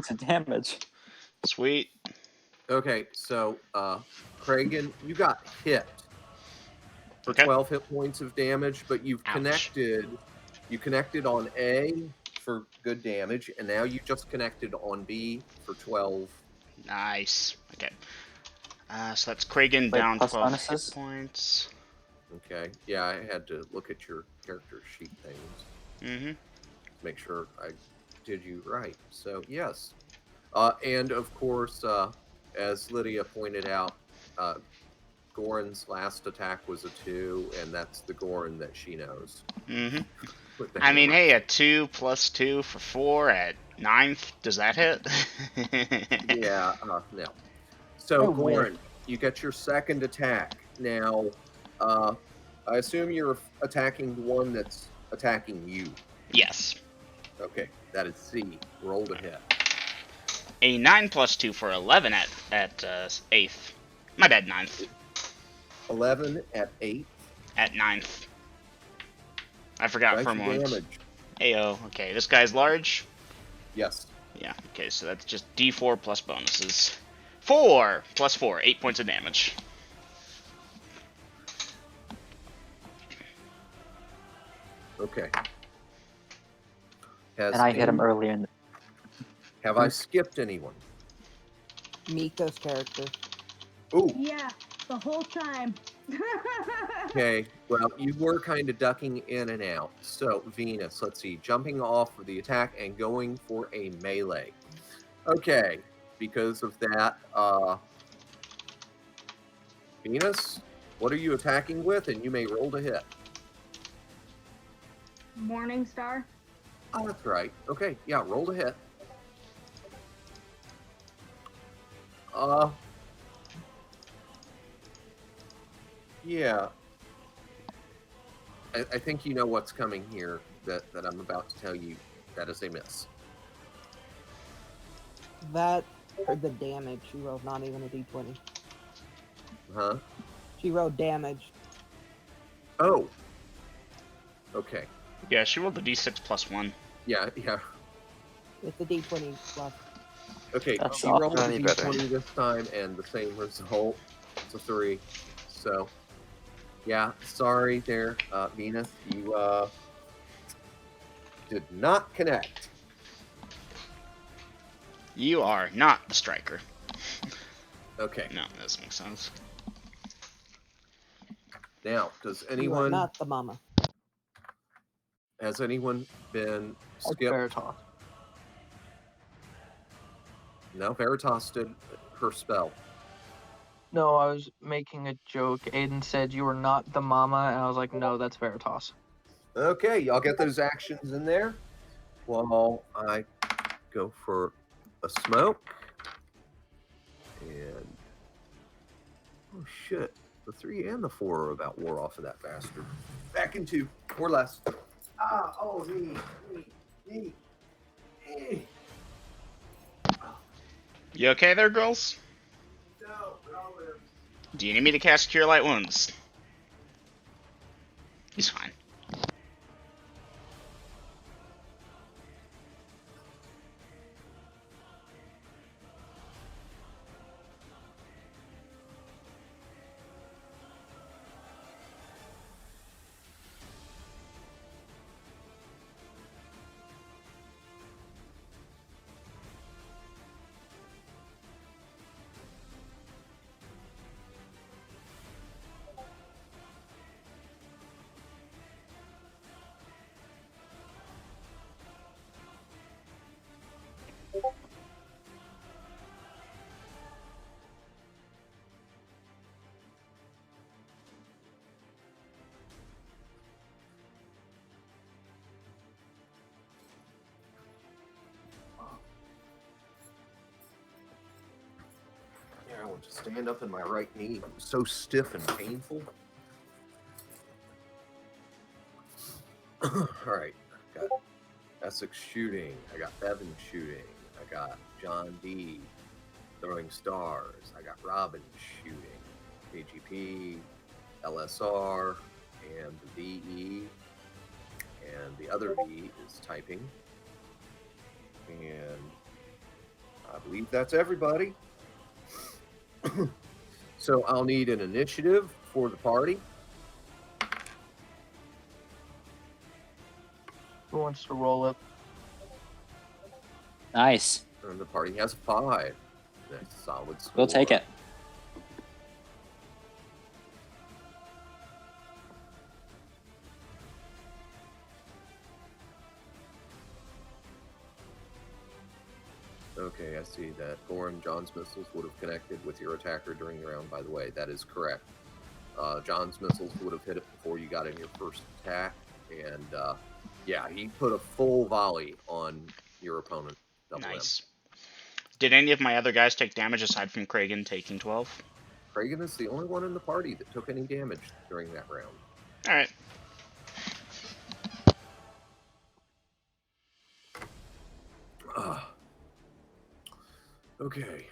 points of damage. Sweet. Okay, so Kragan, you got hit for Okay. 12 hit points of damage, but you've Ouch. connected. You connected on A for good damage, and now you just connected on B for 12. Nice. Okay. So that's Kragan Wait, down plus 12 bonuses? hit points. Okay, yeah, I had to look at your character sheet things Mm-hmm. to make sure I did you right. So yes, and of course, as Lydia pointed out, Goran's last attack was a 2, and that's the Goran that she knows. Mm-hmm. With the I mean, hammer. hey, a 2 plus 2 for 4 at 9th. Does that hit? Yeah, no. So No way. Goran, you get your second attack. Now, I assume you're attacking the one that's attacking you. Yes. Okay, that is C. Roll to hit. A 9 plus 2 for 11 at 8th. My bad, 9th. 11 at 8. At 9th. I forgot Write for a your moment. damage. Ayo. Okay, this guy's large? Yes. Yeah, okay, so that's just D4 plus bonuses. 4 plus 4, 8 points of damage. Okay. And I hit him earlier in the... Have I skipped anyone? Miko's character. Ooh. Yeah, the whole time. Okay, well, you were kind of ducking in and out. So, Venus, let's see, jumping off for the attack and going for a melee. Okay, because of that, Venus, what are you attacking with? And you may roll to hit. Morning Star. Oh, that's right. Okay, yeah, roll to hit. Yeah. I think you know what's coming here that I'm about to tell you. That is a miss. That, or the damage, she rolled not even a d20. Huh? She rolled damage. Oh. Okay. Yeah, she rolled a D6 plus 1. Yeah. It's a d20 plus. Okay, That's she rolled a Any better. d20 this time, and the same result. It's a 3. So, yeah, sorry there, Venus. You did not connect. You are not the striker. Okay. No, that doesn't make sense. Now, does You are anyone not the mama. has anyone been It's skipped? Veritas. No, Veritas did her spell. No, I was making a joke. Aiden said you were not the mama, and I was like, no, that's Veritas. Okay, y'all get those actions in there while I go for a smoke. And oh shit, the 3 and the 4 are about wore off of that bastard. Back in 2 or less. Me. You okay there, girls? No, but I'll live. Do you need me to cast Cure Light Wounds? He's fine. Yeah, I want to stand up in my right knee. It was so stiff and painful. All right, got Essex shooting. I got Bevan shooting. I got John D throwing stars. I got Robin shooting. KGP, LSR, and the VE. And the other V is typing. And believe that's everybody. So I'll need an initiative for the party. Who wants to roll it? Nice. And the party has 5. That's a solid score. We'll take it. Okay, I see that. Goran, John's missiles would have connected with your attacker during the round, by the way. That is correct. John's missiles would have hit it before you got in your first attack. And, yeah, he put a full volley on your opponent. Double Nice. Did any of my other guys take damage aside from Kragan taking 12? Kragan is the only one in the party that took any damage during that round. Alright. Okay.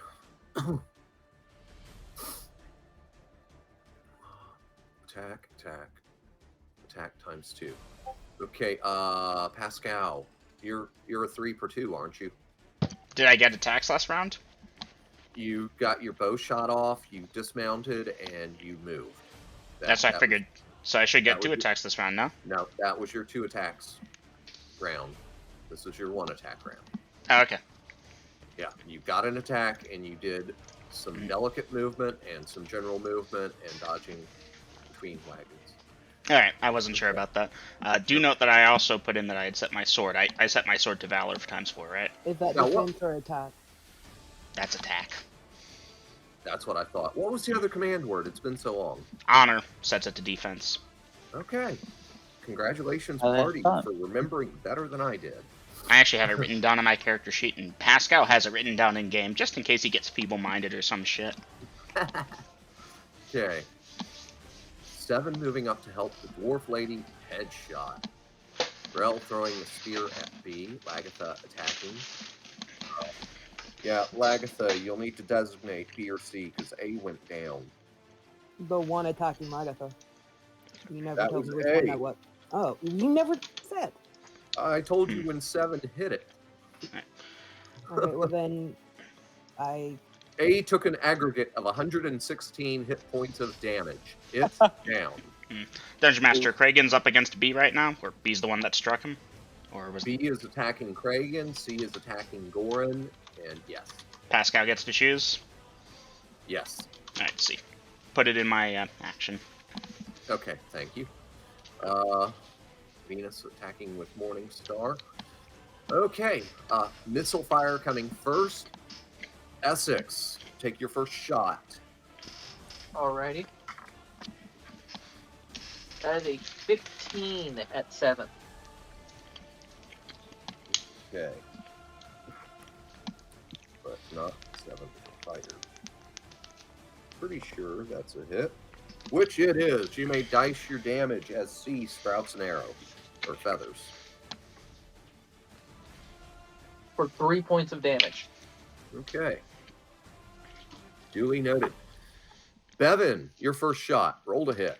Attack times 2. Okay, Pascal, you're a 3 per 2, aren't you? Did I get attacks last round? You got your bow shot off, you dismounted, and you moved. That's what I figured. So I should get that 2 was attacks this round now? No, that was your 2 attacks round. This is your 1 attack round. Oh, okay. Yeah, you got an attack, and you did some delicate movement and some general movement and dodging between wagons. Alright, I wasn't sure about that. Do note that I also put in that I had set my sword. I set my sword to Valor for times 4, right? Is that Now, what- defense or attack? That's attack. That's what I thought. What was the other command word? It's been so long. Honor sets it to defense. Okay. Congratulations, Oh, that's party, fun. for remembering better than I did. I actually have it written down on my character sheet, and Pascal has it written down in game, just in case he gets feeble-minded or some shit. Okay. 7 moving up to help the dwarf lady. Headshot. Rel throwing the spear at B. Lagatha attacking. Yeah, Lagatha, you'll need to designate B or C because A went down. The one attacking Magatha. You never That told was me which one A. that was. Oh, you never said. I told you when 7 hit it. Okay, well then, A took an aggregate of 116 hit points of damage. It's down. Dungeon Master, Kragan's up against B right now, or B's the one that struck him? Or was B is attacking Kragan, C is attacking Goran, and yes. Pascal gets to choose? Yes. Alright, see. Put it in my action. Okay, thank you. Venus attacking with Morningstar. Okay, missile fire coming first. Essex, take your first shot. Alrighty. That is a 15 at 7. Okay. But not 7 fighter. Pretty sure that's a hit. Which it is. You may dice your damage as C sprouts an arrow. Or feathers. For 3 points of damage. Okay. Duly noted. Bevan, your first shot. Roll to hit.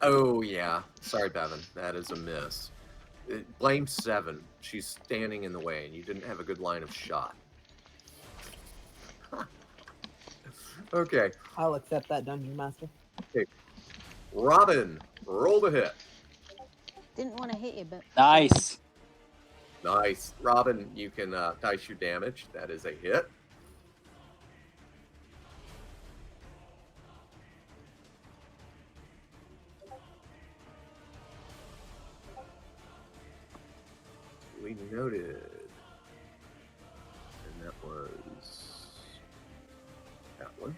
Oh, yeah. Sorry, Bevan. That is a miss. Blame 7. She's standing in the way, and you didn't have a good line of shot. Okay. I'll accept that, Dungeon Master. Robin, roll to hit. Didn't want to hit you, but Nice. Nice. Robin, you can dice your damage. That is a hit. We noted. And that was that one.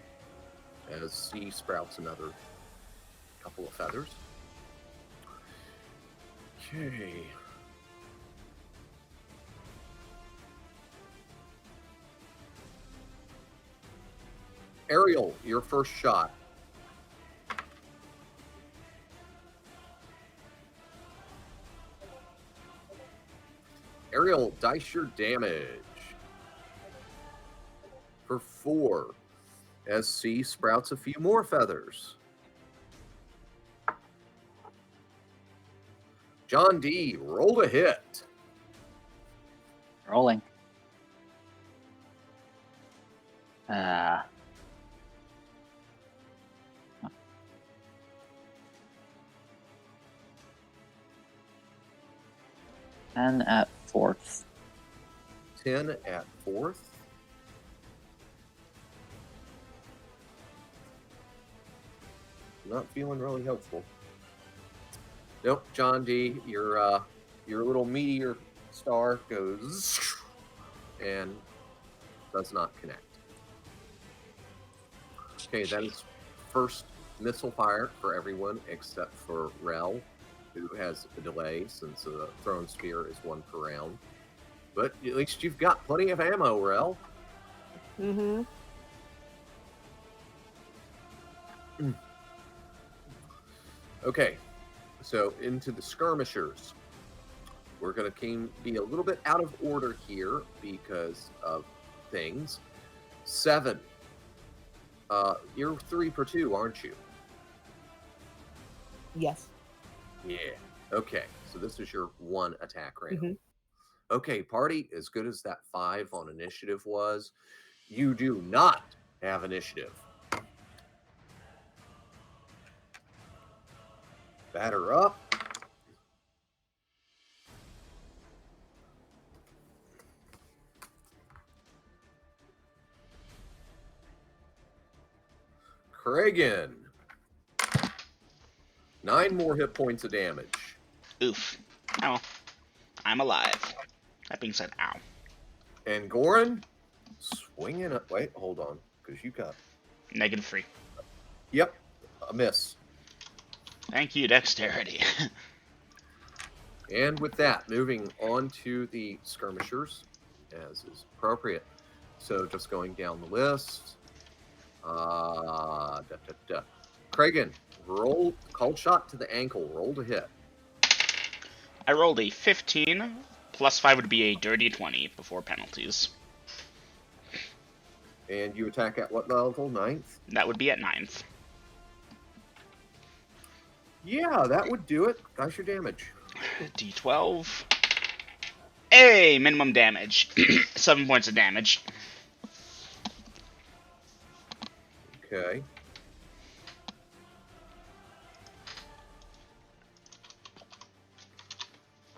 As C sprouts another couple of feathers. Okay. Ariel, your first shot. Ariel, dice your damage. for 4 as C sprouts a few more feathers. John D. rolled a hit. Rolling. And at 4th. 10 at 4th. Not feeling really hopeful. Nope, John D. Your little meteor star goes and does not connect. Okay, that is first missile fire for everyone except for Rel, who has a delay since the thrown spear is 1 per round. But at least you've got plenty of ammo, Rel. Mm-hmm. Okay, so into the skirmishers. We're going to be a little bit out of order here because of things. 7. You're 3 per 2, aren't you? Yes. Yeah. Okay, so this is your 1 attack round. Mhm. Okay, party, as good as that 5 on initiative was, you do not have initiative. Batter up. Kragan. 9 more hit points of damage. Oof. Oh, I'm alive. That being said, ow. And Goran, swinging up. Wait, hold on, because you got. -3. Yep, a miss. Thank you, dexterity. And with that, moving on to the skirmishers, as is appropriate. So just going down the list. Kragan, roll, called shot to the ankle, roll to hit. I rolled a 15, plus 5 would be a dirty 20 before penalties. And you attack at what level? 9th? That would be at 9th. Yeah, that would do it. That's your damage. D12. Hey, minimum damage. 7 points of damage. Okay.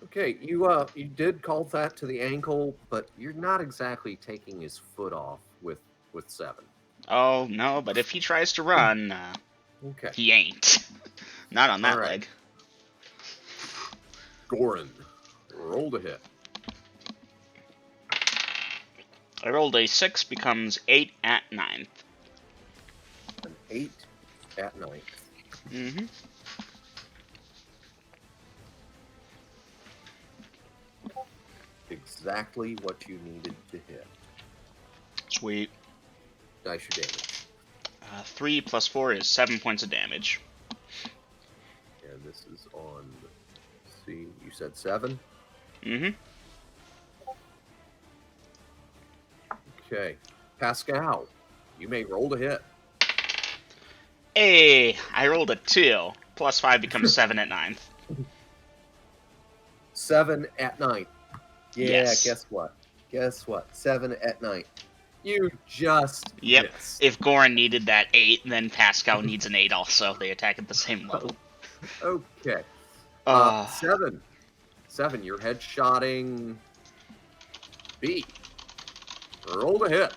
Okay, you did call that to the ankle, but you're not exactly taking his foot off with 7. Oh, no, but if he tries to run, Okay. he ain't. Not on that All right. leg. Goran, roll to hit. I rolled a 6, becomes 8 at 9th. An 8 at 9th. Mm-hmm. Exactly what you needed to hit. Sweet. Dice your damage. 3 plus 4 is 7 points of damage. And this is on, let's see, you said 7? Mm-hmm. Okay. Pascal, you may roll to hit. Hey, I rolled a 2. Plus 5 becomes 7 at 9th. 7 at 9th. Yeah, Yes. Guess what? 7 at 9th. You just Yep. missed. If Goran needed that 8, then Pascal needs an 8 also. They attack at the same level. Okay. 7, you're headshotting B. Roll to hit.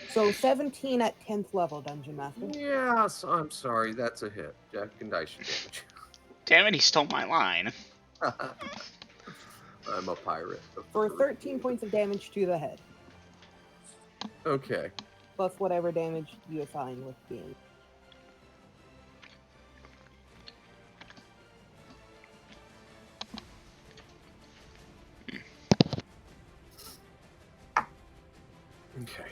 So 17 at 10th level, Dungeon Master. Yes, I'm sorry, that's a hit. Jack and dice your damage. Damn it, he stole my line. I'm a pirate. For 13 points of damage to the head, Okay. plus whatever damage you assign with being. Okay.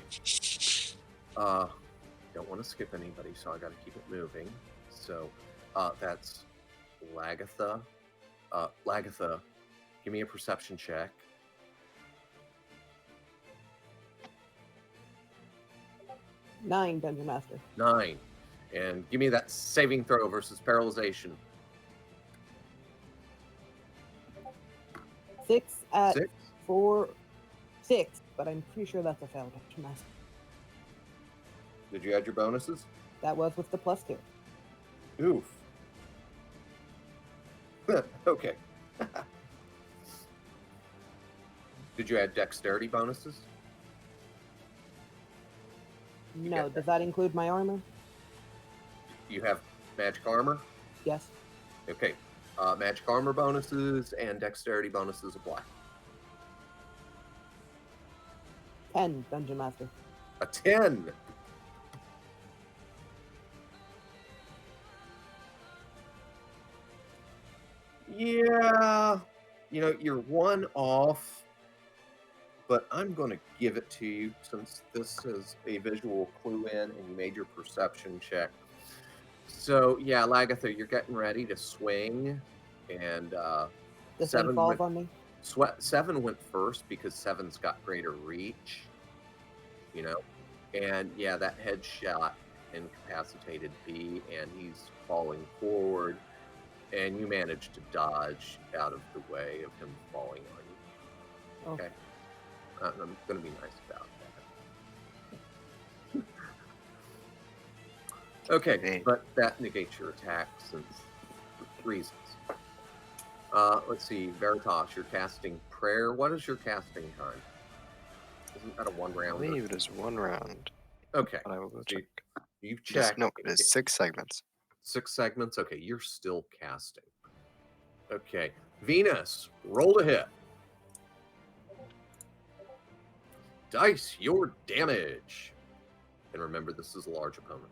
Don't want to skip anybody, so I got to keep it moving. So, that's Lagatha. Lagatha, Give me a perception check. 9, Dungeon Master. 9. And give me that saving throw versus paralyzation. 6 at 6. 4. 6, but I'm pretty sure that's a fail, Dungeon Master. Did you add your bonuses? That was with the +2. Oof. Okay. Did you add dexterity bonuses? No, get does that include my armor? You have magic armor? Yes. Okay. Magic armor bonuses and dexterity bonuses apply. 10, Dungeon Master. A 10. Yeah. You know, you're one off, but I'm going to give it to you since this is a visual clue in and you made your perception check. So, yeah, Lagatha, you're getting ready to swing, and This Seven thing falls went- on me. 7 went first because 7's got greater reach, you know, and yeah, that headshot incapacitated B, and he's falling forward, and you managed to dodge out of the way of him falling on you. Oh. Okay, I'm going to be nice about that. Okay, but that negates your attack since reasons. Let's see, Veritas, you're casting prayer. What is your casting time? Isn't that a 1 I round? believe it is 1 round, Okay, but I will go So check. you've Yes, checked. no, it is 6 segments. 6 segments. Okay, you're still casting. Okay, Venus, roll to hit. Dice your damage. And remember, this is a large opponent.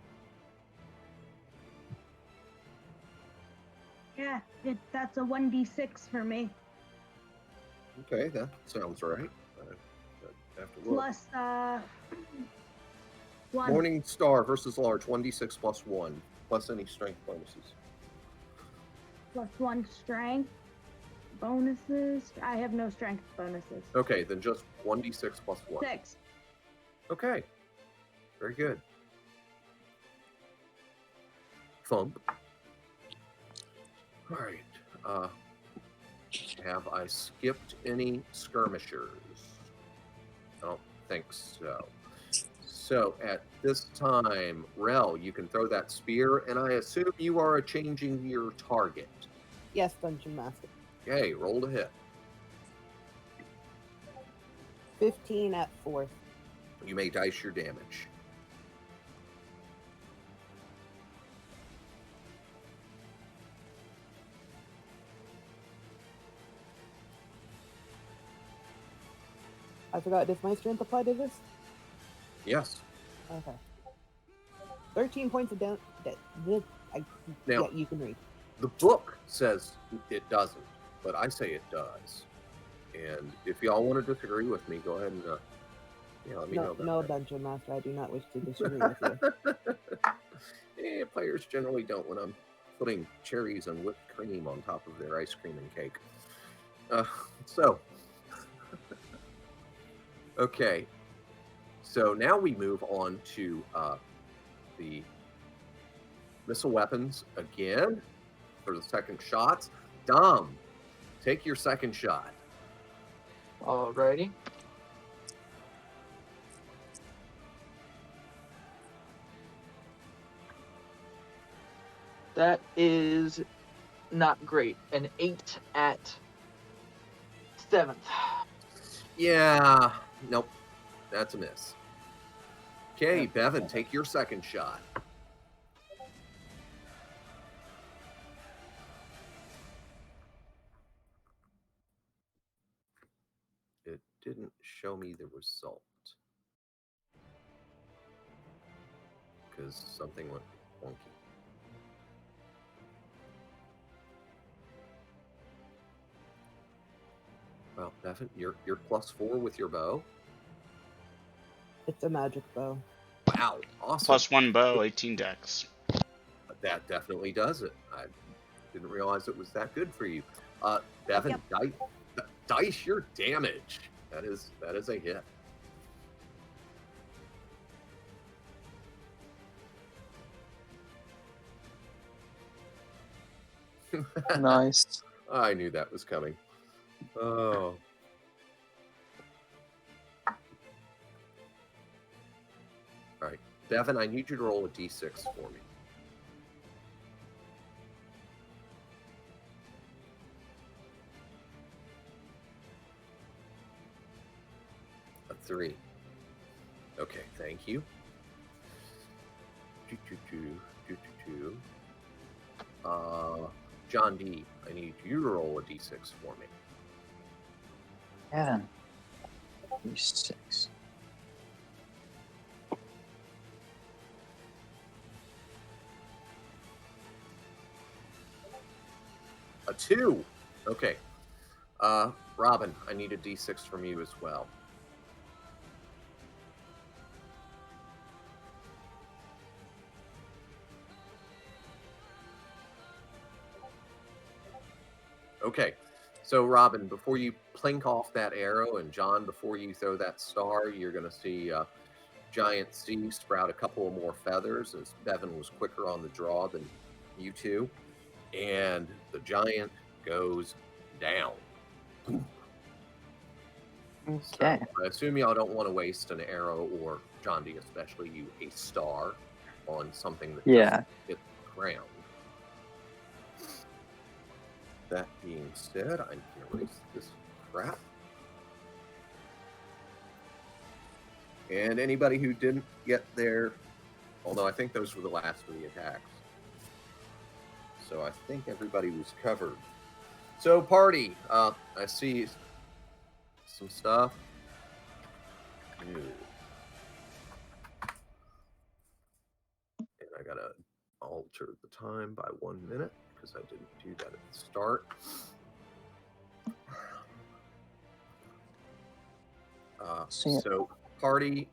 Yeah, that's a 1d6 for me. Okay, that sounds right. I have to look. Plus, 1. Morning Star versus large, 1d6 plus 1, plus any strength bonuses. Plus 1 strength. Bonuses. I have no strength bonuses. Okay, then just 1d6 plus 1. 6. Okay, very good. Thump. All right. Have I skipped any skirmishers? I don't think so. So at this time, Rel, you can throw that spear, and I assume you are changing your target. Yes, Dungeon Master. Okay, roll to hit. 15 at 4th. You may dice your damage. I forgot, does my strength apply to this? Yes. Okay. 13 points of down. Now- Yeah, you can read. The book says it doesn't, but I say it does. And if y'all want to disagree with me, go ahead and let me know No, about no, that. Dungeon Master, I do not wish to disagree with you. Players generally don't when I'm putting cherries and whipped cream on top of their ice cream and cake. Okay. So now we move on to the missile weapons again for the second shots. Dom, take your second shot. Alrighty. That is not great. An 8 at 7th. Yeah, nope, that's a miss. Okay, Bevan, take your second shot. It didn't show me the result because something went wonky. Well, Bevan, you're +4 with your bow. It's a magic bow. Wow, awesome. Plus 1 bow, 18 dex. That definitely does it. I didn't realize it was that good for you. Bevan, dice your damage. That is a hit. Nice. I knew that was coming. Oh. All right, Devin, I need you to roll a d6 for me. A 3. Okay, thank you. John D, I need you to roll a d6 for me. 7. 6. A 2. Okay. Robin, I need a d6 from you as well. Okay. So, Robin, before you plink off that arrow, and John, before you throw that star, you're going to see Giant C sprout a couple of more feathers, as Bevan was quicker on the draw than you two. And the giant goes down. Okay. So I assume y'all don't want to waste an arrow, or John D, especially you, a star on something that doesn't hit the ground. That being said, I can erase this crap. And anybody who didn't get there, although I think those were the last of the attacks. So I think everybody was covered. So party, I see some stuff. Ew. And I gotta alter the time by 1 minute because I didn't do that at the start. So party,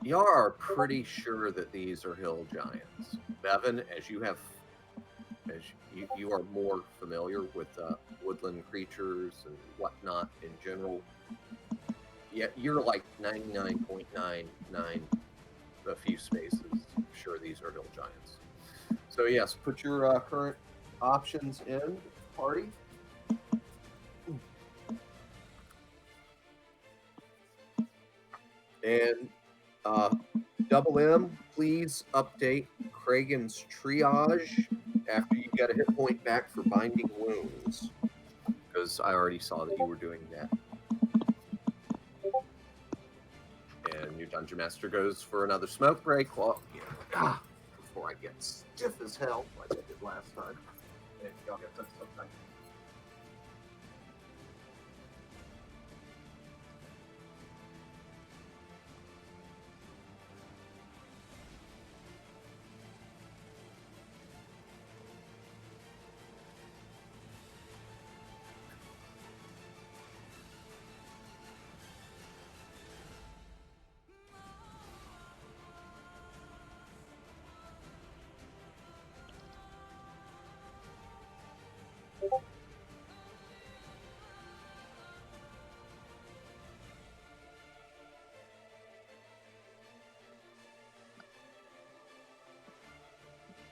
y'all are pretty sure that these are hill giants. Bevan, as you are more familiar with woodland creatures and whatnot in general, yeah, you're like 99.99 a few spaces sure these are hill giants. So yes, put your current options in, party. And Double M, please update Kragan's triage after you get a hit point back for binding wounds, because I already saw that you were doing that. And your Dungeon Master goes for another smoke break. Well, before I get stiff as hell like I did last time. And y'all get that sometime.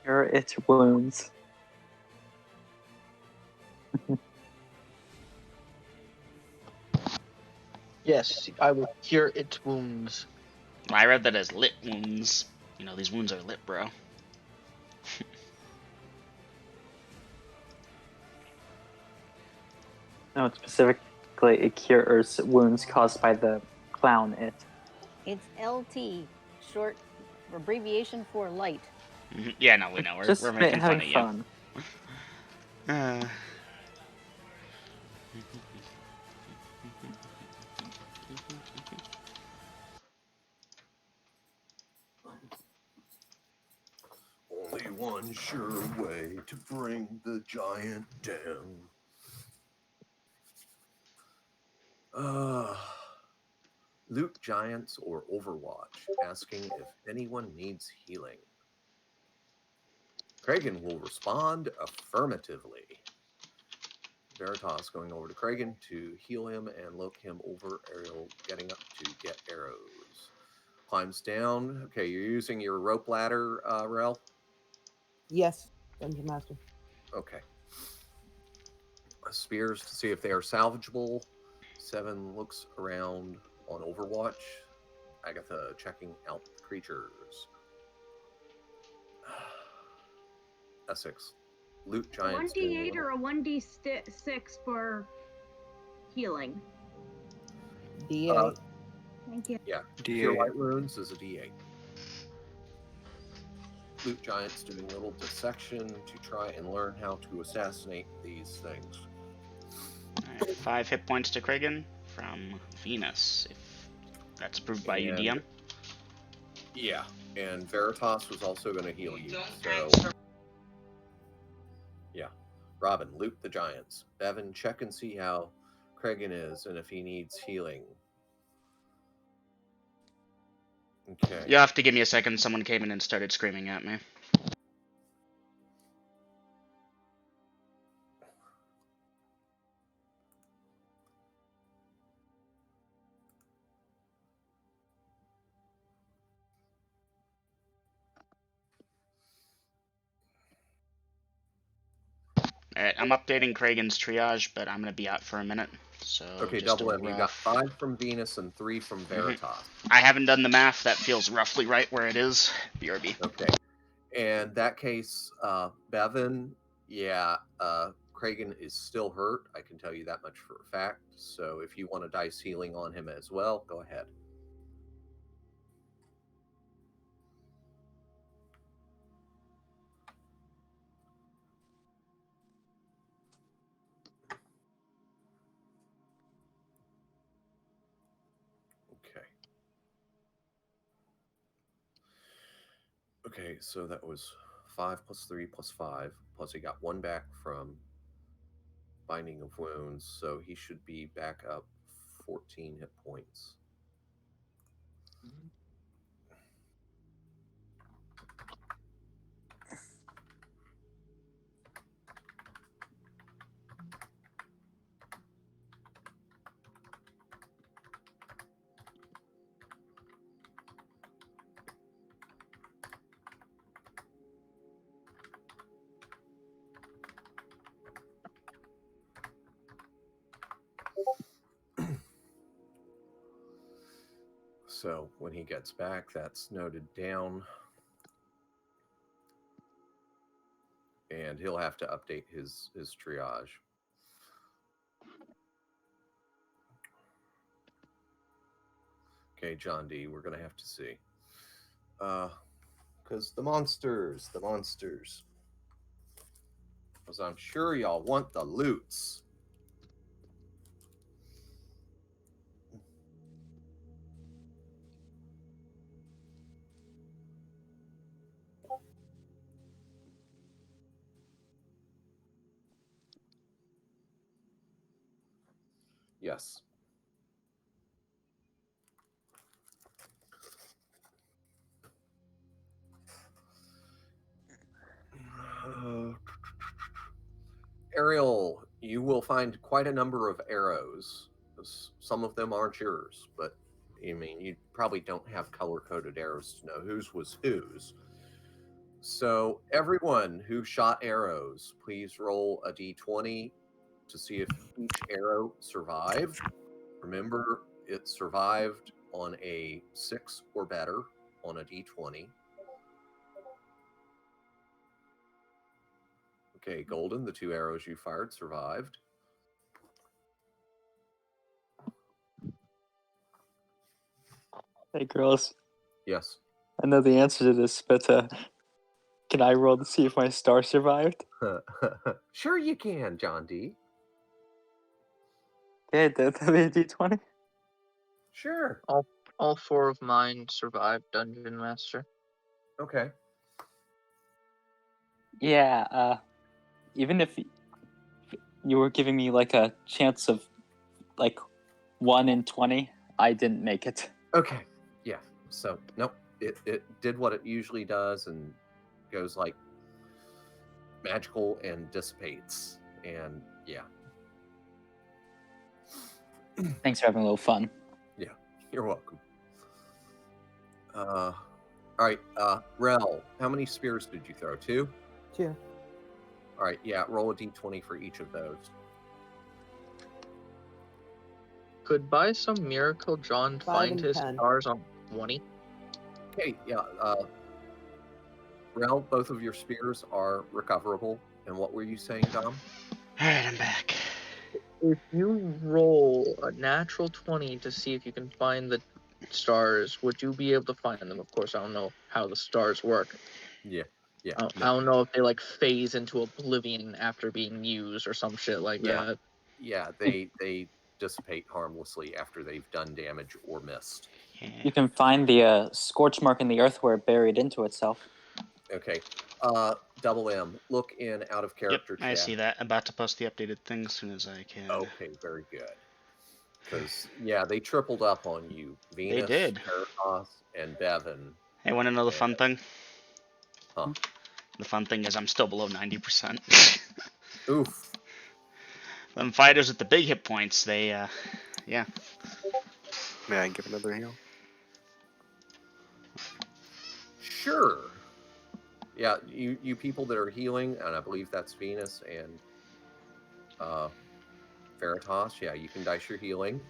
Cure its wounds. Yes, I will cure its wounds. I read that as lit wounds. You know, these wounds are lit, bro. No, specifically it cures wounds caused by the clown it. It's LT, short abbreviation for light. Yeah, no, we know. Just We're making fun having of fun. you. Only one sure way to bring the giant down. Loot giants or Overwatch, asking if anyone needs healing. Kragan will respond affirmatively. Veritas going over to Kragan to heal him and look him over. Ariel getting up to get arrows. Climbs down. Okay, you're using your rope ladder, Rel? Yes, Dungeon Master. Okay. Spears to see if they are salvageable. 7 looks around on Overwatch. Agatha checking out the creatures. Essex. Loot giants. 1d8 or a 1d6 for healing? D8. Thank you. Yeah. D8. Cure light wounds is a D8. Loot giants doing little dissection to try and learn how to assassinate these things. Alright, 5 hit points to Kragan from Venus, if that's approved by you, And- DM. Yeah, and Veritas was also going to heal you. So, yeah. Robin, loot the giants. Bevan, check and see how Kragan is and if he needs healing. Okay. You'll have to give me a second. Someone came in and started screaming at me. Alright, I'm updating Kragan's triage, but I'm gonna be out for a minute. So Okay, just double a M. You got rough- 5 from Venus and 3 from Veritas. I haven't done the math. That feels roughly right where it is. BRB. Okay. And that case, Bevan, yeah, Kragan is still hurt. I can tell you that much for a fact. So if you want to dice healing on him as well, go ahead. Okay. Okay, so that was 5 plus 3 plus 5, plus he got 1 back from Binding of Wounds, so he should be back up 14 hit points. So when he gets back, that's noted down. And he'll have to update his triage. Okay, John D, we're going to have to see. Because the monsters. Because I'm sure y'all want the loots. Yes. Ariel, you will find quite a number of arrows. Some of them aren't yours, but I mean, you probably don't have color-coded arrows to know whose was whose. So everyone who shot arrows, please roll a d20 to see if each arrow survived. Remember, it survived on a 6 or better on a d20. Okay, Golden, the 2 arrows you fired survived. Hey, girls. Yes. I know the answer to this, but can I roll to see if my star survived? Sure you can, John D. Okay, that'll be a d20. Sure. All 4 of mine survived, Dungeon Master. Okay. Yeah, even if you were giving me like a chance of like 1 in 20, I didn't make it. Okay. Yeah. So, nope. It did what it usually does and goes like magical and dissipates. And yeah. Thanks for having a little fun. You're welcome. All right, Rel, how many spears did you throw? 2? 2. All right, yeah, roll a d20 for each of those. Could by some miracle John 5 find and his 10. stars on 20? Okay, yeah, Rel, both of your spears are recoverable. And what were you saying, Dom? Alright, I'm back. If you roll a natural 20 to see if you can find the stars, would you be able to find them? Of course, I don't know how the stars work. Yeah, I no. don't know if they like phase into oblivion after being used or some shit like Yeah. that. Yeah, they dissipate harmlessly after they've done damage or missed. Yeah. You can find the scorch mark in the earth where it buried into itself. Okay, Double M, look in out of Yep, character I chat. see that. About to post the updated thing as soon as I can. Okay, very good. Because, yeah, they tripled up on you. Venus, did. Veritas, and Bevan. Hey, want to know the fun thing? Huh. The fun thing is I'm still below 90%. Oof. Them fighters with the big hit points, they, yeah. May I give another heal? Sure. Yeah, you people that are healing, and I believe that's Venus and Veritas, yeah, you can dice your healing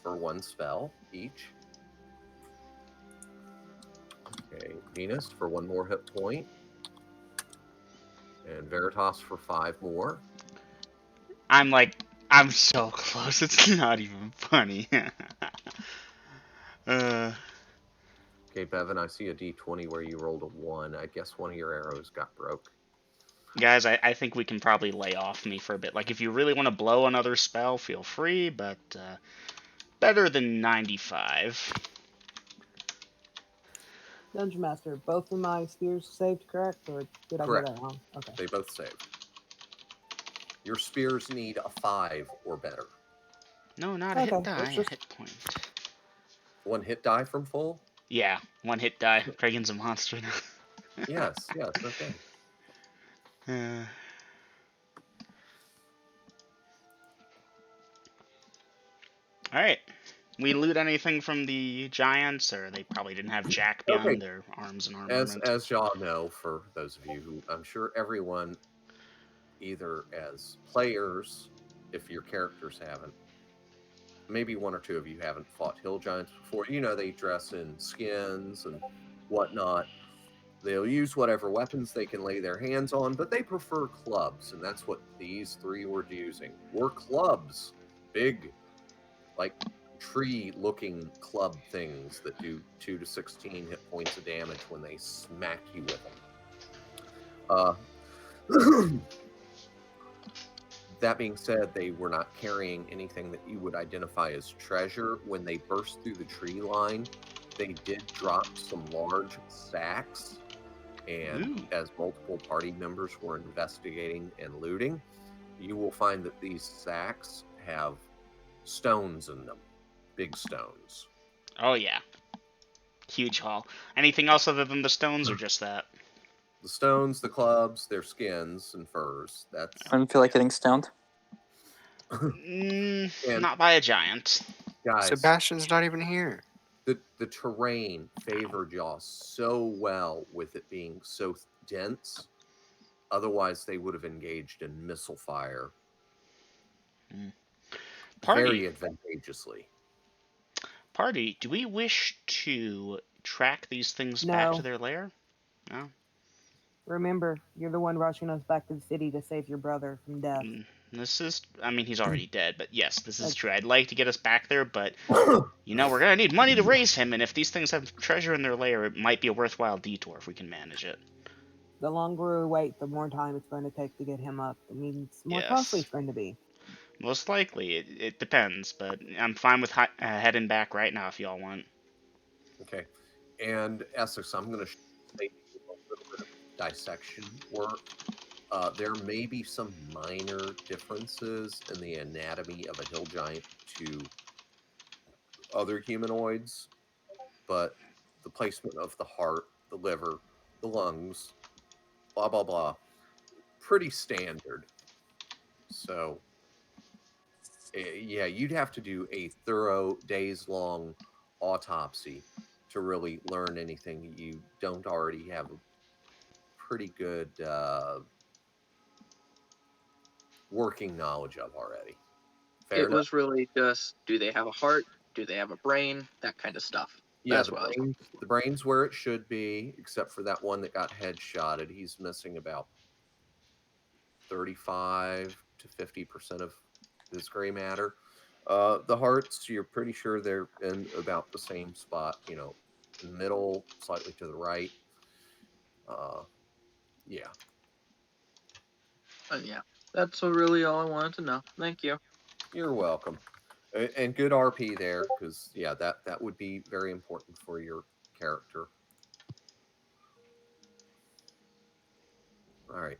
for 1 spell each. Okay, Venus for 1 more hit point. And Veritas for 5 more. I'm so close, it's not even funny. Okay, Bevan, I see a d20 where you rolled a 1. I guess one of your arrows got broke. Guys, I think we can probably lay off me for a bit. Like, if you really want to blow another spell, feel free, but better than 95. Dungeon Master, both of my spears saved, correct? Or did I Correct. get that wrong? Okay. They both saved. Your spears need a 5 or better. No, not a hit Okay, die, let's a just- hit point. 1 hit die from full? Yeah, 1 hit die. Kragen's a monster now. Yes, okay. Alright. We loot anything from the giants, or they probably didn't have jack beyond Okay. their arms and armament? As y'all know, for those of you who, I'm sure everyone, either as players, if your characters haven't, maybe 1 or 2 of you haven't fought hill giants before. You know, they dress in skins and whatnot. They'll use whatever weapons they can lay their hands on, but they prefer clubs, and that's what these 3 were using. Were clubs. Big, like, tree-looking club things that do 2 to 16 hit points of damage when they smack you with them. That being said, they were not carrying anything that you would identify as treasure. When they burst through the tree line, they did drop some large sacks, and as multiple party members were investigating and looting, you will find that these sacks have stones in them. Big stones. Oh, yeah. Huge haul. Anything else other than the stones, or just that? The stones, the clubs, their skins and furs. That's I don't feel like getting stoned. And- Not by a giant. guys. Sebastian's not even here. The terrain favored y'all so well with it being so dense. Otherwise, they would have engaged in missile fire very advantageously. Party, do we wish to track these things back No. to their lair? No? Remember, you're the one rushing us back to the city to save your brother from death. This is, I mean, he's already dead, but yes, this is Like- true. I'd like to get us back there, but, you know, we're gonna need money to raise him, and if these things have treasure in their lair, it might be a worthwhile detour if we can manage it. The longer we wait, the more time it's going to take to get him up. It means more Yes. costly it's going to be. Most likely, it depends, but I'm fine with heading back right now if y'all want. Okay. And Essex, I'm going to say a little bit of dissection work. There may be some minor differences in the anatomy of a hill giant to other humanoids, but the placement of the heart, the liver, the lungs, blah, blah, blah, pretty standard. So, Yeah, you'd have to do a thorough days-long autopsy to really learn anything you don't already have a pretty good working knowledge of already. Fair It enough. was really just, do they have a heart? Do they have a brain? That kind of stuff. Yeah, That's what I was. the brain's where it should be, except for that one that got headshotted. He's missing about 35 to 50% of his gray matter. The hearts, you're pretty sure they're in about the same spot, in the middle, slightly to the right. Yeah. Yeah, that's really all I wanted to know. Thank you. You're welcome. And good RP there, because yeah, that would be very important for your character. All right.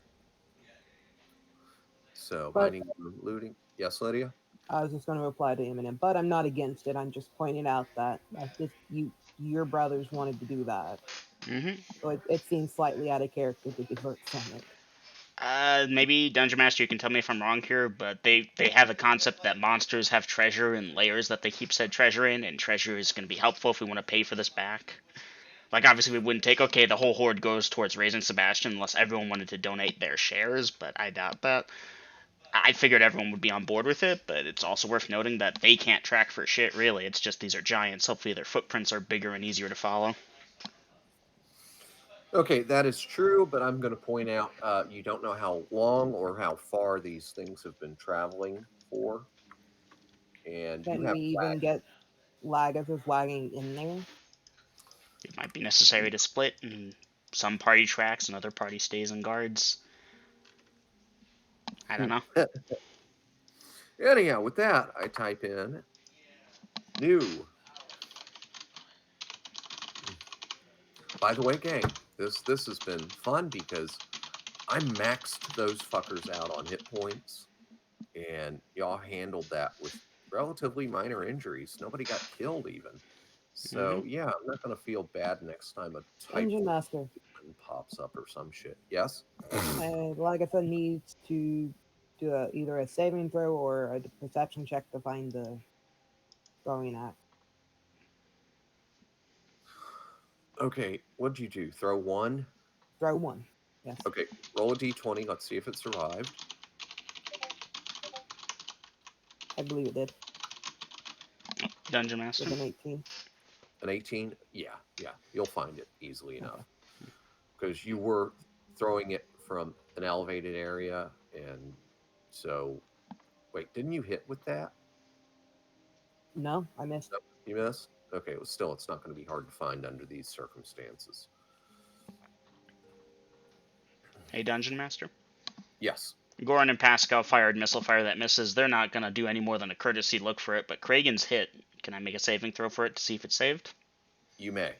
So But- mining and looting. Yes, Lydia. I was just going to reply to Eminem, but I'm not against it. I'm just pointing out that your brothers wanted to do that. Mm-hmm. So it seems slightly out of character to divert from it. Maybe Dungeon Master, you can tell me if I'm wrong here, but they have a concept that monsters have treasure in layers that they keep said treasure in, and treasure is going to be helpful if we want to pay for this back. Like, obviously, we wouldn't take, okay, the whole horde goes towards raising Sebastian unless everyone wanted to donate their shares, but I doubt that. I figured everyone would be on board with it, but it's also worth noting that they can't track for shit, really. It's just these are giants. Hopefully their footprints are bigger and easier to follow. Okay, that is true, but I'm going to point out you don't know how long or how far these things have been traveling for. And Can you have we even get Lagathor's wagging in there? It might be necessary to split, and some party tracks and other party stays and guards. I don't know. Anyhow, with that, I type in new. By the way, gang, this has been fun because I maxed those fuckers out on hit points, and y'all handled that with relatively minor injuries. Nobody got killed even. So yeah, I'm not gonna feel bad next time a type Engine Master. pops up or some shit. Yes. Lagathor needs to do either a saving throw or a perception check to find the throwing axe. Okay, what'd you do? Throw one? Throw one. Yes. Okay, roll a d20. Let's see if it survived. I believe it did. Dungeon Master. With an 18. An 18? Yeah, you'll find it easily enough. Because you were throwing it from an elevated area, and so... Wait, didn't you hit with that? No, I missed. No, you missed? Okay, well, still, it's not going to be hard to find under these circumstances. Hey, Dungeon Master. Yes. Goran and Pascal fired missile fire that misses. They're not going to do any more than a courtesy look for it, but Kragen's hit. Can I make a saving throw for it to see if it's saved? You may.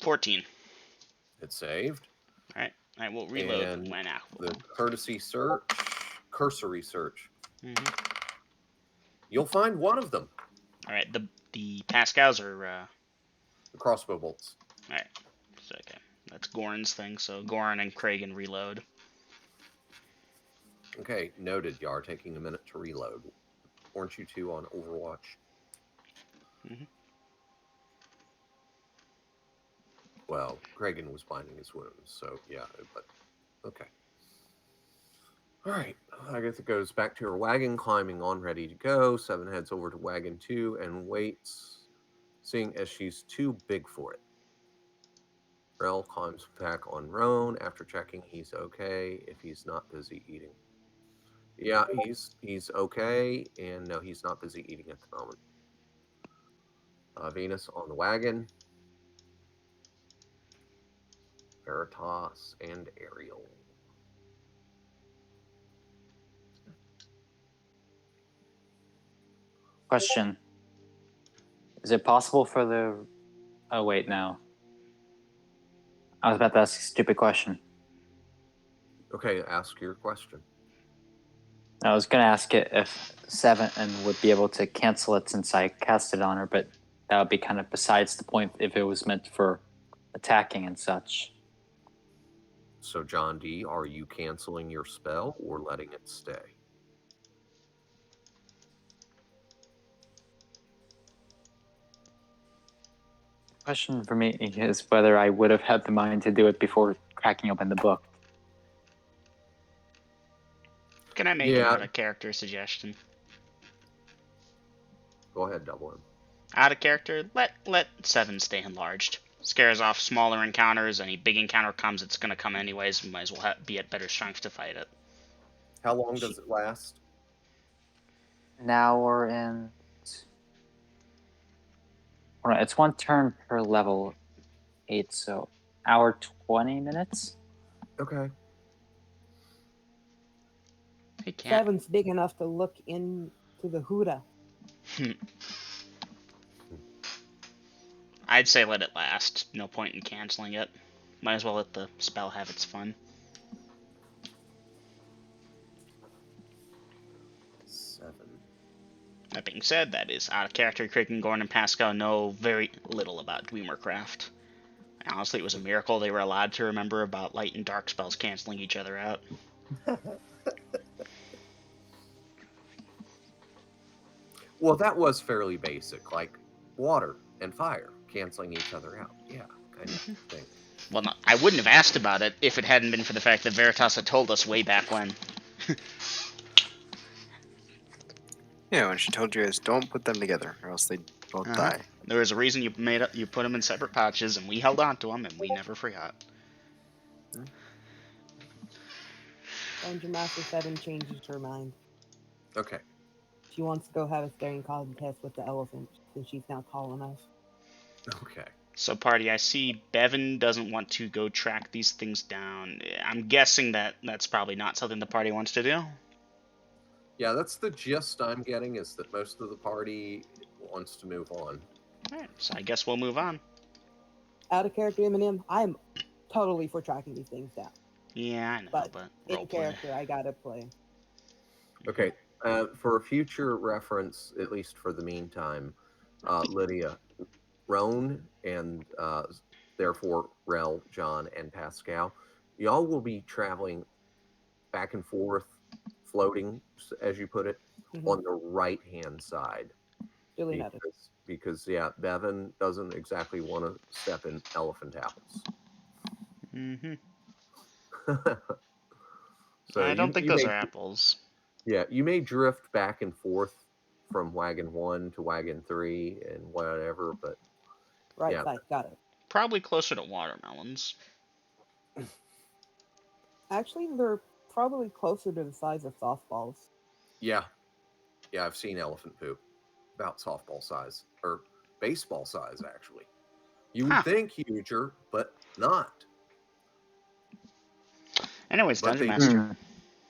14. It's saved. Alright, we'll reload. And Why not? the courtesy search, cursory search, Mm-hmm. you'll find one of them. Alright, the Pascals are... The crossbow bolts. Alright, so, okay. That's Goran's thing, so Goran and Kragen reload. Okay, noted. You are taking a minute to reload. Weren't you two on Overwatch? Mm-hmm. Well, Kragen was binding his wounds, so yeah, but okay. Alright, Agatha goes back to her wagon, climbing on, ready to go. Seven heads over to wagon 2 and waits, seeing as she's too big for it. Rel climbs back on Roan after checking he's okay if he's not busy eating. Yeah, he's okay, and no, he's not busy eating at the moment. Venus on the wagon. Veritas and Ariel. Question. Is it possible for the... Oh, wait, no. I was about to ask a stupid question. Okay, ask your question. I was going to ask it if Seven would be able to cancel it since I cast it on her, but that would be kind of besides the point if it was meant for attacking and such. So, John D., are you canceling your spell or letting it stay? Question for me is whether I would have had the mind to do it before cracking open the book. Can I make Yeah. an out-of-character suggestion? Go ahead, double him. Out of character, let 7 stay enlarged. Scares off smaller encounters. Any big encounter comes, it's gonna come anyways. We might as well be at better strength to fight it. How long does it last? Now we're in. Hold on, it's 1 turn per level 8, so hour 20 minutes. Okay. Hey, cat. 7's big enough to look into the Huda. I'd say let it last. No point in canceling it. Might as well let the spell have its fun. 7. That being said, that is out of character. Crick and Gordon and Pascal know very little about Dwemercraft. Honestly, it was a miracle they were allowed to remember about light and dark spells canceling each other out. Well, that was fairly basic, like water and fire canceling each other out. Yeah, kind of thing. Well, no, I wouldn't have asked about it if it hadn't been for the fact that Veritas had told us way back when. Yeah, when she told you guys don't put them together, or else they both die. There was a reason you put them in separate pouches, and we held on to them, and we never forgot. Dungeon Master 7 changes her mind. Okay. She wants to go have a staring contest with the elephant, since she's now tall enough. Okay. So, party, I see Bevan doesn't want to go track these things down. I'm guessing that that's probably not something the party wants to do. Yeah, that's the gist I'm getting, is that most of the party wants to move on. Alright, so I guess we'll move on. Out of character Eminem, I'm totally for tracking these things down. Yeah, I know, But but in roleplay. character, I gotta play. Okay. For future reference, at least for the meantime, Lydia, Roan, and therefore Rel, John, and Pascal, y'all will be traveling back and forth, floating, as you put it, on the right-hand side. Duly noted. Because, yeah, Bevan doesn't exactly want to step in elephant apples. Mm-hmm. So I don't think those may, are apples. Yeah, you may drift back and forth from wagon 1 to wagon 3 and whatever, but Right yeah. side, got it. Probably closer to watermelons. Actually, they're probably closer to the size of softballs. Yeah, I've seen elephant poop. About softball size, or baseball size, actually. You would think huger, but not. Anyways, But Dungeon Master.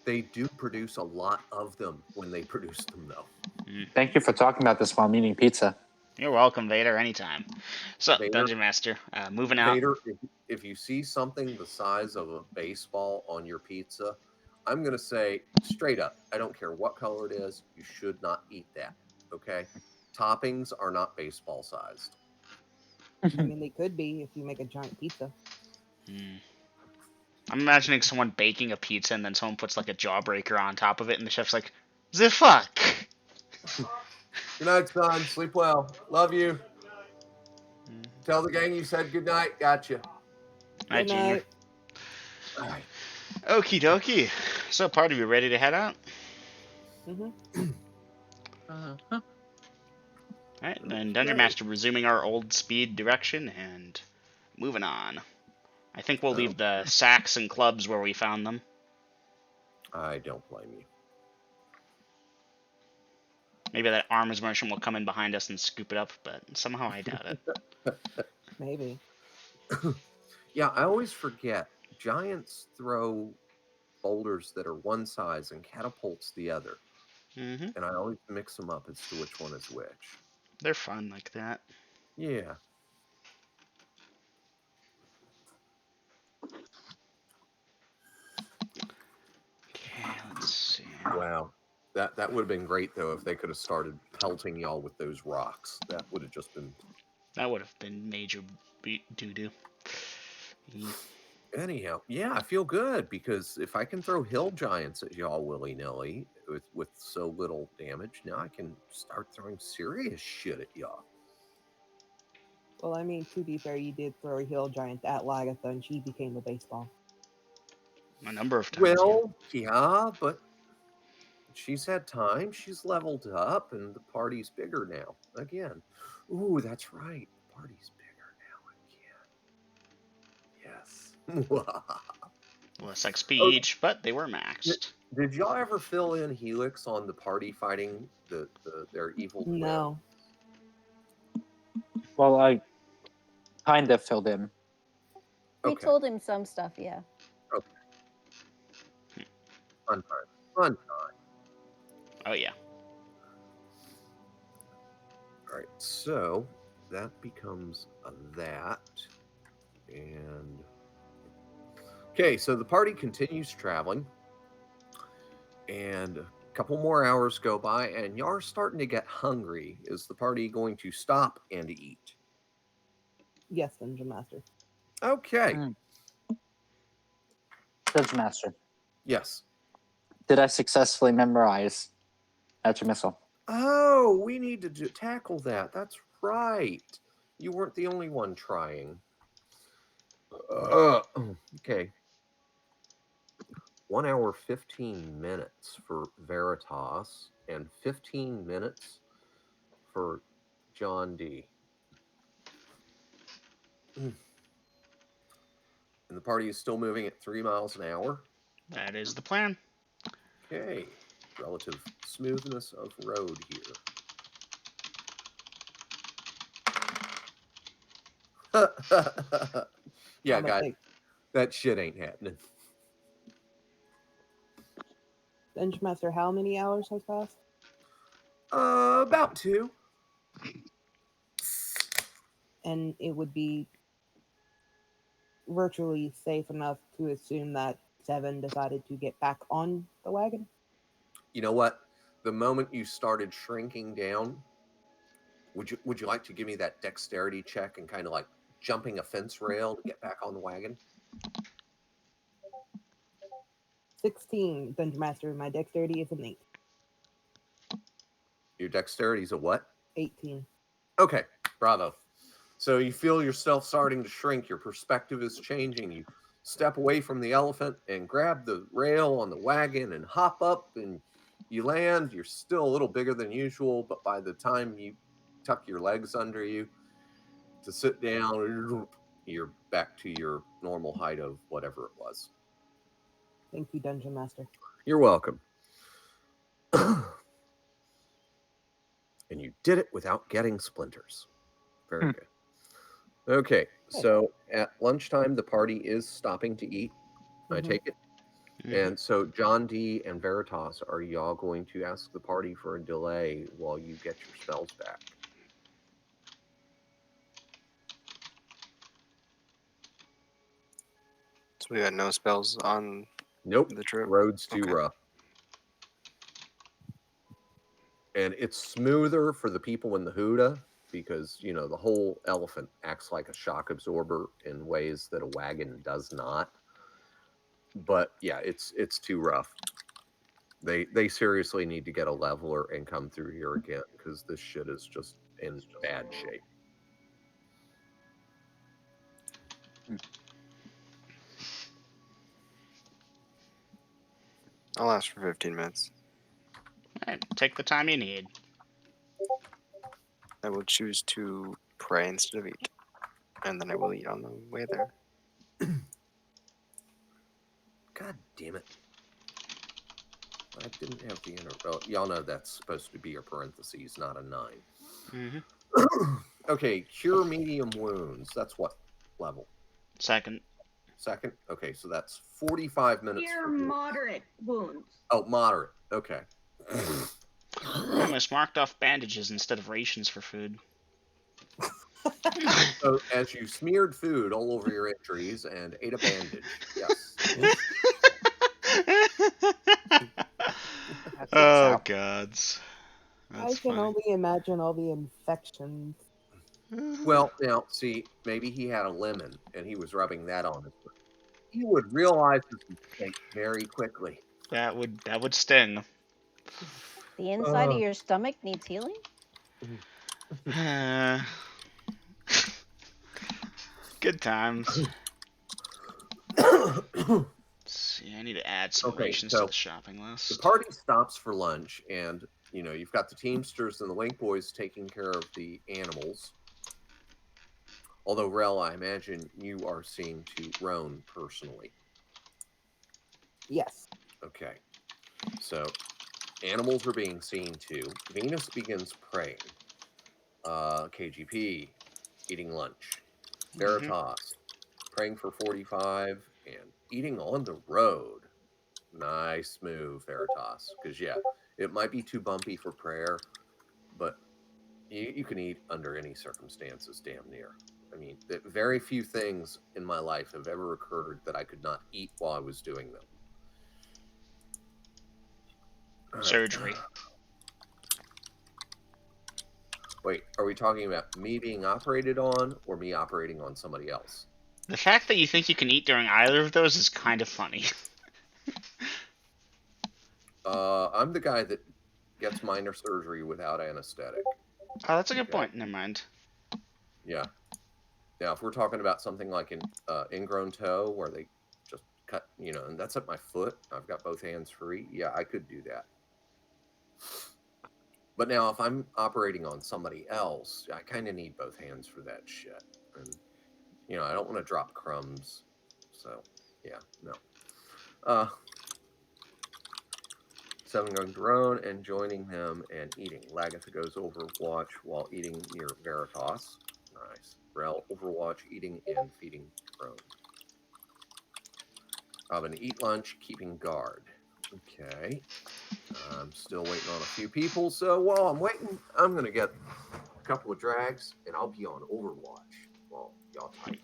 They do produce a lot of them when they produce them, though. Thank you for talking about this while I'm eating pizza. You're welcome, Vader, anytime. So, Vader, Dungeon Master, moving out. Vader, if you see something the size of a baseball on your pizza, I'm going to say straight up, I don't care what color it is, you should not eat that, okay? Toppings are not baseball sized. I mean, they could be if you make a giant pizza. I'm imagining someone baking a pizza and then someone puts like a jawbreaker on top of it and the chef's like, the fuck? Good night, son. Sleep well. Love you. Tell the gang you said good night. Gotcha. Night, Junior. All right. Okie dokie. So, party, we ready to head out? Alright, then Dungeon Master resuming our old speed direction and moving on. I think we'll leave the sacks and clubs where we found them. I don't blame you. Maybe that arms merchant will come in behind us and scoop it up, but somehow I doubt it. Maybe. Yeah, I always forget. Giants throw boulders that are one size and catapults the other. And I always mix them up as to which one is which. They're fun like that. Yeah. Okay, let's see. Wow. That would have been great, though, if they could have started pelting y'all with those rocks. That would have just been... That would have been major doo-doo. Anyhow, yeah, I feel good, because if I can throw hill giants at y'all willy-nilly with so little damage, now I can start throwing serious shit at y'all. Well, I mean, to be fair, you did throw a hill giant at Lagatha, and she became a baseball. A number of times. Well, yeah, but she's had time. She's leveled up, and the party's bigger now. Again. Ooh, that's right. The party's bigger now again. Yes. Less XP Oh, each, but they were maxed. Did y'all ever fill in Helix on the party fighting their evil twin? No. Well, I kind of filled in. We Okay. told him some stuff, yeah. Fun time. Fun time. Oh yeah. All right, so that becomes that. And okay, so the party continues traveling, and a couple more hours go by, and y'all are starting to get hungry. Is the party going to stop and eat? Yes, Dungeon Master. Okay. Dungeon Master, Yes. did I successfully memorize Magic Missile? Oh, we need to tackle that. That's right. You weren't the only one trying. Okay. 1 hour 15 minutes for Veritas and 15 minutes for John D. And the party is still moving at 3 miles an hour. That is the plan. Okay. Relative smoothness of road here. Yeah, I'm a guys, fake. that shit ain't happening. Dungeon Master, how many hours has passed? About 2. And it would be virtually safe enough to assume that Seven decided to get back on the wagon. You know what? The moment you started shrinking down, would you like to give me that dexterity check and kind of like jumping a fence rail to get back on the wagon? 16, Dungeon Master. My dexterity is an 8. Your dexterity is a what? 18. Okay, bravo. So you feel yourself starting to shrink. Your perspective is changing. You step away from the elephant and grab the rail on the wagon and hop up, and you land. You're still a little bigger than usual, but by the time you tuck your legs under you to sit down, you're back to your normal height of whatever it was. Thank you, Dungeon Master. You're welcome. And you did it without getting splinters. Very good. Okay, so at lunchtime, the party is stopping to eat. I take it. And so John D. and Veritas, are y'all going to ask the party for a delay while you get your spells back? So we got no spells on Nope. the trip. Road's too Okay. rough. And it's smoother for the people in the Huda because, you know, the whole elephant acts like a shock absorber in ways that a wagon does not. But yeah, it's too rough. They seriously need to get a leveler and come through here again because this shit is just in bad shape. I'll ask for 15 minutes. Alright, take the time you need. I will choose to pray instead of eat. And then I will eat on the way there. God damn it. I didn't have the inner... Oh, y'all know that's supposed to be a parentheses, not a 9. Okay, cure medium wounds. That's what level? Second. Second? Okay, so that's 45 minutes. Cure for moderate wounds. Oh, moderate. Okay. I almost marked off bandages instead of rations for food. So as you smeared food all over your injuries and ate a bandage. Yes. Oh, gods. That's I can funny. only imagine all the infections. Well, now, see, maybe he had a lemon and he was rubbing that on his foot. He would realize his mistake very quickly. That would sting. The inside of your stomach needs healing? Good times. Let's see, I need to add some Okay, rations so to the shopping The list. party stops for lunch, and you've got the Teamsters and the Link Boys taking care of the animals. Although, Rel, I imagine you are seeing to Roan personally. Yes. Okay, so animals are being seen to. Venus begins praying. KGP eating lunch. Veritas praying for 45 and eating on the road. Nice move, Veritas. Because yeah, it might be too bumpy for prayer, but you can eat under any circumstances, damn near. I mean, very few things in my life have ever occurred that I could not eat while I was doing them. All right. Surgery. Wait, are we talking about me being operated on or me operating on somebody else? The fact that you think you can eat during either of those is kind of funny. I'm the guy that gets minor surgery without anesthetic. Oh, that's a good Okay. point. Never mind. Yeah. Now, if we're talking about something like an ingrown toe where they just cut, and that's at my foot, I've got both hands free. Yeah, I could do that. But now, if I'm operating on somebody else, I kind of need both hands for that shit. And, I don't want to drop crumbs. So, yeah, no. 7 going drone and joining them and eating. Lagatha goes Overwatch while eating near Veritas. Nice. Rel Overwatch eating and feeding drone. Robin eat lunch, keeping guard. Okay. I'm still waiting on a few people, so while I'm waiting, I'm gonna get a couple of drags and I'll be on Overwatch while y'all type.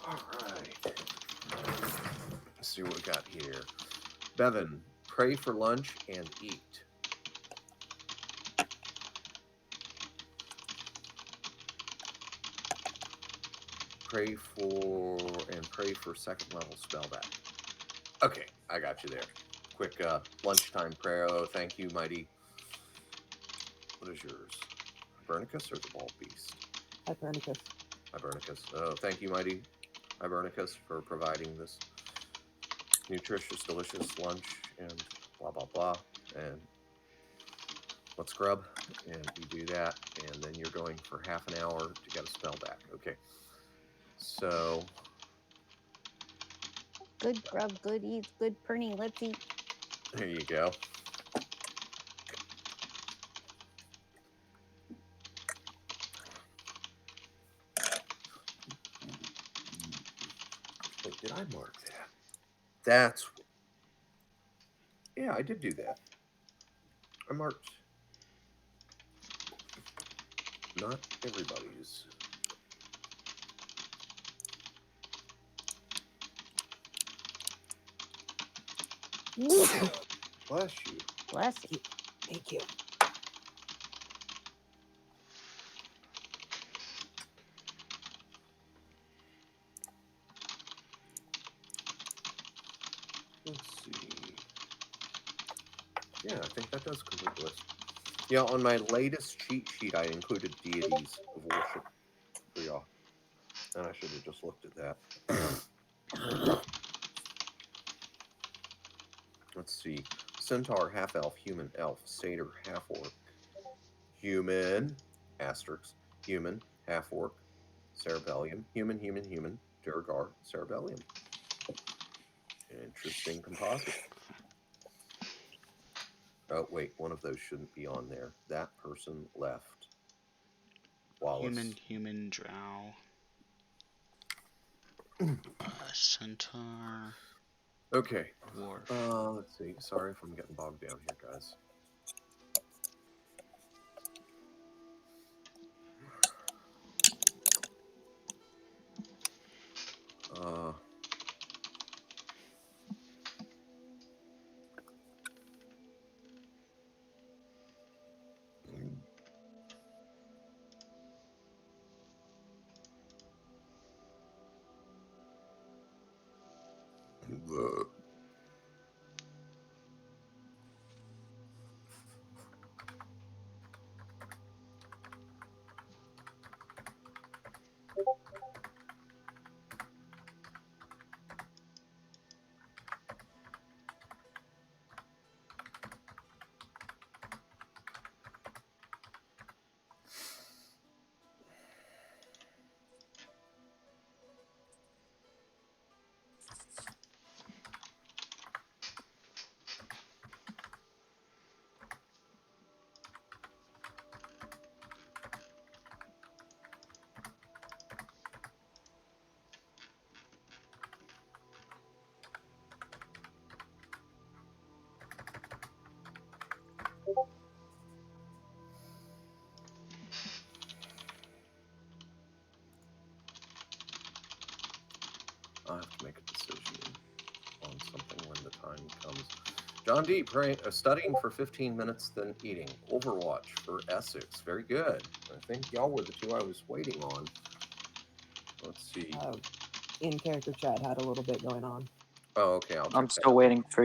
All right. Let's see what we got here. Bevan, pray for lunch and eat. Pray for second level spellback. Okay, I got you there. Quick lunchtime prayer. Oh, thank you, mighty. What is yours? Hibernicus or the bald beast? Hypernicus. Hibernicus. Oh, thank you, mighty Hibernicus, for providing this nutritious, delicious lunch and blah, blah, blah. And let's scrub. And you do that. And then you're going for half an hour to get a spell back. Okay. So, Good grub, good eats, good pruning. Let's eat. there you go. Wait, did I mark that? That's... Yeah, I did do that. I marked... Not everybody's. Bless you. Bless you. Thank you. Let's see. Yeah, I think that does complete the list. Yeah, on my latest cheat sheet, I included deities of worship for y'all. And I should have just looked at that. Let's see. Centaur, half-elf, human, elf, satyr, half-orc, human, asterisk, human, half-orc, cerebellium, human, Durgar, cerebellium. Interesting composite. Oh, wait, one of those shouldn't be on there. That person left. Wallace. Human, drow. Centaur. Okay. Dwarf. Let's see. Sorry if I'm getting bogged down here, guys. I'll have to make a decision on something when the time comes. John D. Studying for 15 minutes, then eating. Overwatch for Essex. Very good. I think y'all were the two I was waiting on. Let's see. In character chat had a little bit going on, Oh, okay. I'm still waiting for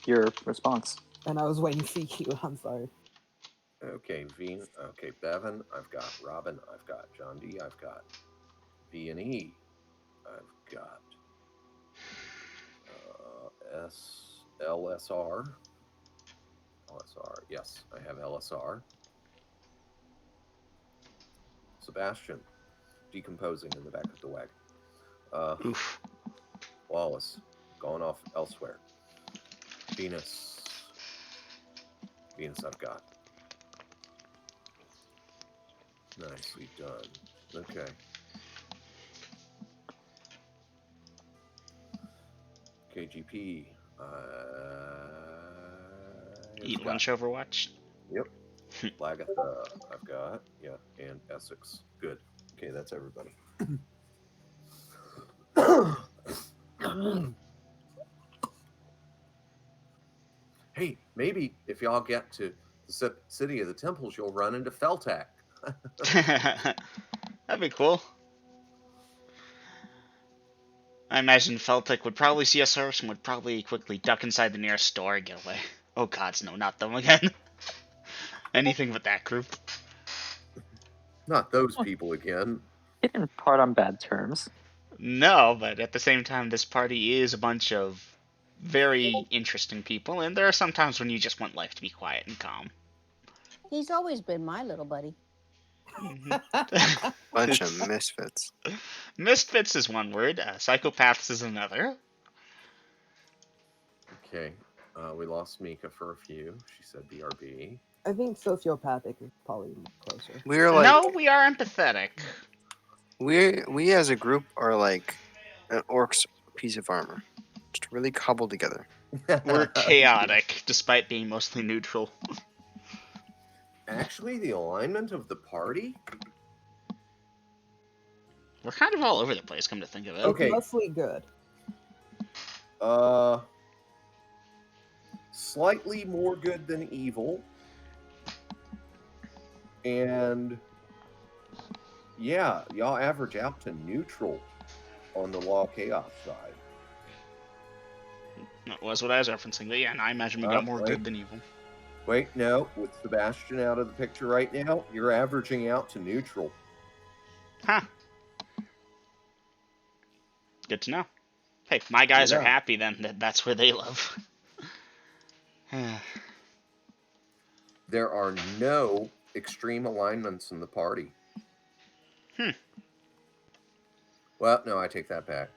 your response. and I was waiting to see you. I'm sorry. Okay, Okay, Bevan. I've got Robin. I've got John D. I've got V&E. I've got LSR. Yes, I have LSR. Sebastian, decomposing in the back of the wagon. Oof. Wallace, gone off elsewhere. Venus, I've got. Nicely done. Okay. KGP. Eat lunch, Overwatch. Yep. Lagatha, I've got. Yeah, and Essex. Good. Okay, that's everybody. Hey, maybe if y'all get to the City of the Temples, you'll run into Feltak. That'd be cool. I imagine Feltic would probably see us first and would probably quickly duck inside the nearest store and get away. Oh gods, no, not them again. Anything but that group. Not those people again. They didn't part on bad terms. No, but at the same time, this party is a bunch of very interesting people, and there are some times when you just want life to be quiet and calm. He's always been my little buddy. Bunch of misfits. Misfits is one word. Psychopaths is another. Okay. We lost Mika for a few. She said BRB. I think sociopathic is probably closer. We're like No, we are empathetic. we as a group are like an orc's piece of armor, just really cobbled together. We're chaotic, despite being mostly neutral. Actually, the alignment of the party? We're kind of all over the place, come to think of it. Okay. It's mostly good. Slightly more good than evil. And yeah, y'all average out to neutral on the law chaos side. That was what I was referencing, but yeah, and I imagine we got more Right. good than evil. Wait, no. With Sebastian out of the picture right now, you're averaging out to neutral. Huh. Good to know. Hey, my guys are Yeah. happy then. That's where they live. There are no extreme alignments in the party. Well, no, I take that back.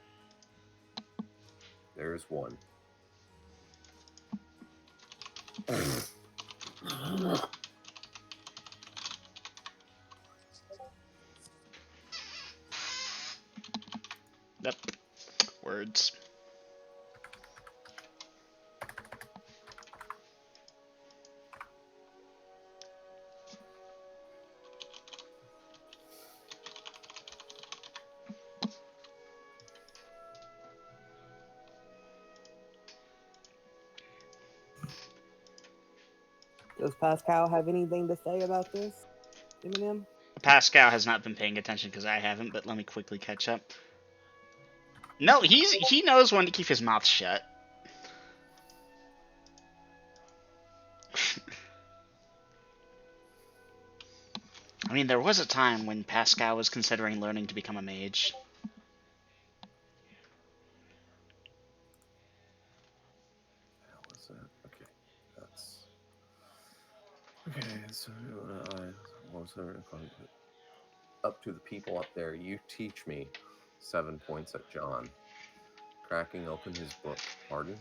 There's one. Yep. Words. Does Pascal have anything to say about this? Eminem? Pascal has not been paying attention because I haven't, but let me quickly catch up. No, he knows when to keep his mouth shut. I mean, there was a time when Pascal was considering learning to become a mage. How was that? Okay, that's okay. So up to the people up there. You teach me. 7 points at John. Cracking open his book. Pardon?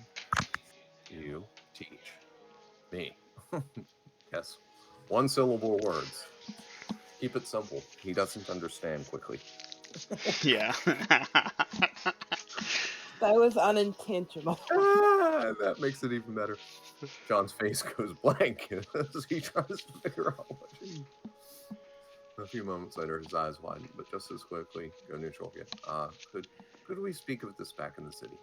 You teach me. Yes. One syllable words. Keep it simple. He doesn't understand quickly. Yeah. That was unintentional. That makes it even better. John's face goes blank as he tries to figure out what he... A few moments later, his eyes widen, but just as quickly go neutral again. Could we speak of this back in the city?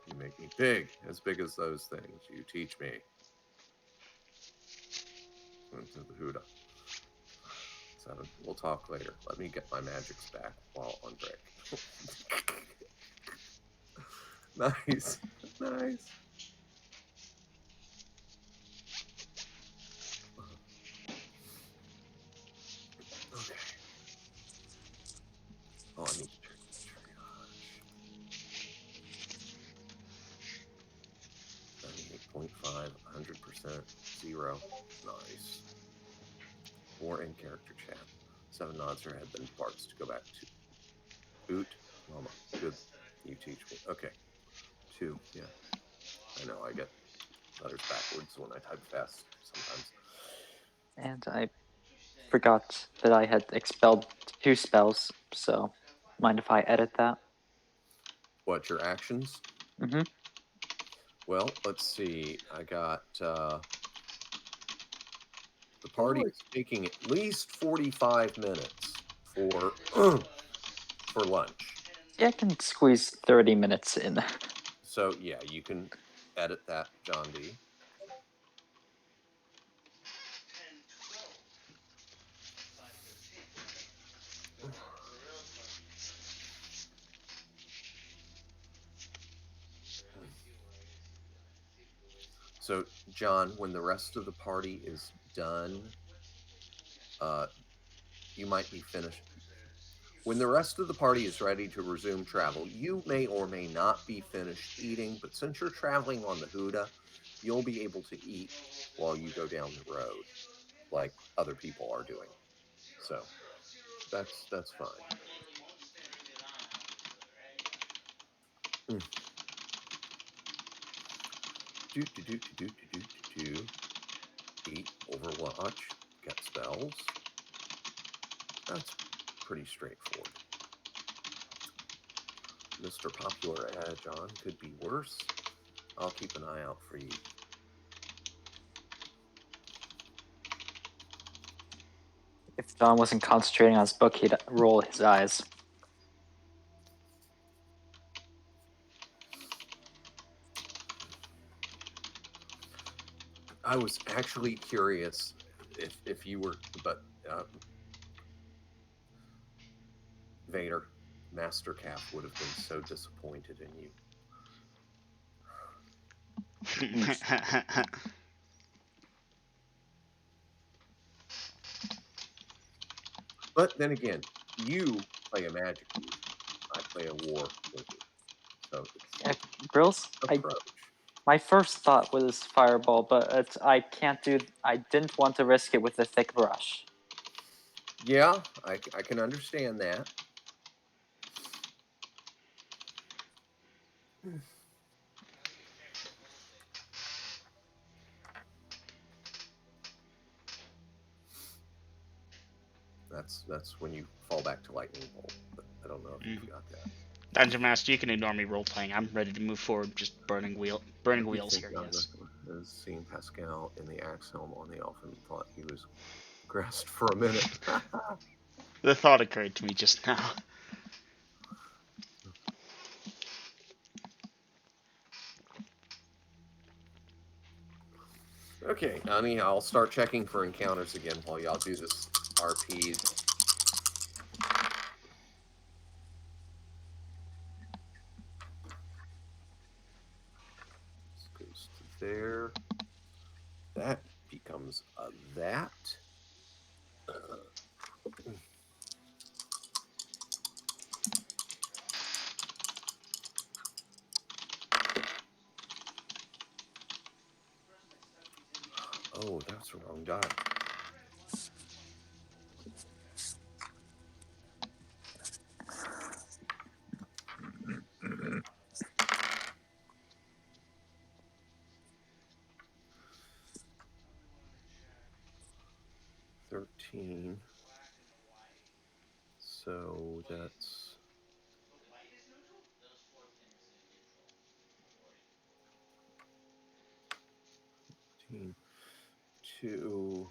You make me big as those things. You teach me. Into the Huda. 7. We'll talk later. Let me get my magics back while on break. Nice. Nice. Okay. Oh, I need to check the triage. 98.5, 100%, 0. Nice. 4 in character chat. 7 nods her head, then departs to go back to boot. Mama. Good. You teach me. Okay. 2. Yeah. I know, I get letters backwards when I type fast sometimes. And I forgot that I had expelled 2 spells, so mind if I edit that? What, your actions? Mm-hmm. Well, let's see. I got the party is taking at least 45 minutes for for lunch. Yeah, I can squeeze 30 minutes in. So yeah, you can edit that, John D. So, John, when the rest of the party is done, you might be finished. When the rest of the party is ready to resume travel, you may or may not be finished eating, but since you're traveling on the Huda, you'll be able to eat while you go down the road, like other people are doing. So, that's fine. Eat, Overwatch, get spells. That's pretty straightforward. Mr. Popular John could be worse. I'll keep an eye out for you. If John wasn't concentrating on his book, he'd roll his eyes. I was actually curious if you were, but Vader, Master Calf would have been so disappointed in you. But then again, you play a magic user. I play a war wizard. So it's Grills, approach. my first thought was fireball, but I can't do. I didn't want to risk it with a thick brush. Yeah, I can understand that. That's when you fall back to lightning bolt. But I don't know if you've got that. Dungeon Master, you can ignore me role playing. I'm ready to move forward. Just burning wheels here. Yes. Has seen Pascal in the axe helm on the elf and thought he was grasped for a minute. The thought occurred to me just now. Okay, Ani, I'll start checking for encounters again while y'all do this RP. This goes to there. That becomes a that. Oh, that's the wrong die. $13. So that's 2,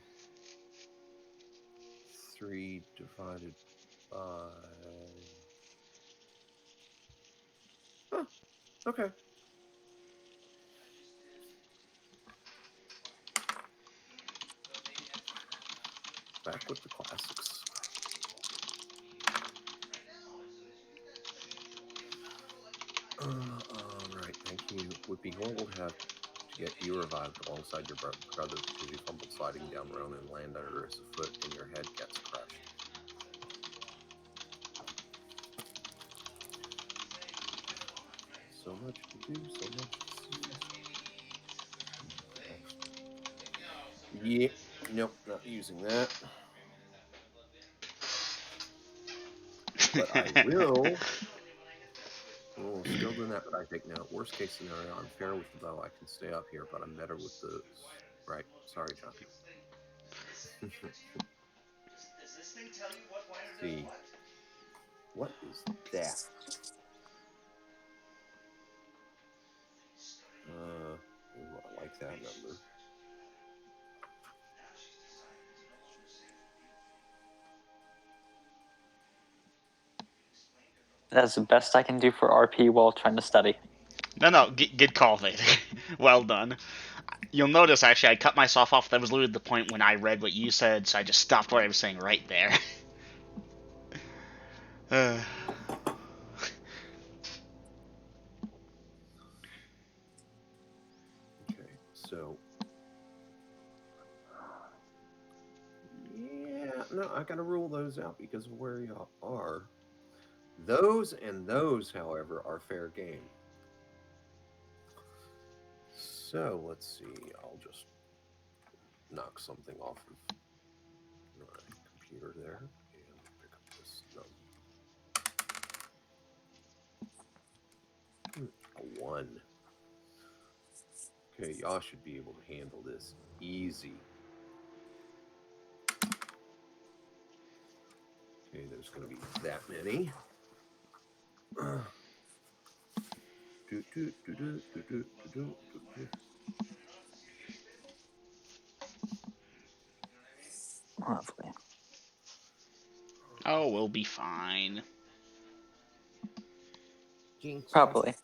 3 divided by. Huh, okay. Back with the classics. Alright, thank you. Would be horrible to have to get you revived alongside your brother because you fumbled sliding down Ronan and land under his foot and your head gets crushed. So much to do, so much to see. Yeah, nope, not using that. But I will. Oh, still doing that, but I take note. Worst case scenario, I'm fair with the bow. I can stay up here, but I'm better with the. Right. Sorry, John. See. What is that? Ooh, I like that number. That's the best I can do for RP while trying to study. No, good call, Vader. Well done. You'll notice, actually, I cut myself off. That was literally the point when I read what you said, so I just stopped what I was saying right there. Okay, so. Yeah, no, I gotta rule those out because of where y'all are. Those and those, however, are fair game. So let's see. I'll just knock something off of my computer there and pick up this number. A 1. Okay, y'all should be able to handle this easy. Okay, there's going to be that many. Lovely. Oh, we'll be fine. Jinx. Probably.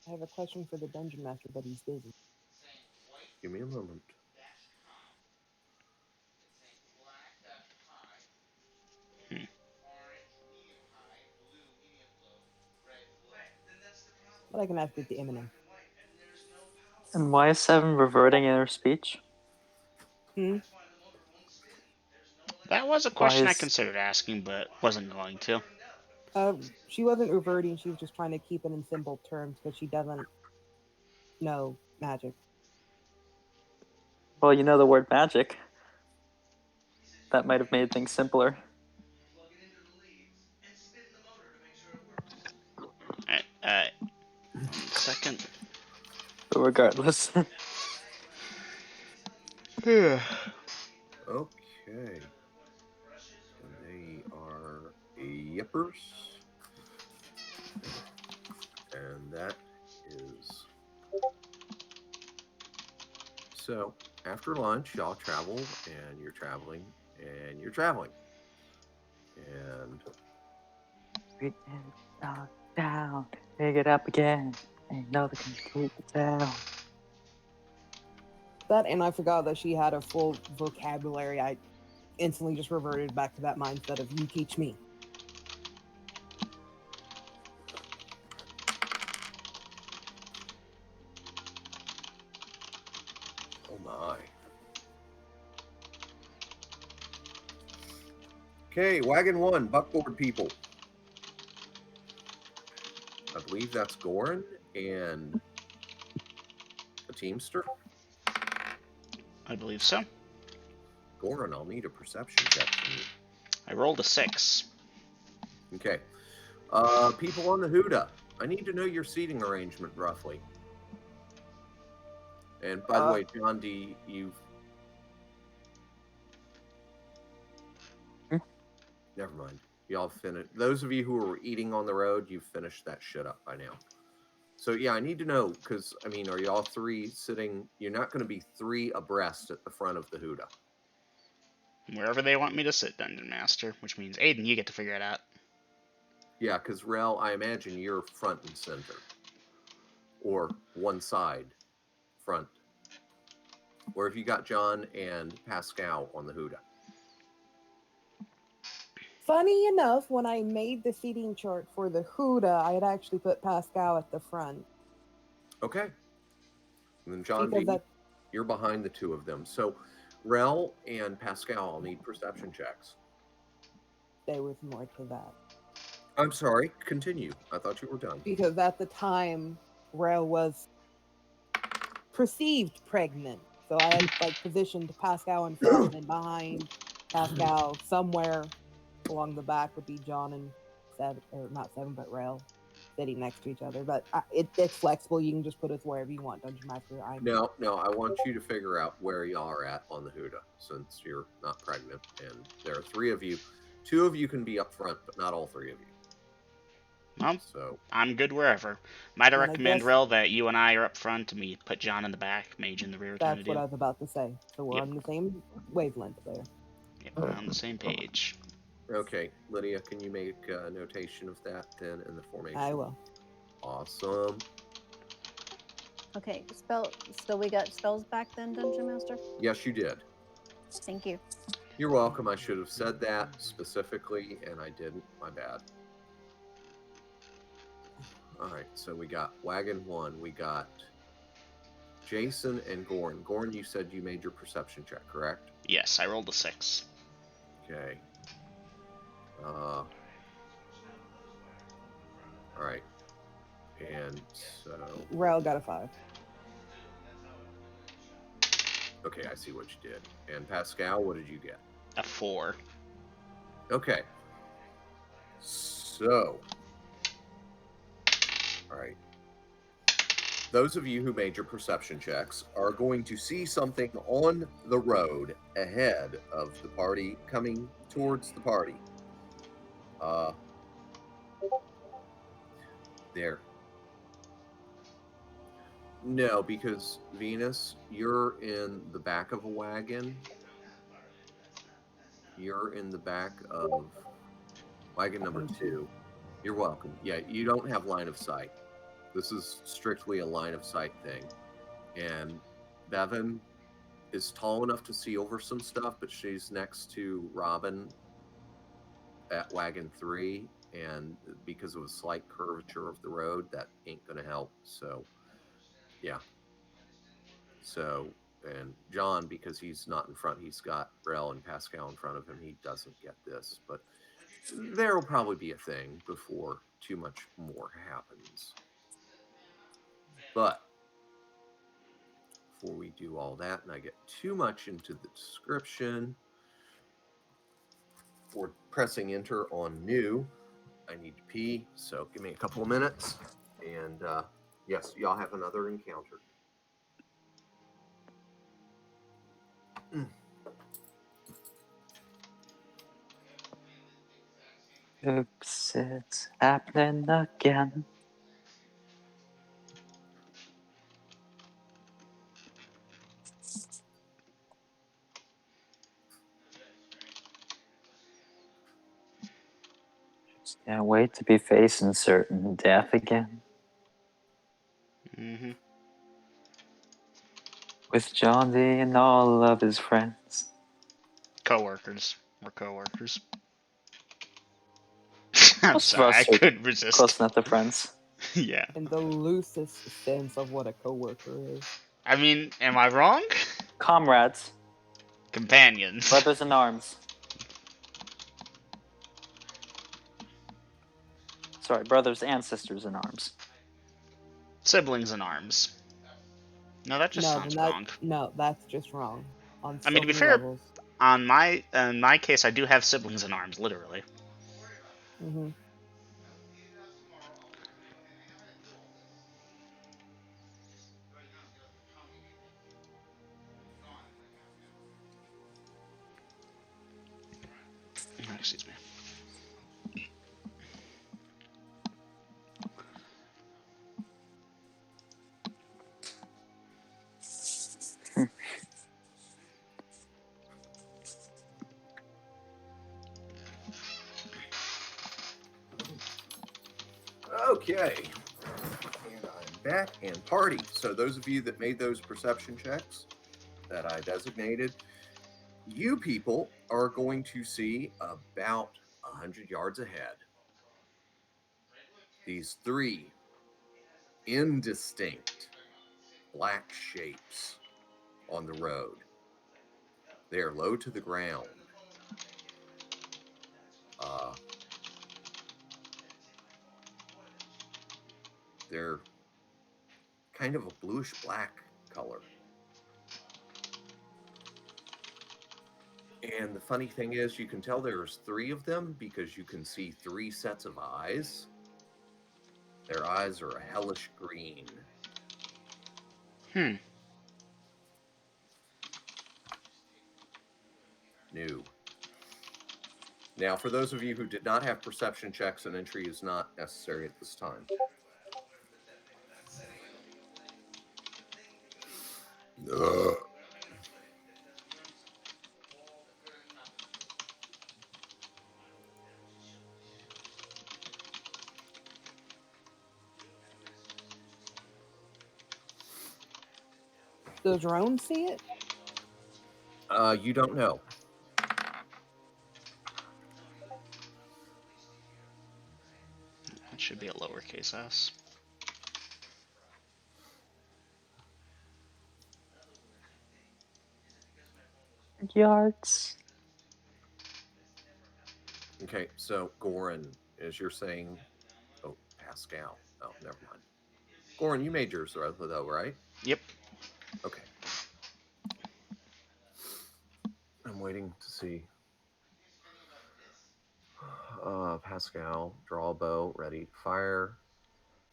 I have a question for the dungeon master, but he's busy. Give me a moment. But I can ask it to Eminem. And why is 7 reverting in her speech? That was a Why question I is considered asking, but wasn't going to. She wasn't reverting. She was just trying to keep it in simple terms because she doesn't know magic. well, you know the word magic. That might have made things simpler. Alright, 1 second. But regardless. Okay. And they are yippers. And that is. So, after lunch, y'all travel, and you're traveling, and you're traveling. And We can knock down, pick it up again. Ain't nothing can keep it down. That, and I forgot that she had a full vocabulary. I instantly just reverted back to that mindset of you teach me. oh my. Okay, wagon 1, buckboard people. I believe that's Goran and a teamster. I believe so. Goran, I'll need a perception check from you. I rolled a 6. Okay. People on the Huda. I need to know your seating arrangement roughly. And by the way, John D, you've never mind. Y'all finished. Those of you who are eating on the road, you've finished that shit up by now. So yeah, I need to know because I mean, are y'all 3 sitting? You're not going to be 3 abreast at the front of the Huda. Wherever they want me to sit, Dungeon Master, which means Aiden, you get to figure it out. Yeah, because Rel, I imagine you're front and center, or one side, front. Or if you got John and Pascal on the Huda. Funny enough, when I made the seating chart for the Huda, I had actually put Pascal at the front. Okay. And then John Because D, you're behind the 2 of them. So Rel and Pascal will need perception checks. there was more to that. I'm sorry, continue. I thought you were done. Because at the time, Rel was perceived pregnant. So I had positioned Pascal in front, and behind Pascal, somewhere along the back, would be John and 7, or not 7, but Rel, sitting next to each other. But it's flexible. You can just put us wherever you want, Dungeon Master. No, I want you to figure out where y'all are at on the Huda, since you're not pregnant, and there are 3 of you. 2 of you can be up front, but not all 3 of you. Well, so I'm good wherever. Might I And I recommend, guess- Rel, that you and I are up front and we put John in the back, Mage in the rear kind That's of what deal? I was about to say. So we're Yep. on the same wavelength there. Yep, we're on the same page. Okay, Lydia, can you make a notation of that then in the formation? I will. Awesome. Okay, so we got spells back then, Dungeon Master? Yes, you did. Thank you. You're welcome. I should have said that specifically, and I didn't. My bad. All right, so we got Wagon 1. We got Jason and Gorn. Gorn, you said you made your perception check, correct? Yes, I rolled a 6. Okay. All right. And so... Rel got a 5. Okay, I see what you did. And Pascal, what did you get? A 4. Okay. So... All right. Those of you who made your perception checks are going to see something on the road ahead of the party, coming towards the party. There. No, because Venus, you're in the back of a wagon. You're in the back of wagon number 2. You're welcome. Yeah, you don't have line of sight. This is strictly a line of sight thing. And Bevan is tall enough to see over some stuff, but she's next to Robin at wagon 3, and because of a slight curvature of the road, that ain't gonna help. So yeah. So, and John, because he's not in front, he's got Rel and Pascal in front of him, he doesn't get this, but there will probably be a thing before too much more happens. But before we do all that and I get too much into the description, for pressing enter on new, I need to pee, so give me a couple of minutes. And yes, y'all have another encounter. Oops, it's happening again. Just can't wait to be facing certain death again. Mm-hmm. With John D and all of his friends. Coworkers. We're coworkers. I'm Most of sorry, I us are couldn't resist. close enough to friends. Yeah. In the loosest sense of what a coworker is. I mean, am I wrong? Comrades, Companions. brothers in arms. Sorry, brothers and sisters in arms. Siblings in arms. No, that just sounds wrong. No, that's just wrong. On I so mean, to be many fair, levels. in my case, I do have siblings in arms, literally. Mm-hmm. Excuse me. Okay. And I'm back and party. So those of you that made those perception checks that I designated, you people are going to see about 100 yards ahead these 3 indistinct black shapes on the road. They are low to the ground. They're kind of a bluish black color. And the funny thing is, you can tell there's 3 of them because you can see 3 sets of eyes. Their eyes are a hellish green. New. Now, for those of you who did not have perception checks, an entry is not necessary at this time. Does Roan see it? You don't know. That should be a lowercase s. Yards. Okay, so Goran, as you're saying, oh, Pascal. Oh, never mind. Goran, you made yours though, right? Yep. Okay. I'm waiting to see. Pascal, draw bow, ready to fire.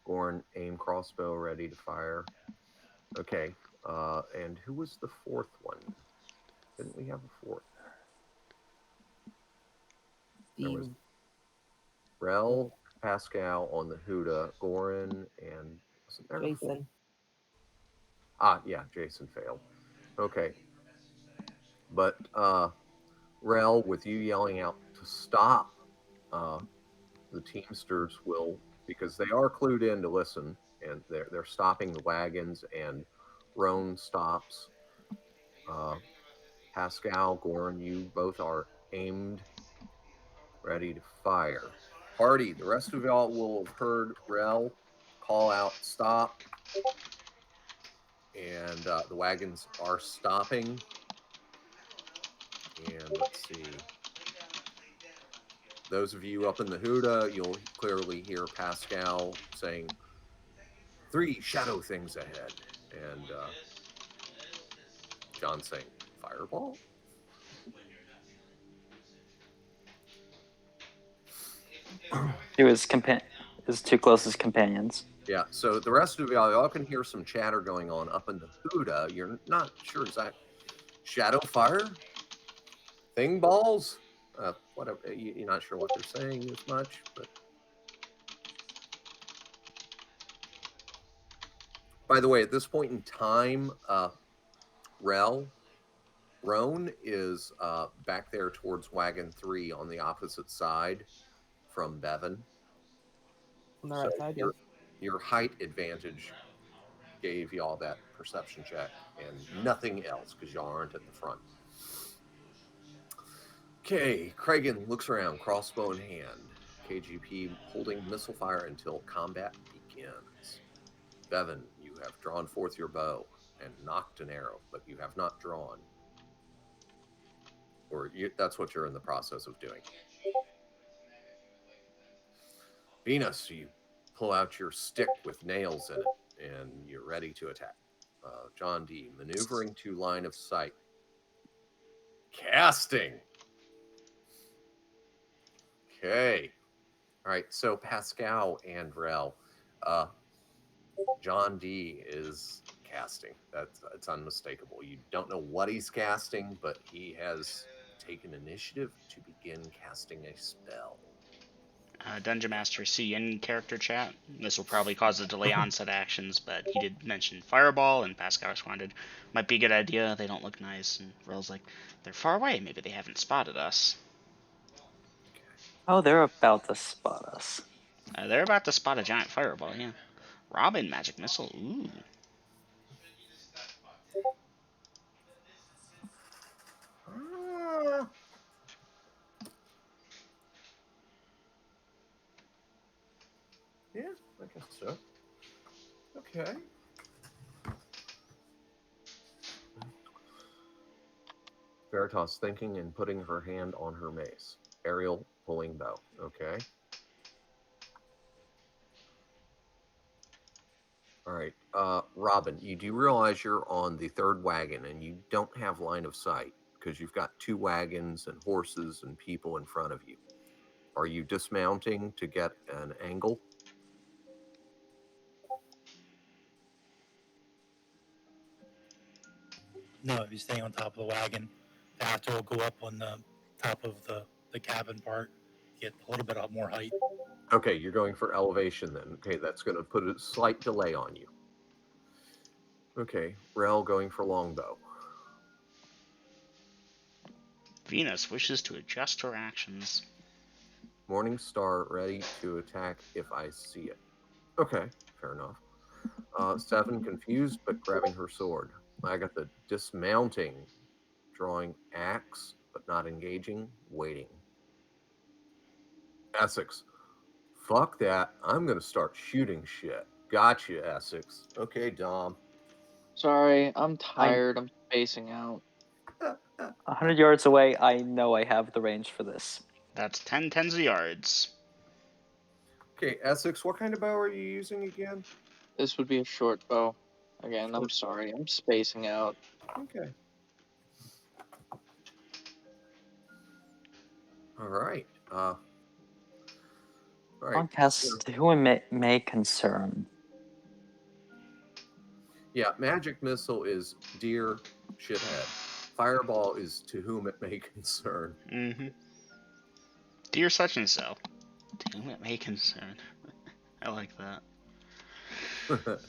Goran, aim crossbow, ready to fire. Okay. And who was the 4th one? Didn't we have a 4th? There was Rel, Pascal on the Huda, Goran, and wasn't there a 4th? Jason. Yeah, Jason failed. Okay. But Rel, with you yelling out to stop, the Teamsters will, because they are clued in to listen, and they're stopping the wagons, and Roan stops. Pascal, Goran, you both are aimed, ready to fire. Party, the rest of y'all will have heard Rel call out stop, and the wagons are stopping. And let's see. Those of you up in the Huda, you'll clearly hear Pascal saying, 3 shadow things ahead. And John saying, fireball? To his his two closest companions. Yeah, so the rest of y'all can hear some chatter going on up in the Huda. You're not sure exactly. Shadow fire? Thing balls? Whatever. You're not sure what they're saying as much, but. By the way, at this point in time, Roan is back there towards Wagon 3 on the opposite side from Bevan. On the right side, yes. Your height advantage gave y'all that perception check and nothing else because y'all aren't at the front. Okay, Kragan looks around, crossbow in hand. KGP holding missile fire until combat begins. Bevan, you have drawn forth your bow and knocked an arrow, but you have not drawn. That's what you're in the process of doing. Venus, you pull out your stick with nails in it, and you're ready to attack. John D, maneuvering to line of sight. Casting. Okay. All right, so Pascal and Rel. John D is casting. It's unmistakable. You don't know what he's casting, but he has taken initiative to begin casting a spell. Dungeon Master, see in character chat. This will probably cause a delay on set actions, but he did mention Fireball, and Pascal responded, might be a good idea, they don't look nice. And Rel's like, they're far away, maybe they haven't spotted us. Oh, they're about to spot us. They're about to spot a giant fireball, yeah. Robin, magic missile, ooh. Yeah, I guess so. Okay. Veritas thinking and putting her hand on her mace. Ariel pulling bow. Okay. All right. Robin, you do realize you're on the third wagon and you don't have line of sight because you've got 2 wagons and horses and people in front of you. Are you dismounting to get an angle? No, if you stay on top of the wagon, the after will go up on the top of the cabin part, get a little bit more height. Okay, you're going for elevation then. Okay, that's going to put a slight delay on you. Okay, Rel going for longbow. Venus wishes to adjust her actions. Morning Star ready to attack if I see it. Okay, fair enough. 7 confused but grabbing her sword. I got the dismounting, drawing axe but not engaging, waiting. Essex, fuck that. I'm gonna start shooting shit. Gotcha, Essex. Okay, Dom. Sorry, I'm tired. I'm spacing out. 100 yards away, I know I have the range for this. That's 10 tens of yards. Okay, Essex, what kind of bow are you using again? This would be a short bow. Again, I'm sorry. I'm spacing out. Okay. All right. All right. Broadcast to whom it may concern. Yeah, magic missile is dear shithead. Fireball is to whom it may concern. Mm-hmm. Dear such and so, to whom it may concern. I like that.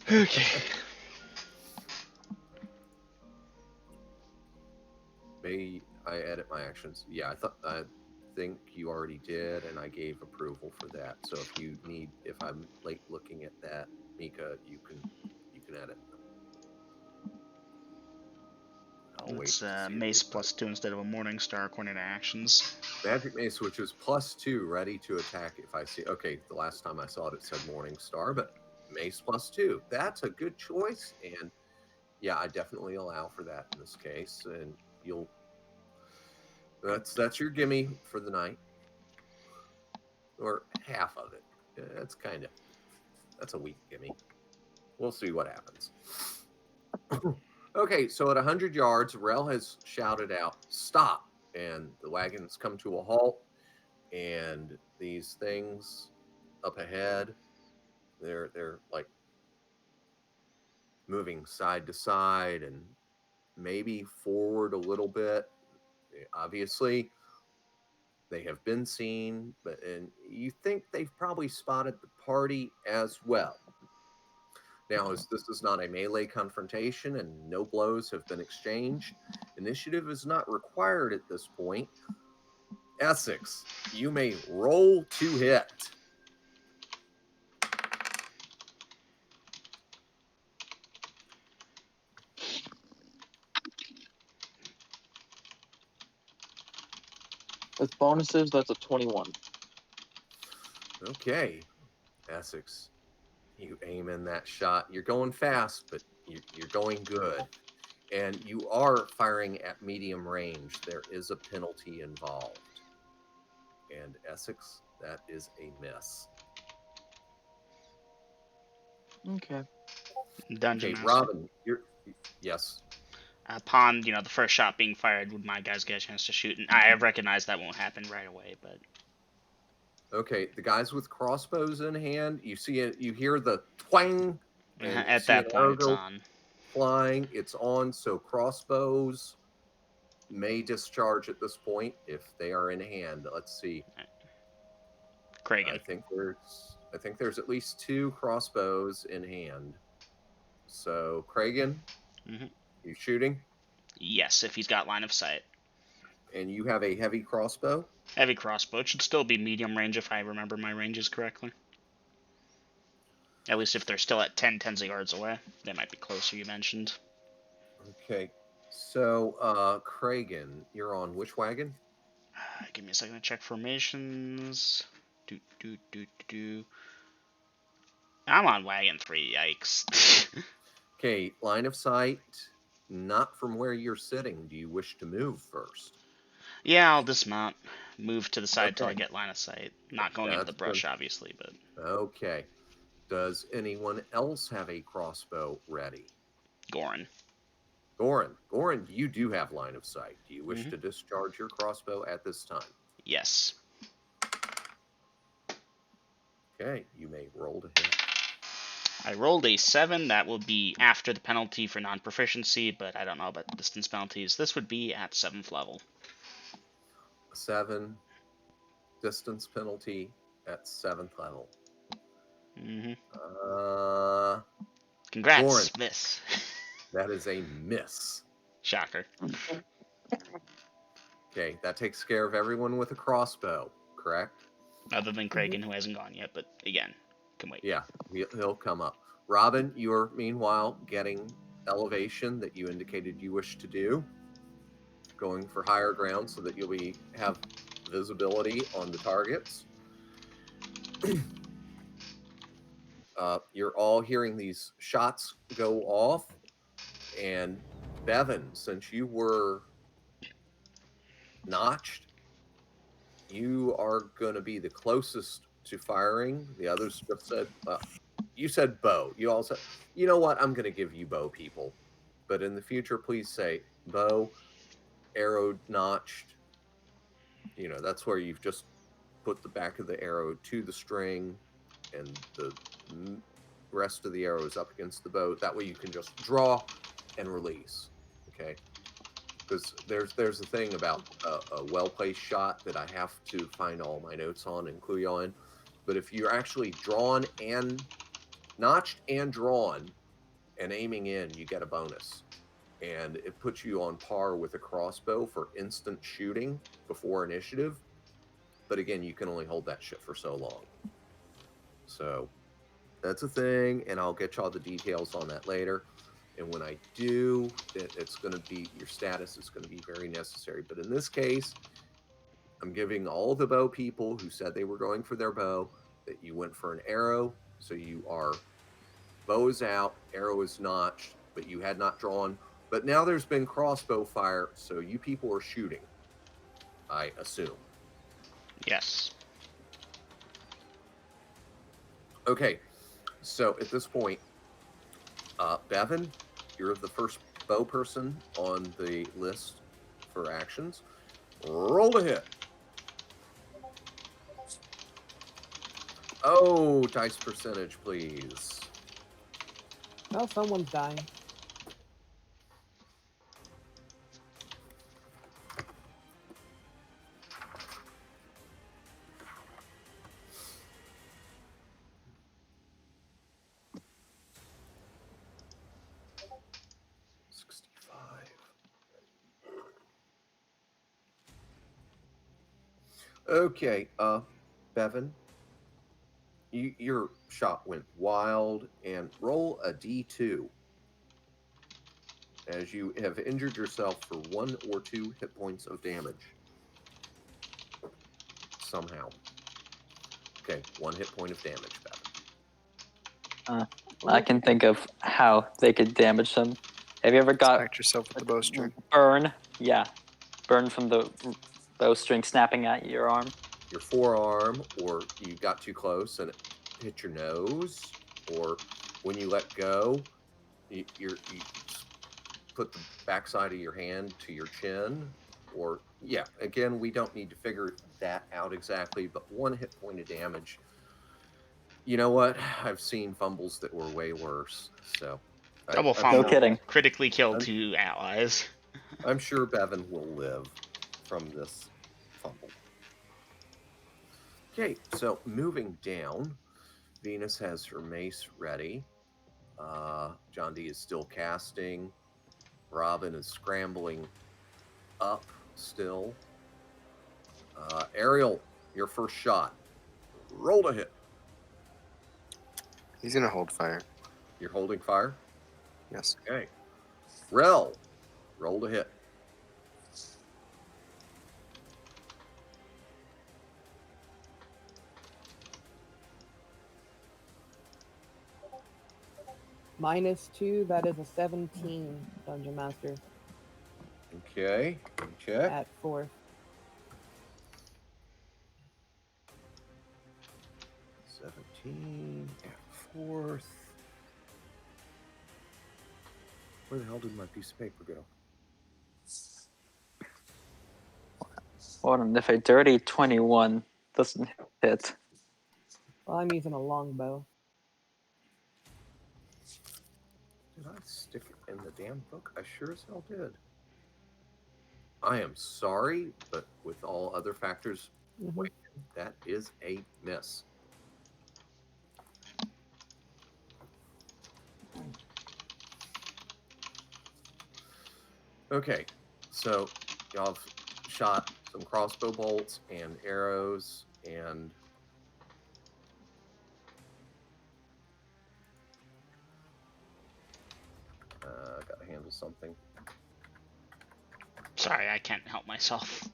Okay. May I edit my actions? Yeah, I think you already did, and I gave approval for that. So if I'm late looking at that, Mika, you can edit. wait It's to see mace the plus 2 instead of a morning star according to actions. magic mace, which is +2, ready to attack if I see. Okay, the last time I saw it, it said morning star, but mace +2. That's a good choice, and yeah, I definitely allow for that in this case, and you'll. That's your gimme for the night, or half of it. That's a weak gimme. We'll see what happens. Okay, so at 100 yards, Rel has shouted out, "Stop!" And the wagons come to a halt, and these things up ahead, they're like moving side to side and maybe forward a little bit. Obviously, they have been seen, and you think they've probably spotted the party as well. Now, as this is not a melee confrontation and no blows have been exchanged, initiative is not required at this point. Essex, you may roll to hit. With bonuses, that's a 21. Okay, Essex, you aim in that shot. You're going fast, but you're going good. And you are firing at medium range. There is a penalty involved. And Essex, that is a miss. Okay. Dungeon Okay, Master. Robin, yes. Upon the first shot being fired, would my guys get a chance to shoot? And I recognize that won't happen right away, but Okay, the guys with crossbows in hand, you see it, you hear the twang, and you at see an that arrow point, it's go on. flying. It's on, so crossbows may discharge at this point if they are in hand. Let's see. Kragan. I think there's at least 2 crossbows in hand. So Kragan, you shooting, Yes, if he's got line of sight. and you have a heavy crossbow. Heavy crossbow. It should still be medium range if I remember my ranges correctly. At least if they're still at 10 yards away. They might be closer, you mentioned. Okay, so Kragan, you're on which wagon? Give me a second to check formations. I'm on wagon 3, yikes. Okay, line of sight, not from where you're sitting. Do you wish to move first? Yeah, I'll dismount. Move to the side till I Okay. get line of sight. Not going into the That's brush, good. obviously, but Okay. Does anyone else have a crossbow ready? Gorin. Gorin, you do have line of sight. Do you wish to discharge your crossbow at this time? Yes. Okay, you may roll to hit. I rolled a 7. That will be after the penalty for non-proficiency, but I don't know about distance penalties. This would be at 7th level. 7 distance penalty at 7th level. Congrats, Gorin, miss. that is a miss. Shocker. Okay, that takes care of everyone with a crossbow, correct? Other than Kragan, who hasn't gone yet, but again, can wait. Yeah, he'll come up. Robin, you're meanwhile getting elevation that you indicated you wish to do, going for higher ground so that you'll have visibility on the targets. You're all hearing these shots go off, and Bevan, since you were notched, you are going to be the closest to firing. The others just said, you said bow. You all said, you know what? I'm going to give you bow, people. But in the future, please say bow, arrow notched. That's where you've just put the back of the arrow to the string and the rest of the arrow is up against the bow. That way you can just draw and release. Okay. Because there's a thing about a well-placed shot that I have to find all my notes on and clue you on. But if you're actually drawn and notched and drawn and aiming in, you get a bonus. And it puts you on par with a crossbow for instant shooting before initiative. But again, you can only hold that shit for so long. So that's a thing, and I'll get y'all the details on that later. And when I do, it's going to be, your status is going to be very necessary. But in this case, I'm giving all the bow people who said they were going for their bow that you went for an arrow. So you are, bow is out, arrow is notched, but you had not drawn. But now there's been crossbow fire, so you people are shooting, I assume. Yes. Okay, so at this point, Bevan, you're the first bow person on the list for actions. Roll to hit. Oh, dice percentage, please. Well, someone's dying. Okay, Bevan, your shot went wild, and roll a d2 as you have injured yourself for 1 or 2 hit points of damage. Somehow. Okay, 1 hit point of damage, Bevan. I can think of how they could damage them. Have you ever got Smacked yourself with the bowstring. burn? Yeah, burn from the bowstring snapping at your arm. Your forearm, or you got too close and it hit your nose, or when you let go, you put the backside of your hand to your chin, or yeah, again, we don't need to figure that out exactly, but 1 hit point of damage. You know what? I've seen fumbles that were way worse, so Double I'm fumble. No kidding. Critically killed 2 allies. I'm sure Bevan will live from this fumble. Okay, so moving down, Venus has her mace ready. John D is still casting. Robin is scrambling up still. Ariel, your first shot. Roll to hit. He's gonna hold fire. You're holding fire? Yes. Okay. Rel, roll to hit. -2, that is a 17, Dungeon Master, Okay. Check. at 4th. 17 at 4th. Where the hell did my piece of paper go? What if a dirty 21 doesn't hit? Well, I'm using a longbow. Did I stick it in the damn book? I sure as hell did. I am sorry, but with all other factors, Mhm. that is a miss. Okay, so y'all have shot some crossbow bolts and arrows, and gotta handle something. Sorry, I can't help myself.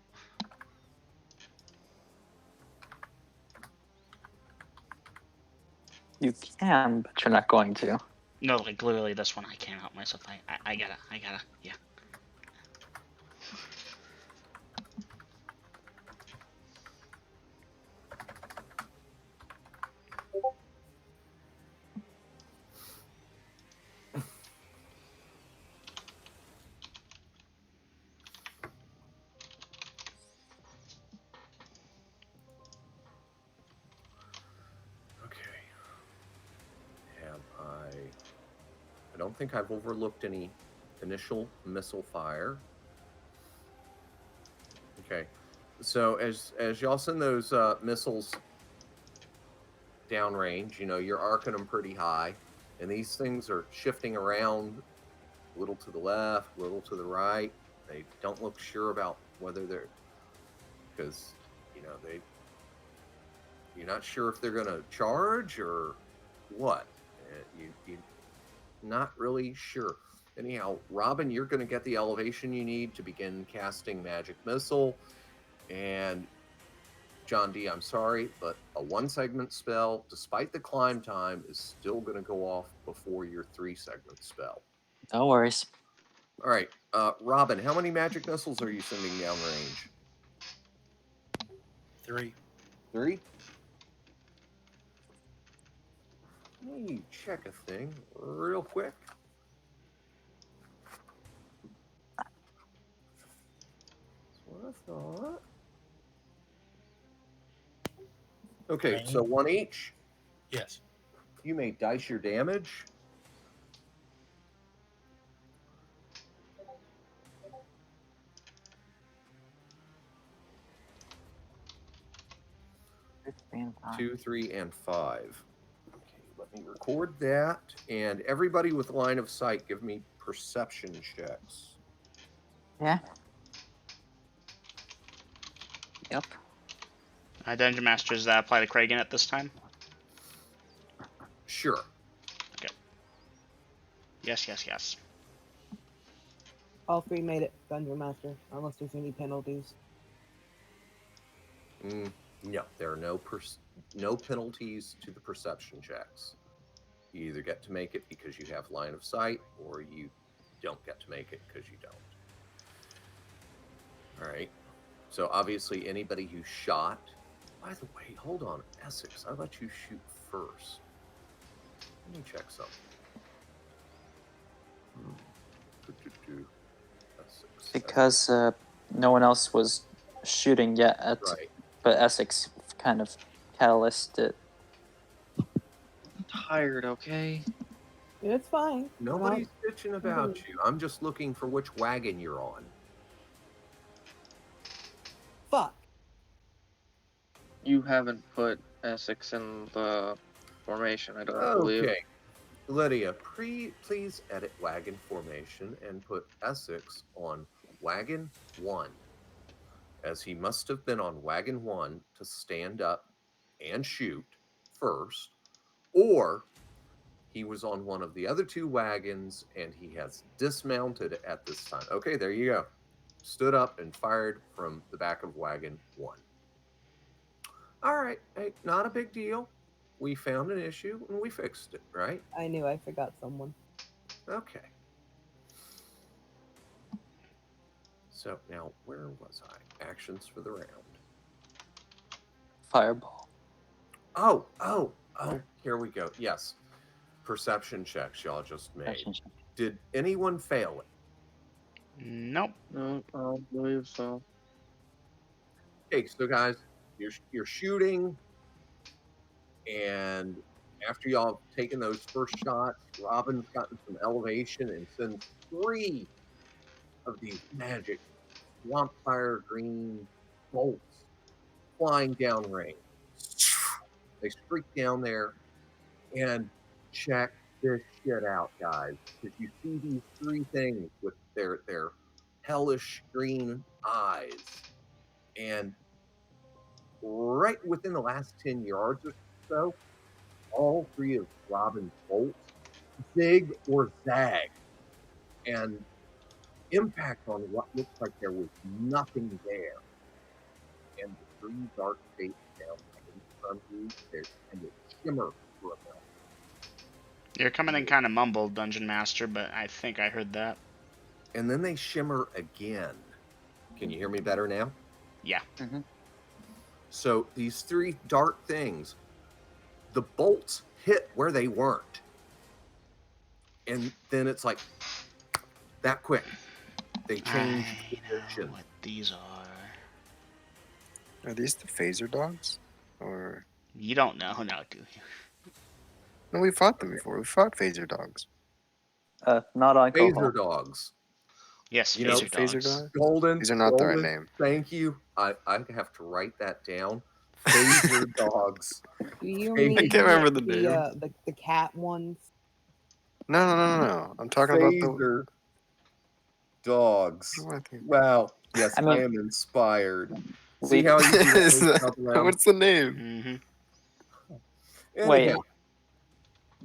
You can, but you're not going to. No, like literally this one, I can't help myself. I gotta, yeah. Okay. Have I don't think I've overlooked any initial missile fire. Okay. So as y'all send those missiles downrange, you know, you're arcing them pretty high, and these things are shifting around a little to the left, a little to the right. They don't look sure about whether they're, because, you know, you're not sure if they're going to charge or what. You're not really sure. Anyhow, Robin, you're going to get the elevation you need to begin casting Magic Missile. And John D, I'm sorry, but a 1-segment spell, despite the climb time, is still going to go off before your 3-segment spell. No worries. All right. Robin, how many Magic Missiles are you sending downrange? 3. 3? Let me check a thing real quick. That's what I thought. Okay, so 1 each. Yes. You may dice your damage. Two, 3, and 5. Okay, let me record that. And everybody with line of sight, give me perception checks. Yeah. Yep. Dungeon Master, does that apply to Kragan at this time? Sure. Okay. Yes, yes, yes. All 3 made it, Dungeon Master, unless there's any penalties. No, there are no penalties to the perception checks. You either get to make it because you have line of sight, or you don't get to make it because you don't. All right. So obviously, anybody who shot. By the way, hold on, Essex. I let you shoot first. Let me check something. Essex. Because no one else was shooting yet, Right. but Essex kind of catalyzed it. I'm tired, okay? It's fine. Nobody's bitching about you. I'm just looking for which wagon you're on. Fuck. You haven't put Essex in the formation, I don't believe. Okay. Lydia, please edit wagon formation and put Essex on wagon 1, as he must have been on wagon 1 to stand up and shoot first, or he was on one of the other 2 wagons and he has dismounted at this time. Okay, there you go. Stood up and fired from the back of wagon 1. All right, hey, not a big deal. We found an issue and we fixed it, right? I knew I forgot someone. Okay. So now, where was I? Actions for the round. Fireball. Oh, here we go. Yes. Perception checks y'all just made. Did anyone fail it? Nope. No, I don't believe so. Okay, so guys, you're shooting, and after y'all have taken those first shots, Robin's gotten some elevation and sends 3 of these magic swamp fire green bolts flying downrange. They streak down there, and check this shit out, guys. Because you see these 3 things with their hellish green eyes, and right within the last 10 yards or so, all 3 of Robin's bolts zig or zag and impact on what looks like there was nothing there. And the 3 dark shapes down in front of you, and they shimmer for a moment. You're coming in kind of mumbled, Dungeon Master, but I think I heard that. And then they shimmer again. Can you hear me better now? Yeah. Mm-hmm. So these 3 dark things, the bolts hit where they weren't. And then it's like that quick. They changed position. What these are? Are these the phaser dogs? Or You don't know, no, do you? no, we fought them before. We fought phaser dogs. Not on Phaser dogs. Yes, You know, phaser Phaser dogs. dog? Golden. These are not the right Golden, name. Thank you. I have to write that down. Phaser dogs. Do you Hey, mean I can't remember the name. the cat ones? No. I'm talking about the. Phaser dogs. What am I thinking? Wow. Yes, I mean- I am inspired. We- See how you do that Is that- stuff around? What's the name? Mm-hmm. Wait.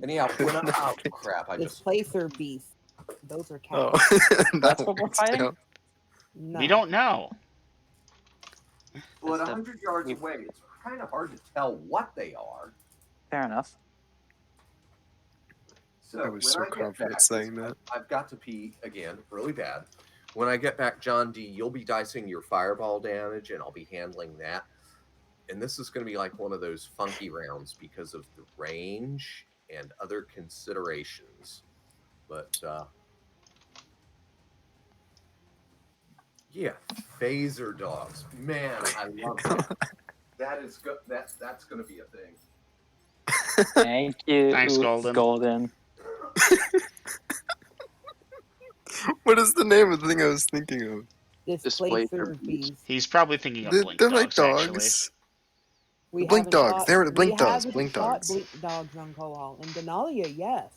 Anyhow, when oh crap! I This just placer beast. Those are Oh, cats. that That's what we're works fighting? too. No. We don't know. Well, at That's the- 100 yards we've- away, it's kind of hard to tell what they are. Fair enough. So I was when so I get confident back, saying that. I've got to pee again, really bad. When I get back, John D, you'll be dicing your fireball damage, and I'll be handling that. And this is going to be like one of those funky rounds because of the range and other considerations. But yeah, phaser dogs, man, I love that. That is good. That's going to be a thing. Thank you, Thanks, Golden. Golden. What is the name of the thing I was thinking of? Displacer Displacer beast. He's probably thinking of Blink They're Dogs, like actually. dogs. We Blink haven't dogs. fought- They were the we blink dogs. haven't Blink fought dogs. Blink dogs on Kohal. In Denalia, yes.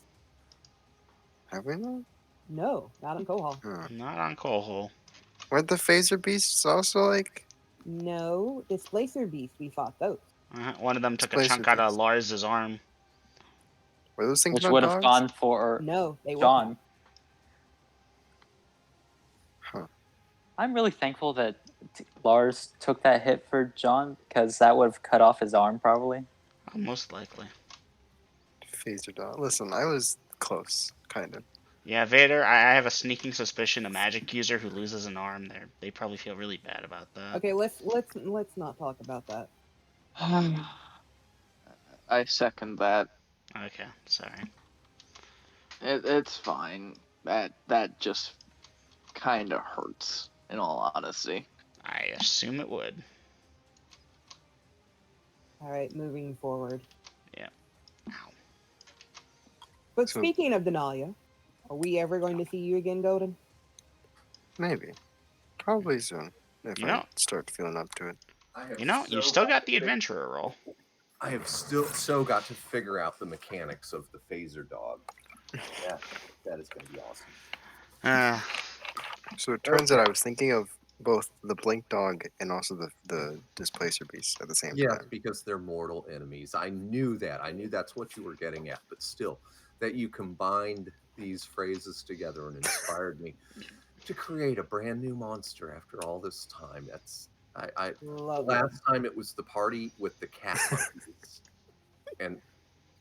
Have we not? No, not on Kohal. Huh. Not on Coalhole. Weren't the phaser beasts also like? No, Displacer beast. We fought those. One of them took a Displacer chunk out of beast. Lars's arm. Were those things Which not would have dogs? gone for No, they were John. cats. Huh. I'm really thankful that Lars took that hit for John because that would have cut off his arm probably. Most likely. Phaser dog. Listen, I was close, kind of. Yeah, Vader, I have a sneaking suspicion a magic user who loses an arm, they probably feel really bad about that. Okay, let's not talk about that. I second that. Okay, sorry. It's fine. That just kind of hurts, in all honesty. I assume it would. All right, moving forward. Yeah. Ow. But So- speaking of Denalia, are we ever going to see you again, Golden? Maybe. Probably soon. If You I know- start feeling up to it. I have You know, so you've still got to the fig- adventurer role. I have still so got to figure out the mechanics of the phaser dog. That is going to be awesome. So it turns out I was thinking of both the blink dog and also the displacer beast at the same Yes, time. because they're mortal enemies. I knew that. I knew that's what you were getting at. But still, that you combined these phrases together and inspired me to create a brand new monster after all this time. That's I Love it. last time it was the party with the cat monkeys. And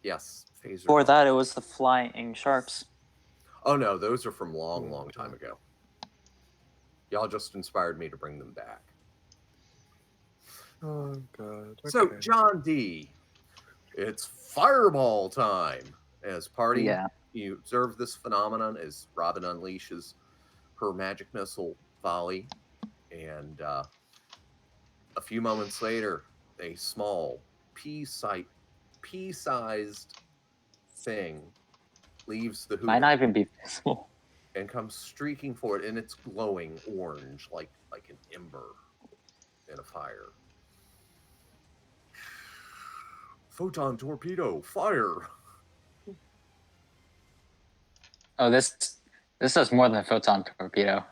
yes, phaser. For dog. that, it was the flying sharps. Oh no, those are from long time ago. Y'all just inspired me to bring them back. Oh god. So, okay. John D, it's fireball time. As party, Yeah. you observe this phenomenon as Robin unleashes her magic missile volley, and a few moments later, a small pea-sized thing leaves the hoop Might not even be visible. and comes streaking forward, and it's glowing orange like an ember in a fire. Photon torpedo, fire! Oh, this does more than a photon torpedo.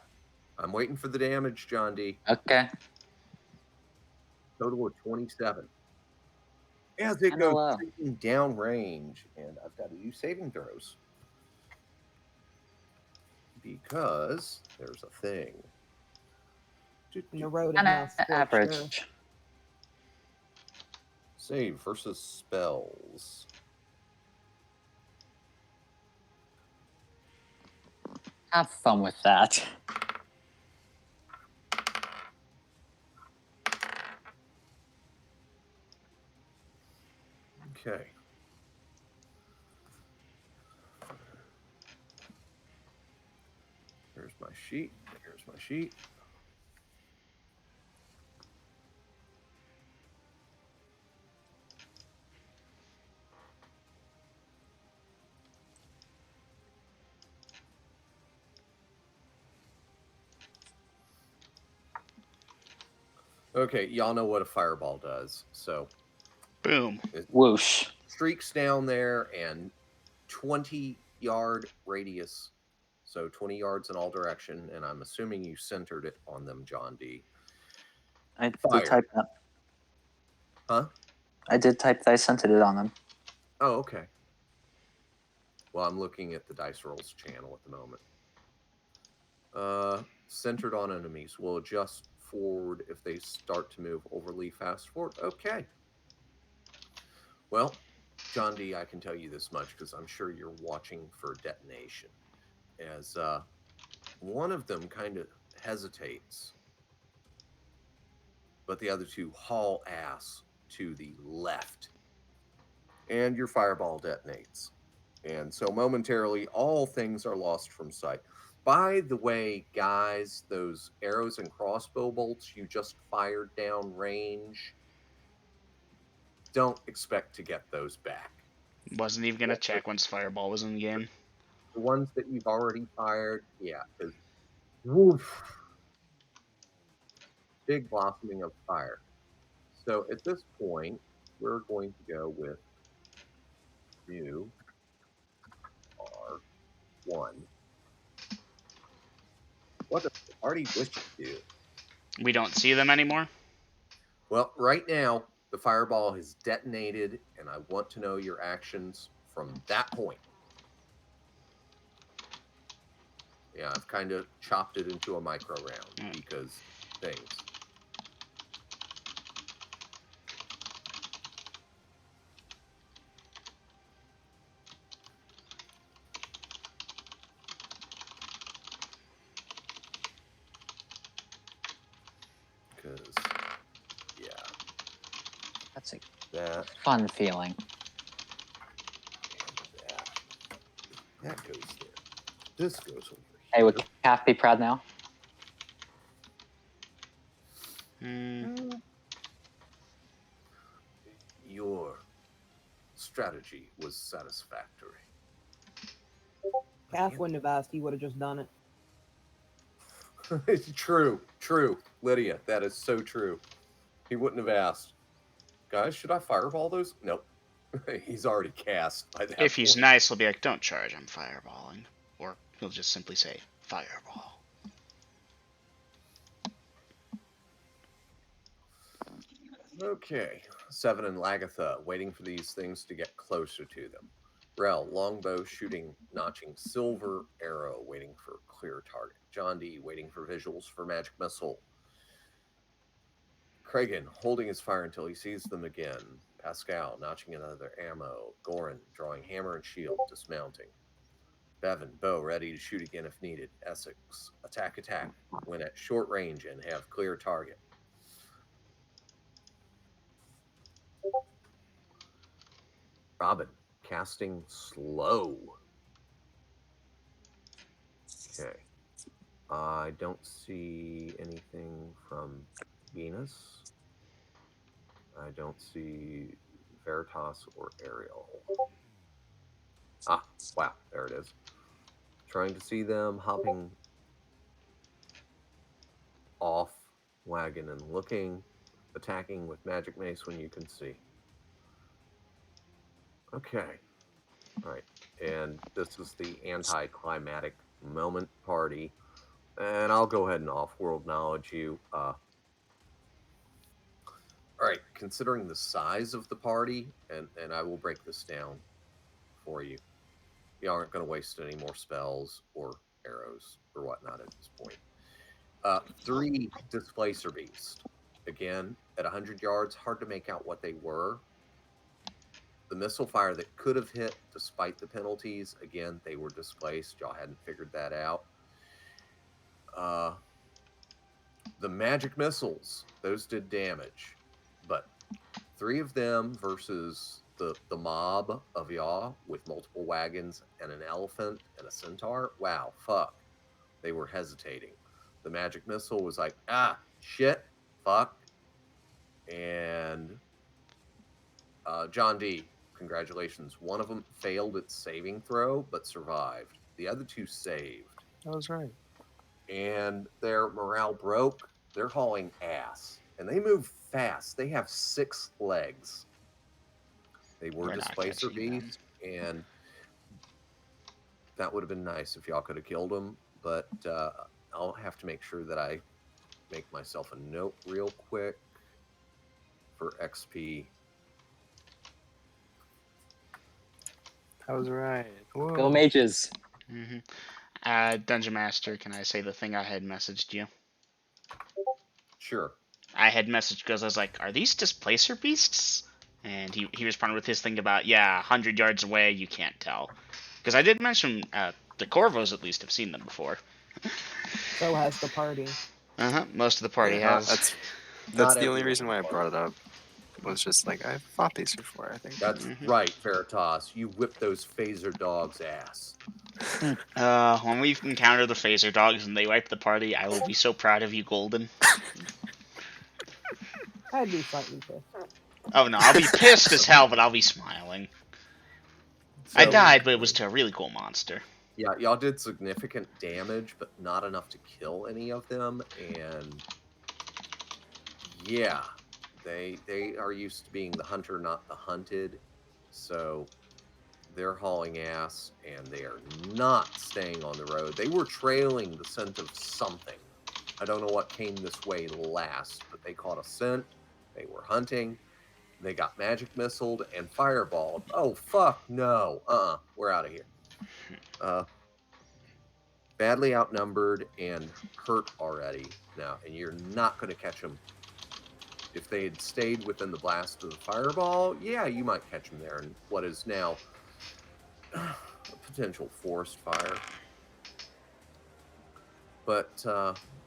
I'm waiting for the damage, John D. Okay. Total of 27. As it Kinda goes low. streaking downrange, and I've got to do saving throws. Because there's a thing. And the road is Kind now of scorched average. earth. Save versus spells. Have fun with that. Okay. Here's my sheet. Here's my sheet. Okay, y'all know what a fireball does. So Boom. Whoosh. streaks down there and 20-yard radius. So 20 yards in all direction, and I'm assuming you centered it on them, John D. I Fire. did type that. Huh? I did type that I sent it on them. Oh, okay. Well, I'm looking at the dice rolls channel at the moment. Centered on enemies will adjust forward if they start to move overly fast forward. Okay. Well, John D, I can tell you this much because I'm sure you're watching for detonation. As one of them kind of hesitates, but the other two haul ass to the left. And your fireball detonates. And so momentarily, all things are lost from sight. By the way, guys, those arrows and crossbow bolts you just fired down range, don't expect to get those back. Wasn't even gonna check once Fireball was in the game. The ones that you've already fired, yeah, because woof, big blossoming of fire. So at this point, we're going to go with new R1. What does the party wish to do? We don't see them anymore. Well, right now, the fireball has detonated, and I want to know your actions from that point. Yeah, I've kind of chopped it into a micro round because things. Because, yeah, That's a that, fun feeling. that. That goes there. This goes over Hey, here. would Calf be proud now? Your strategy was satisfactory. Calf wouldn't have asked. He would have just done it. It's true, Lydia. That is so true. He wouldn't have asked, guys, should I fireball those? Nope. He's already cast by that If he's point. nice, he'll be like, "Don't charge, I'm fireballing," or he'll just simply say, "Fireball." Okay, Seven and Lagatha waiting for these things to get closer to them. Rel, longbow shooting, notching silver arrow, waiting for clear target. John D waiting for visuals for magic missile. Kragan holding his fire until he sees them again. Pascal notching another ammo. Goran drawing hammer and shield, dismounting. Bevan, bow ready to shoot again if needed. Essex, attack when at short range and have clear target. Robin, casting slow. Okay. I don't see anything from Venus. I don't see Veritas or Ariel. Ah, wow, there it is. Trying to see them hopping off wagon and looking, attacking with magic mace when you can see. Okay. All right. And this is the anticlimactic moment party. And I'll go ahead and off-world knowledge you. All right. Considering the size of the party, and I will break this down for you. You aren't going to waste any more spells or arrows or whatnot at this point. 3 Displacer Beast. Again, at 100 yards, hard to make out what they were. The missile fire that could have hit despite the penalties, again, they were displaced. Y'all hadn't figured that out. The magic missiles, those did damage. But 3 of them versus the mob of y'all with multiple wagons and an elephant and a centaur, wow, fuck. They were hesitating. The magic missile was like, shit, fuck. And John D, congratulations. One of them failed its saving throw, but survived. The other 2 saved. That was right. And their morale broke. They're hauling ass. And they move fast. They have 6 legs. They were We're not Displacer catching them. Beasts, and that would have been nice if y'all could have killed them. But I'll have to make sure that I make myself a note real quick for XP. I was right. Whoa. Go mages. Dungeon Master, can I say the thing I had messaged you? Sure. I had messaged because I was like, "Are these displacer beasts?" And he responded with his thing about, "Yeah, 100 yards away, you can't tell." Because I did mention the Corvos at least have seen them before. So has the party. Most of the party Yeah, has. That's Not the only everyone. reason why I brought it up. Was just like I've fought these before. I think. That's right, Veritas. You whipped those phaser dogs' ass. When we encounter the phaser dogs and they wipe the party, I will be so proud of you, Golden. I'd be slightly pissed. Oh no, I'll be pissed as hell, but I'll be smiling. I So- died, but it was to a really cool monster. Yeah, y'all did significant damage, but not enough to kill any of them. And yeah, they are used to being the hunter, not the hunted. So they're hauling ass, and they are not staying on the road. They were trailing the scent of something. I don't know what came this way last, but they caught a scent. They were hunting. They got magic missiled and fireballed. Oh, fuck no. We're out of here. Badly outnumbered and hurt already now, and you're not going to catch them. If they had stayed within the blast of the fireball, yeah, you might catch them there in what is now a potential forest fire. But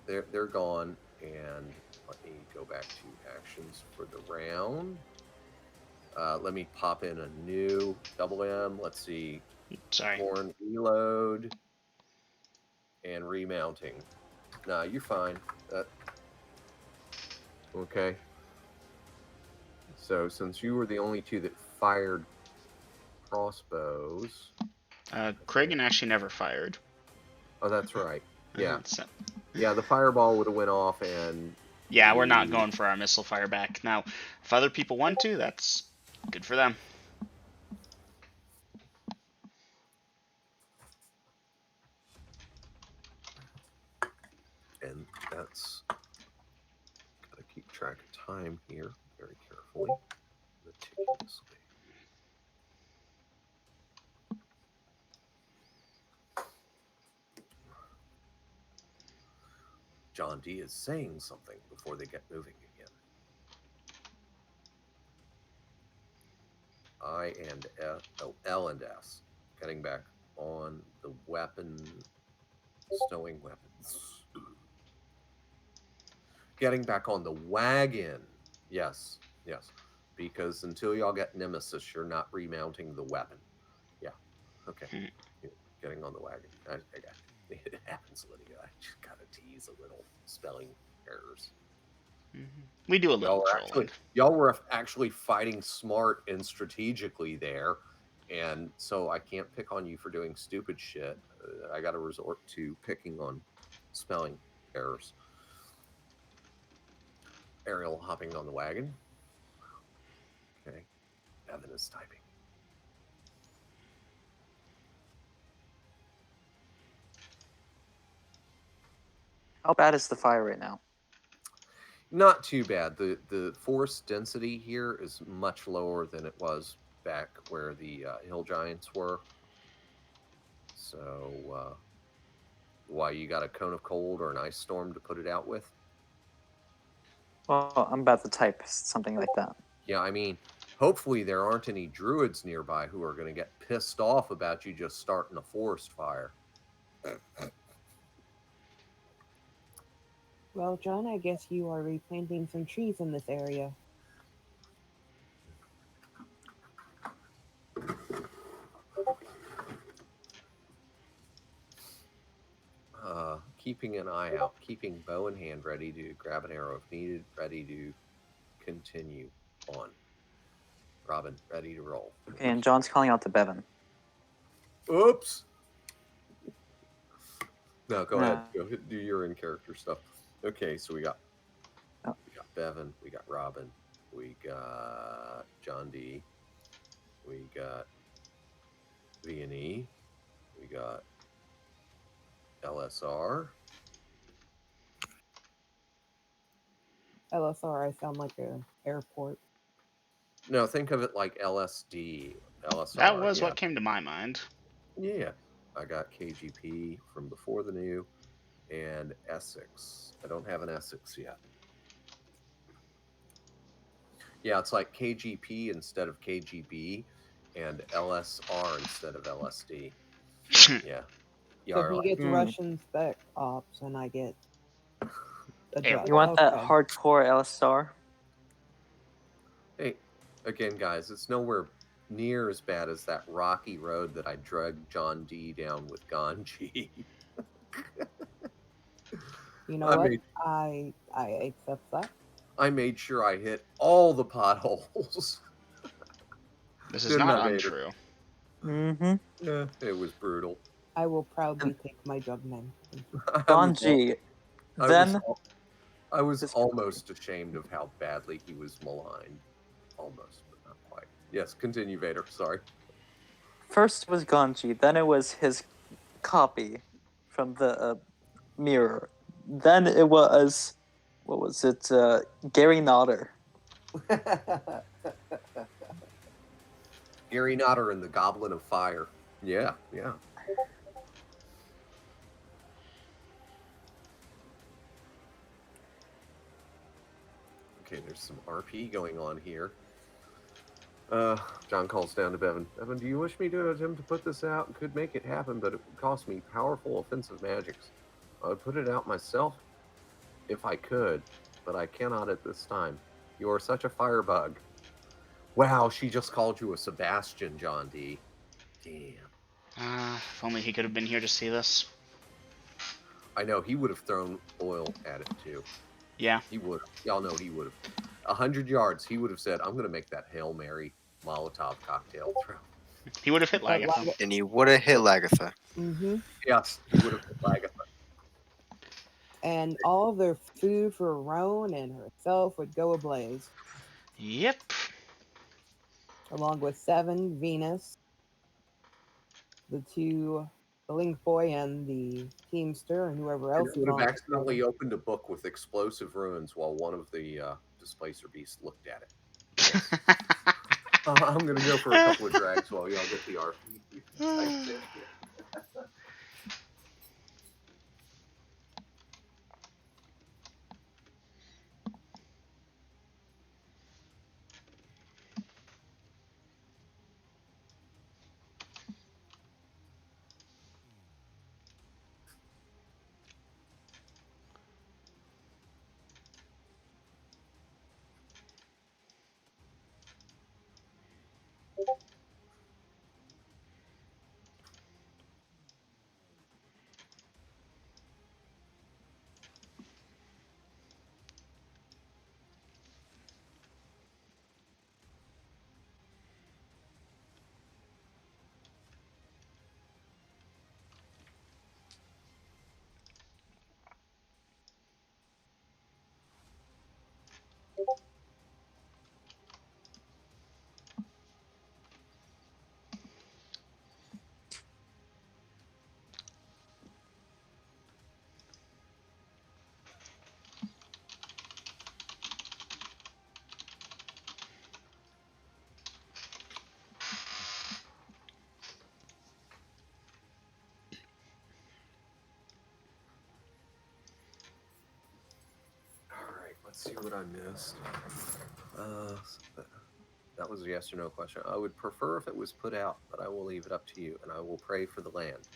they're gone, and let me go back to actions for the round. Let me pop in a new double M. Let's see. Sorry. Horn reload and remounting. Nah, you're fine. Okay. So since you were the only two that fired crossbows. Kragan actually never fired. Oh, that's right. Yeah. So, Yeah, the fireball would have went off, and yeah, we're not going for our missile fire back. Now, if other people want to, that's good for them. and that's gotta keep track of time here very carefully, meticulously. John D is saying something before they get moving again. L and S, getting back on the weapon, stowing weapons. Getting back on the wagon. Yes, yes. Because until y'all get Nemesis, you're not remounting the weapon. Yeah. Okay. Getting on the wagon. I got it. Happens, Lydia. I just gotta tease a little spelling errors. We do a little trolling. Y'all were actually fighting smart and strategically there, and so I can't pick on you for doing stupid shit. I got to resort to picking on spelling errors. Ariel hopping on the wagon. Okay. Evan is typing. How bad is the fire right now? Not too bad. The forest density here is much lower than it was back where the hill giants were. So, why, you got a cone of cold or an ice storm to put it out with? Well, I'm about to type something like that. Yeah, I mean, hopefully there aren't any druids nearby who are going to get pissed off about you just starting a forest fire. Well, John, I guess you are replanting some trees in this area. Keeping an eye out, keeping bow in hand, ready to grab an arrow if needed, ready to continue on. Robin, ready to roll. Okay, and John's calling out to Bevan. Oops. No, go ahead. Go do your in-character stuff. Okay, so we got Bevan, we got Robin, we got John D, we got V&E, we got LSR. LSR, I sound like an airport. No, think of it like LSD. LSR. That was yeah. what came to my mind. Yeah. I got KGP from before the new and Essex. I don't have an Essex yet. Yeah, it's like KGP instead of KGB and LSR instead of LSD. Yeah. Yeah. So he gets Hmm. Russian spec ops, and I get the Hey, drug. You want that Okay. hardcore LSR? Hey, again, guys, it's nowhere near as bad as that rocky road that I dragged John D down with Ganji. You know I what? made I accept that. I made sure I hit all the potholes. this is Didn't not I, Vader? untrue. Mm-hmm. Yeah, it was brutal. I will proudly take my drug name. Thank you. Ganji. I was, Then I was This- almost ashamed of how badly he was maligned. Almost, but not quite. Yes, continue, Vader. Sorry. first it was Ganji, then it was his copy from the mirror. Then it was, what was it? Gary Nodder. Gary Notter and the Goblin of Fire. Yeah, yeah. Okay, there's some RP going on here. John calls down to Bevan. Bevan, do you wish me to attempt to put this out? Could make it happen, but it would cost me powerful offensive magics. I would put it out myself if I could, but I cannot at this time. You are such a firebug. Wow, she just called you a Sebastian, John D. Damn. If only he could have been here to see this. I know, he would have thrown oil at it too. Yeah. He would have. Y'all know he would have. 100 yards, he would have said, I'm going to make that Hail Mary Molotov cocktail throw. He would have hit But Lagatha. And you would have hit Lagatha. Mm-hmm. Yes, he would have hit Lagatha. And all of their food for Roan and herself would go ablaze, Yep. along with Seven, Venus, the two, the Link Boy, and the Teamster, and whoever And else it is would have on. accidentally opened a book with explosive runes while one of the displacer beasts looked at it. Yes. I'm going to go for a couple of drags while y'all get the RP. Alright, let's see what I missed. That was a yes or no question. I would prefer if it was put out, but I will leave it up to you, and I will pray for the land.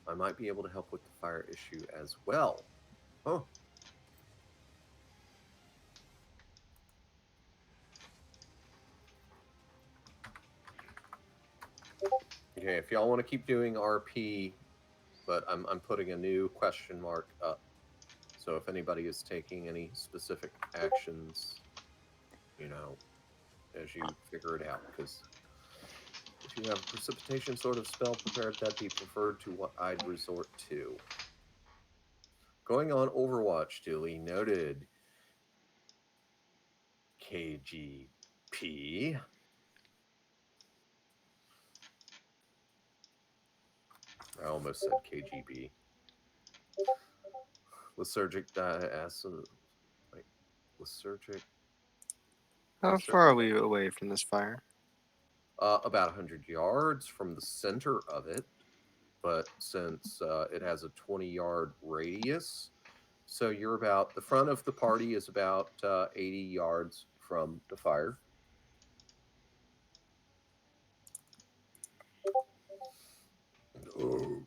I might be able to help with the fire issue as well. Oh. Okay, if y'all want to keep doing RP, but I'm putting a new question mark up. So if anybody is taking any specific actions, you know, as you figure it out, because if you have a precipitation sort of spell prepared, that'd be preferred to what I'd resort to. Going on Overwatch, duly noted. KGP. I almost said KGB. Lysergic acid. Wait, Lysergic. How far are we away from this fire? About 100 yards from the center of it. But since it has a 20-yard radius, so you're about, the front of the party is about 80 yards from the fire. Oh.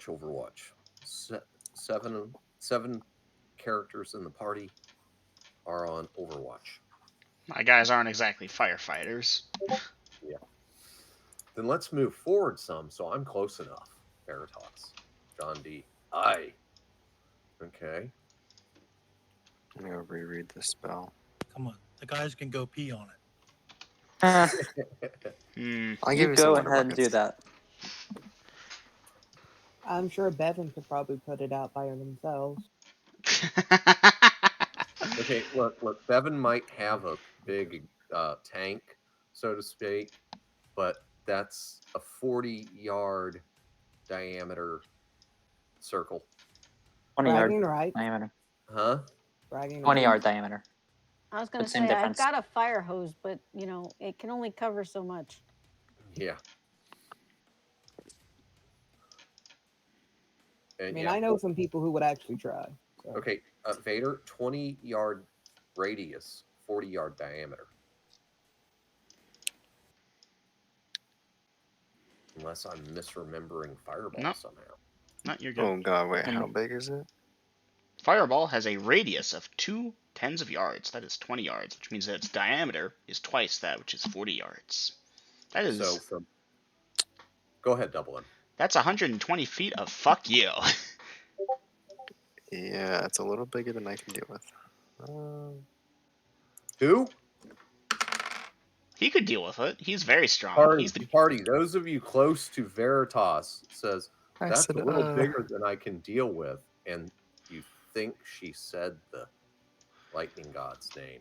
Overwatch. Seven characters in the party are on Overwatch. My guys aren't exactly firefighters. Yeah. Then let's move forward some, so I'm close enough. Veritas. John D. Aye. Okay. I'm gonna reread the spell. Come on, the guys can go pee on it. I'll give You you go some ahead and do that. I'm sure Bevan could probably put it out by themselves. Okay, look. Bevan might have a big tank, so to speak, but that's a 40-yard diameter circle. 20-yard Bragging right. diameter. Huh? Bragging 20-yard diameter. I was going But to same say, I've difference. got a fire hose, but, you know, it can only cover so much. Yeah. I And mean, yeah. I know some people who would actually try. So. Okay, Vader, 20-yard radius, 40-yard diameter. Unless I'm misremembering Fireball No. somehow. No, you're good. Oh god, wait, how big is it? Fireball has a radius of 0.2 of yards. That is 20 yards, which means that its diameter is twice that, which is 40 yards. That is. So from. Go ahead, double him. That's 120 feet of fuck you. Yeah, it's a little bigger than I can deal with. Who? He could deal with it. He's very strong. Party, He's the party. Those of you close to Veritas says I that's said, a little bigger than I can deal with, and you think she said the lightning god's name.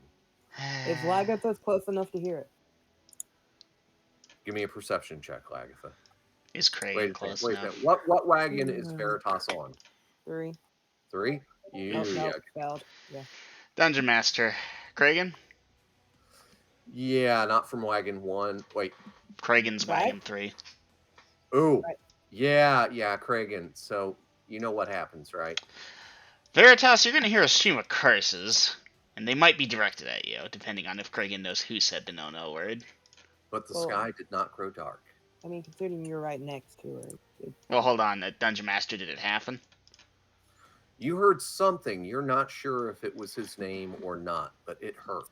Is Lagatha's close enough to hear it? Give me a perception check, Lagatha. Is Craig Wait a close second. enough? What wagon is Veritas on? 3. 3? You, Oh, yeah. no, failed. Yeah. Dungeon Master. Kragan? Yeah, not from wagon 1. Wait. Kragan's Right. wagon 3. Ooh. Right. Yeah, Kragan. So, you know what happens, right? Veritas, you're going to hear a stream of curses, and they might be directed at you, depending on if Kragan knows who said the no-no word. But the Well- sky did not grow dark. I mean, considering you're right next to her. Well, hold on. Dungeon Master, did it happen? You heard something. You're not sure if it was his name or not, but it hurt.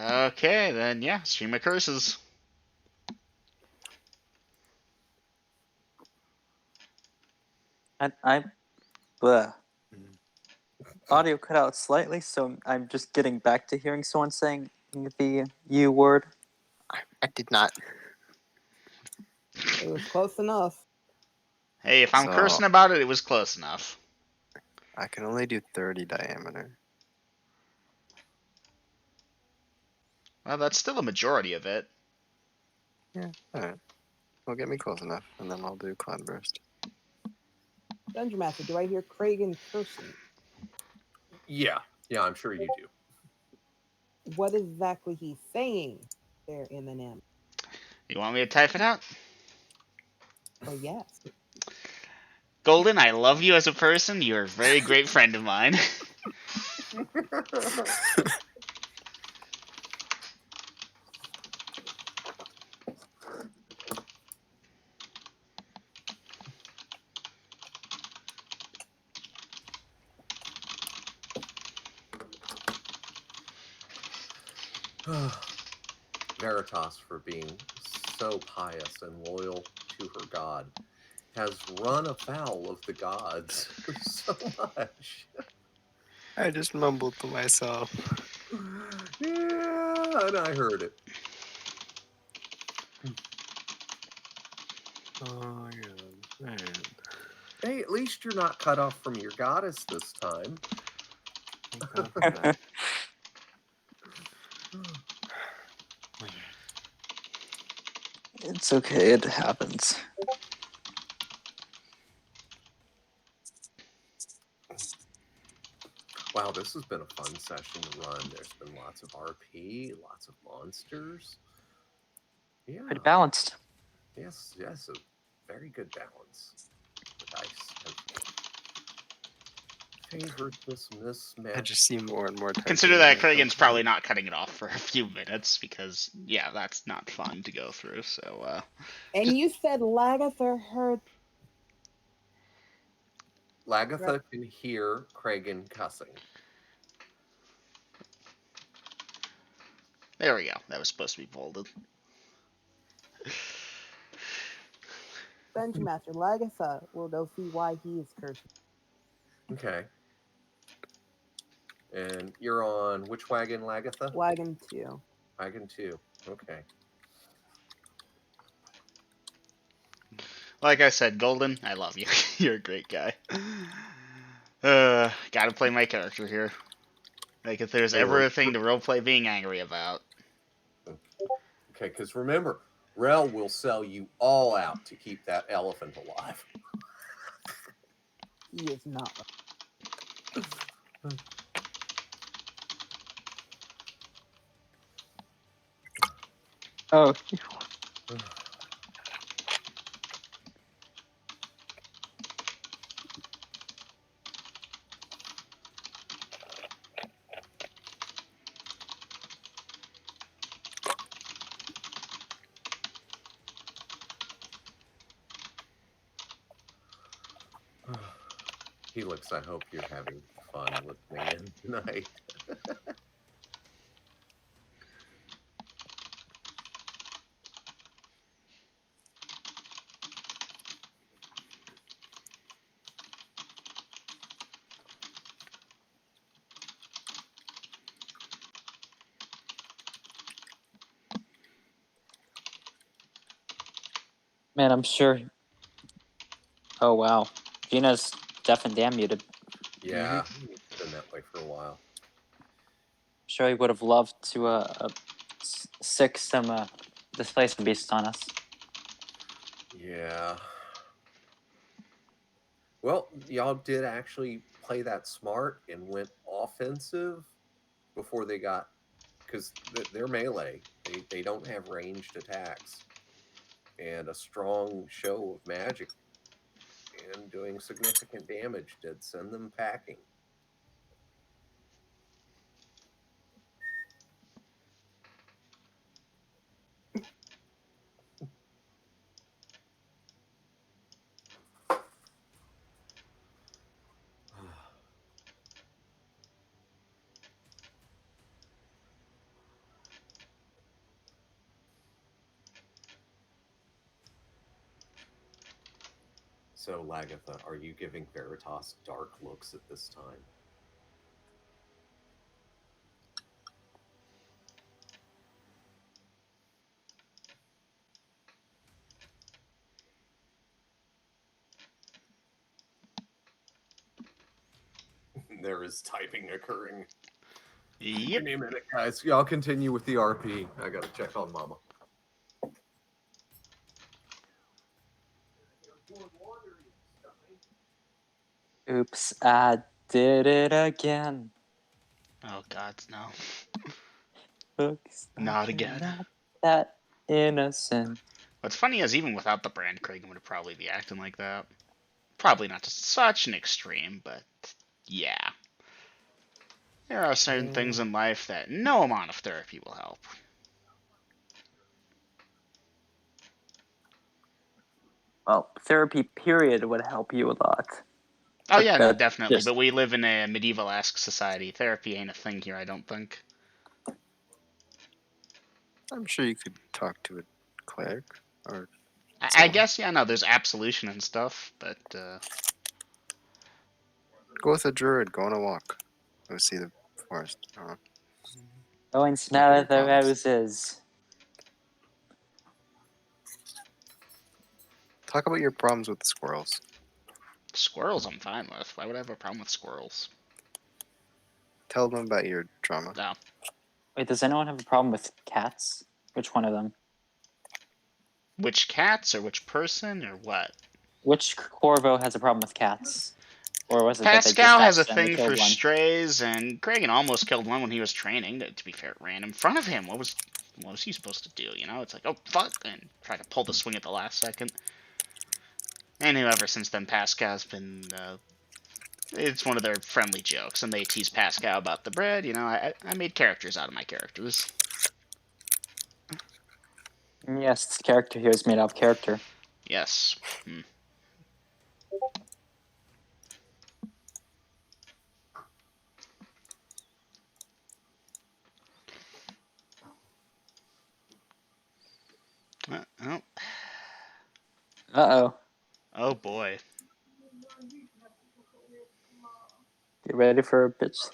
Okay, then yeah, stream of curses. Bleh. Audio cut out slightly, so I'm just getting back to hearing someone saying the U word. I did not. It was close enough. Hey, if I'm So- cursing about it, it was close enough. I can only do 30 diameter. Well, that's still a majority of it. Alright. Well, get me close enough, and then I'll do Cloudburst. Dungeon Master, do I hear Kragan cursing? Yeah, I'm sure you do. What exactly he's saying there, Eminem? You want me to type it out? Oh, yes. Golden, I love you as a person. You're a very great friend of mine. Veritas, for being so pious and loyal to her god, has run afoul of the gods so much. I just mumbled to myself. Yeah, and I heard it. Oh my god. Man. Hey, at least you're not cut off from your goddess this time. Thank God for that. It's okay, it happens. Wow, this has been a fun session to run. There's been lots of RP, lots of monsters. Yeah. Pretty balanced. Yes, a very good balance. The dice have favored this mismatch. I just see more and more. Consider that tempting. Kragan's probably not cutting it off for a few minutes because, yeah, that's not fun to go through. So, And you said Lagatha heard. Lagatha can hear Kragan cussing. there we go. That was supposed to be bolded. Dungeon Master Lagatha will go see why he is cursing. Okay. And you're on which wagon, Lagatha? Wagon 2. Wagon 2. Okay. Like I said, Golden, I love you. You're a great guy. Gotta play my character here. Like, if there's ever a thing to roleplay being angry about. Okay, because remember, Rel will sell you all out to keep that elephant alive. He is not. Oh, Helix, I hope you're having fun listening in tonight. man, I'm sure. Oh, wow. Gina's deaf and damn muted. Yeah, it's been that way for a while. I'm sure he would have loved to sick some displacement beasts on us. Yeah. Well, y'all did actually play that smart and went offensive before they got, because they're melee. They don't have ranged attacks. And a strong show of magic and doing significant damage did send them packing. So, Lagatha, are you giving Veritas dark looks at this time? There is typing occurring. Yep. Give me a minute, guys. Y'all continue with the RP. I gotta check on Mama. Oops, I did it again. Oh, God, no. Looks Not like again. you're not that innocent. What's funny is even without the brand, Kragan would probably be acting like that. Probably not to such an extreme, but yeah. There are certain things in life that no amount of therapy will help. Well, therapy period would help you a lot. Oh yeah, no, But definitely. just- But we live in a medieval-esque society. Therapy ain't a thing here, I don't think. I'm sure you could talk to a cleric or I someone. guess, yeah, no, there's absolution and stuff, but Go with a druid. Go on a walk. Go see the forest. I don't know. going Not smell your at the problems. roses. Talk about your problems with the squirrels. squirrels I'm fine with. Why would I have a problem with squirrels? Tell them about your drama. No. Wait, does anyone have a problem with cats? Which one of them? Which cats or which person or what? Which Corvo has a problem with cats? Or was it that they just Pascal has a accidentally thing for killed one? strays, and Kragan almost killed one when he was training. To be fair, it ran in front of him. What was he supposed to do? You know, it's like, oh fuck, and try to pull the swing at the last second. And ever since then, Pascal's been. It's one of their friendly jokes, and they tease Pascal about the bread. You know, I made characters out of my characters. Yes, this character here is made out of character. Yes. Hmm. Oh. Uh-oh. Oh boy. Get ready for a bitch.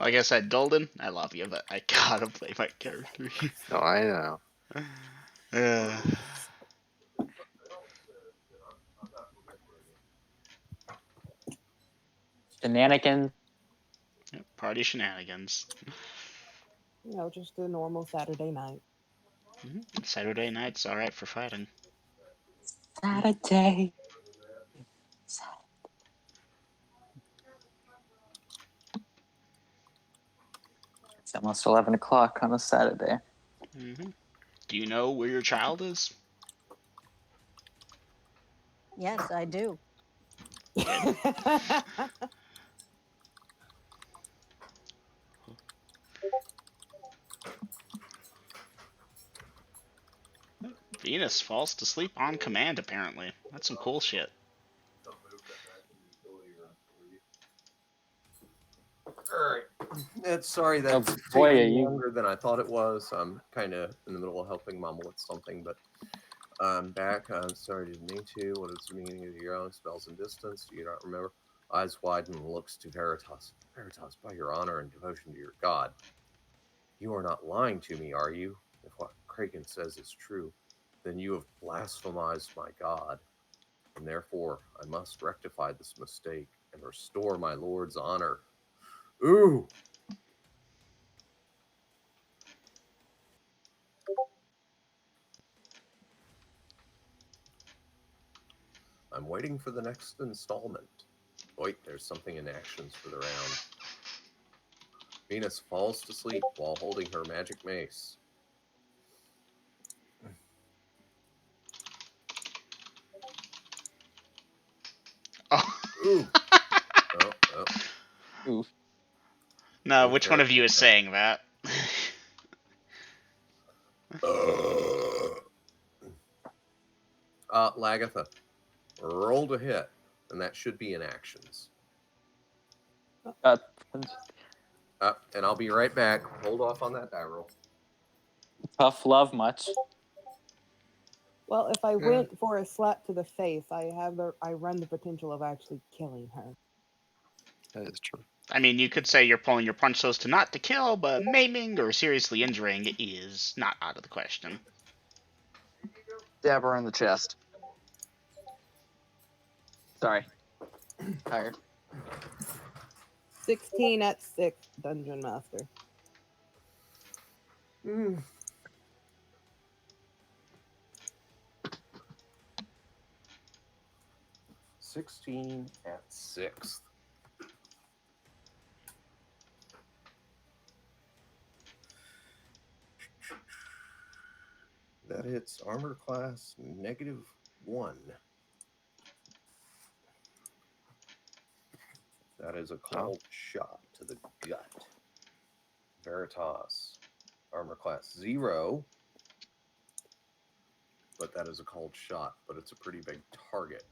Like I said, Golden, I love you, but I gotta play my character. No, I know. uh, Shenanigans. party shenanigans. You know, just a normal Saturday night. Saturday night's alright for fighting. Saturday. It's almost 11 o'clock on a Saturday. Do you know where your child is? Yes, I do. Venus falls to sleep on command, apparently. That's some cool shit. Alright. Sorry, Oh that's boy, are taking you... longer than I thought it was. I'm kind of in the middle of helping Mom with something, but I'm back. I'm sorry, didn't mean to. What is the meaning of your own spells and distance? Do you not remember? Eyes widen and looks to Veritas. Veritas, by your honor and devotion to your god. You are not lying to me, are you? If what Kraken says is true, then you have blasphemized my god, and therefore I must rectify this mistake and restore my lord's honor. Ooh! I'm waiting for the next installment. Wait, there's something in actions for the round. Venus falls to sleep while holding her magic mace. Oh. Ooh! Oh. Ooh. No, New which one of you is character. saying that? Lagatha, roll to hit, and that should be in actions. Uh, And I'll be right back. Hold off on that die roll. tough love much. Well, if I went for a slap to the face, I run the potential of actually killing her. That is true. I mean, you could say you're pulling your punch so as to not to kill, but maiming or seriously injuring is not out of the question. Stab her in the chest. Sorry. Tired. 16 at 6, Dungeon Master. 16 at 6th. That hits armor class -1. That is a cold shot to the gut. Veritas, armor class 0. But that is a cold shot, but it's a pretty big target.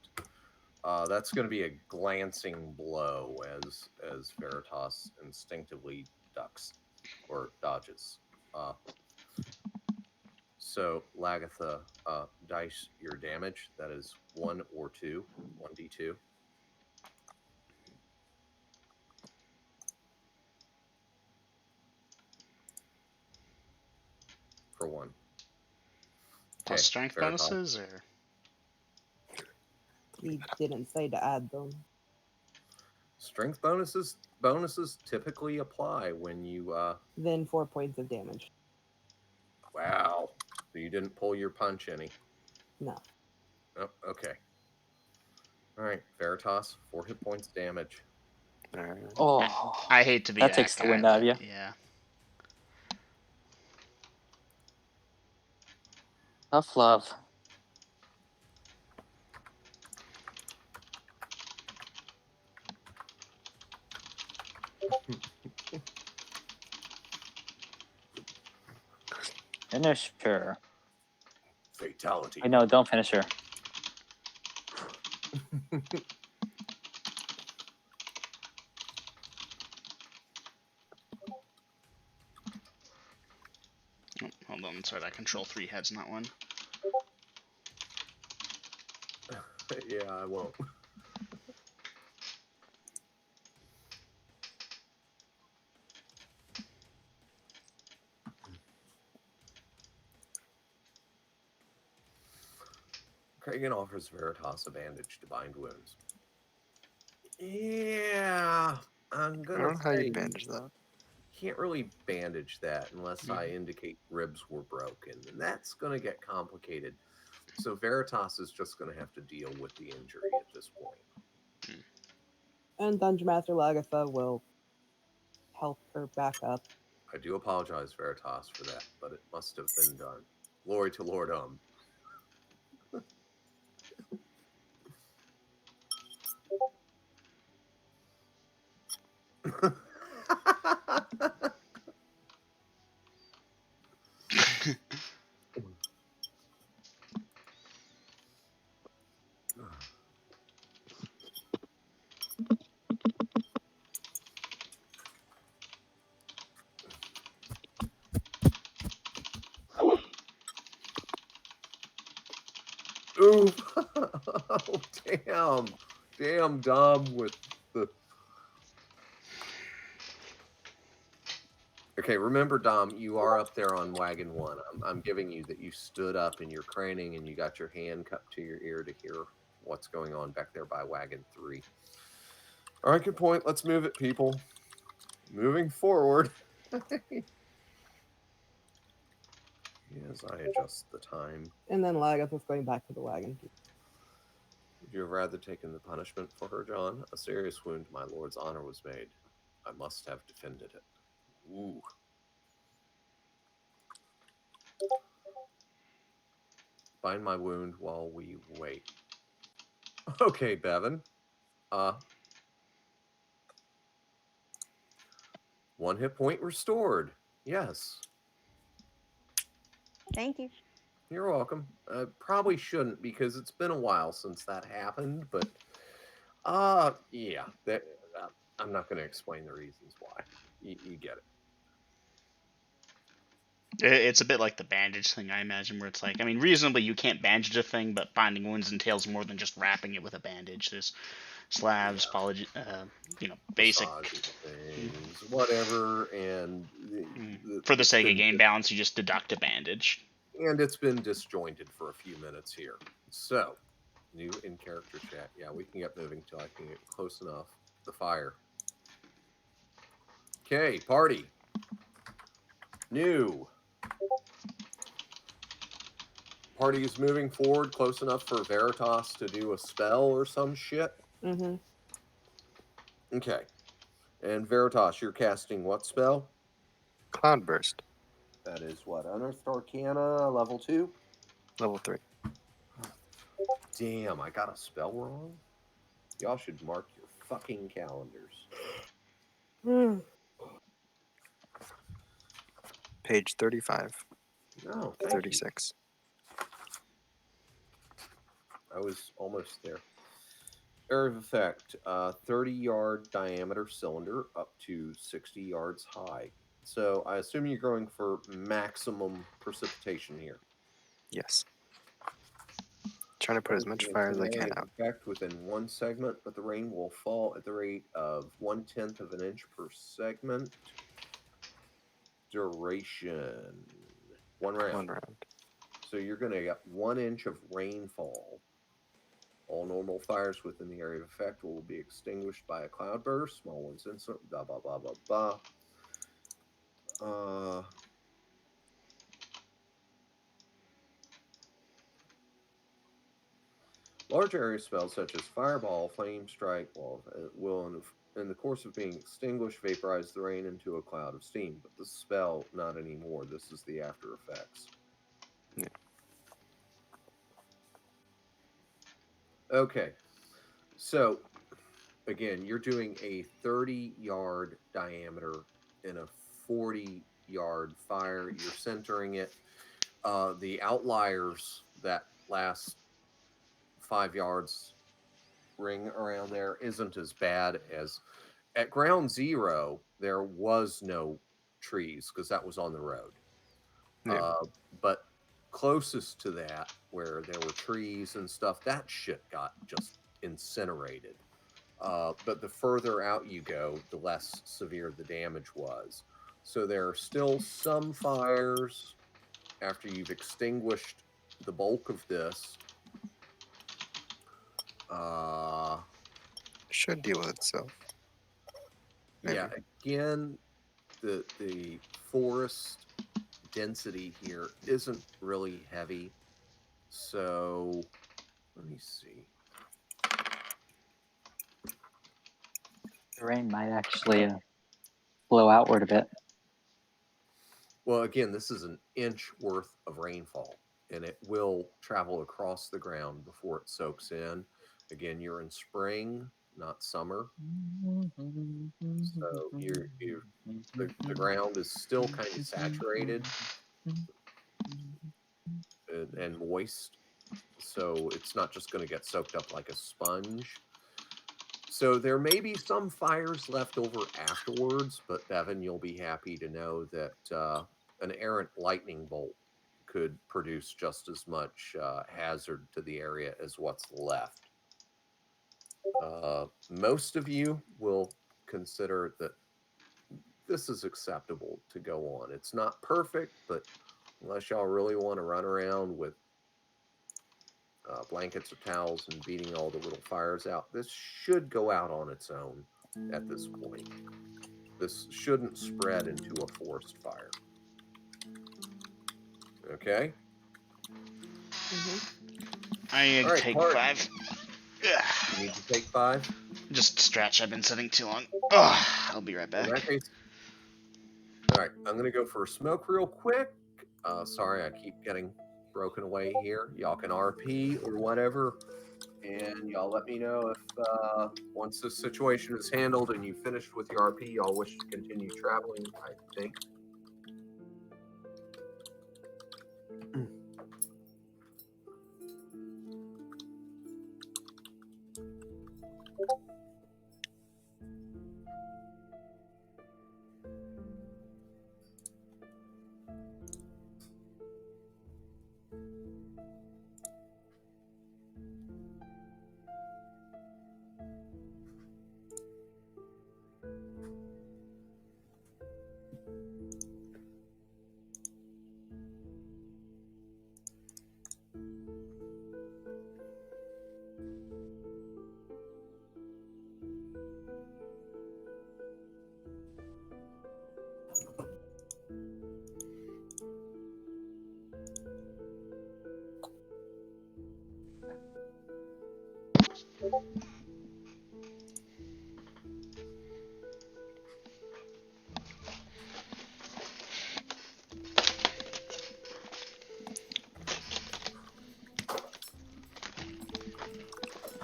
That's going to be a glancing blow as Veritas instinctively ducks or dodges. So Lagatha, dice your damage. That is 1 or 2, 1d2. For 1. Plus strength Veritas. bonuses, or He didn't say to add them. Strength bonuses typically apply when you Then 4 points of damage. wow. So you didn't pull your punch any. No. Oh, okay. All right, Veritas, 4 hit points damage. All right. Oh, I hate to be that that takes the guy, wind out of but you. yeah. Tough love. Finish her. Fatality. Wait, no, don't finish her. Oh, hold on, sorry, I control 3 heads, not 1. Yeah, I won't. Kragan offers Veritas a bandage to bind wounds. Yeah, I'm I gonna don't know how say you bandage that. can't really bandage that unless I indicate ribs were broken, and that's gonna get complicated. So Veritas is just gonna have to deal with the injury at this point. And Dungeon Master Lagatha will help her back up. I do apologize, Veritas, for that, but it must have been done. Glory to Lord Ooh. Oh, damn Dom with the... Okay, remember, Dom, you are up there on wagon 1. I'm giving you that you stood up and you're craning and you got your hand cupped to your ear to hear what's going on back there by wagon 3. All right, good point. Let's move it, people. Moving forward. As I adjust the time. And then Lagatha's going back to the wagon. Would you have rather taken the punishment for her, John? A serious wound to my lord's honor was made. I must have defended it. Ooh. Bind my wound while we wait. Okay, Bevan. 1 hit point restored. Yes. Thank you. You're welcome. Probably shouldn't because it's been a while since that happened, but yeah, that I'm not going to explain the reasons why. You get it. It's a bit like the bandage thing, I imagine, where it's like, I mean, reasonably you can't bandage a thing, but binding wounds entails more than just wrapping it with a bandage. There's slabs, basic. Things, whatever, and For the sake of game balance, you just deduct a bandage. And it's been disjointed for a few minutes here. So, new in character chat. Yeah, we can get moving till I can get close enough. The fire. Okay, party. New. Party is moving forward close enough for Veritas to do a spell or some shit. Mm-hmm. Okay. And Veritas, you're casting what spell? Cloudburst, That is what? Unearthed Arcana, level 2? level 3. Damn, I got a spell wrong? Y'all should mark your fucking calendars. Page 35. No, thank 36. you. I was almost there. Area of effect, 30-yard diameter cylinder up to 60 yards high. So I assume you're going for maximum precipitation here. Yes. Trying to put as much fire as I can out. Effect within 1 segment, but the rain will fall at the rate of 1/10 of an inch per segment. Duration, 1 round. 1 round. So you're going to get 1 inch of rainfall All normal fires within the area of effect will be extinguished by a cloudburst. Small ones instant. Blah blah blah blah blah. Large area spells such as Fireball, Flame Strike will, in the course of being extinguished, vaporize the rain into a cloud of steam. But the spell, not anymore. This is the after effects. Yeah. Okay. So, again, you're doing a 30-yard diameter in a 40-yard fire. You're centering it. The outliers, that last 5 yards ring around there, isn't as bad as at ground zero. There was no trees because that was on the road. Yeah. But closest to that, where there were trees and stuff, that shit got just incinerated. But the further out you go, the less severe the damage was. So there are still some fires after you've extinguished the bulk of this. Should deal with itself. Maybe. Yeah, again, the forest density here isn't really heavy. So let me see. The rain might actually flow outward a bit. Well, again, this is an inch worth of rainfall, and it will travel across the ground before it soaks in. Again, you're in spring, not summer. So the ground is still kind of saturated and moist. So it's not just going to get soaked up like a sponge. So there may be some fires left over afterwards, but Bevan, you'll be happy to know that an errant lightning bolt could produce just as much hazard to the area as what's left. Most of you will consider that this is acceptable to go on. It's not perfect, but unless y'all really want to run around with blankets or towels and beating all the little fires out, this should go out on its own at this point. This shouldn't spread into a forest fire. Okay? I need to take Bart. 5. You need to take 5? Just stretch. I've been sitting too long. I'll be right back. In that case, all right, I'm going to go for a smoke real quick. Sorry, I keep getting broken away here. Y'all can RP or whatever. And y'all let me know if once this situation is handled and you finished with your RP, y'all wish to continue traveling, I think.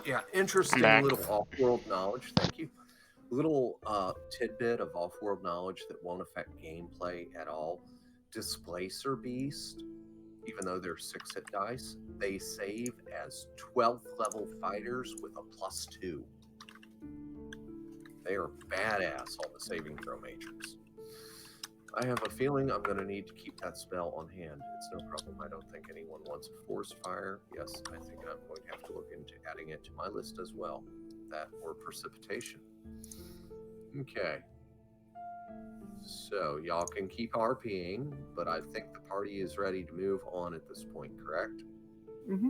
Yeah, interesting little off-world knowledge. Thank you. Little tidbit of off-world knowledge that won't affect gameplay at all. Displacer Beast, even though they're 6-hit dice, they save as 12th level fighters with a +2. They are badass on the saving throw matrix. I have a feeling I'm going to need to keep that spell on hand. It's no problem. I don't think anyone wants a forest fire. Yes, I think I'm going to have to look into adding it to my list as well. That or precipitation. Okay. So y'all can keep RPing, but I think the party is ready to move on at this point, correct? Mm-hmm.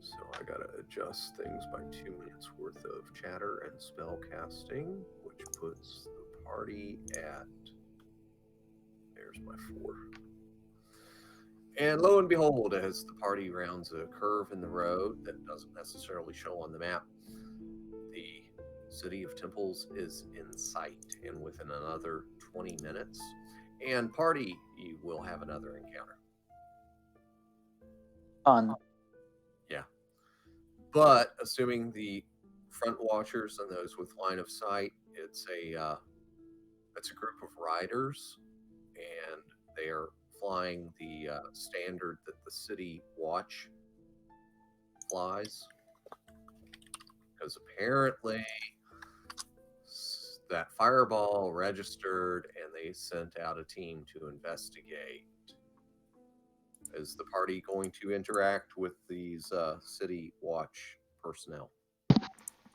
So I gotta adjust things by 2 minutes worth of chatter and spell casting, which puts the party at, there's my 4. And lo and behold, as the party rounds a curve in the road that doesn't necessarily show on the map, the city of Temples is in sight. And within another 20 minutes, and party, you will have another encounter. Fun. Yeah. But assuming the front watchers and those with line of sight, it's a group of riders, and they are flying the standard that the city watch flies, because apparently that fireball registered and they sent out a team to investigate. Is the party going to interact with these city watch personnel?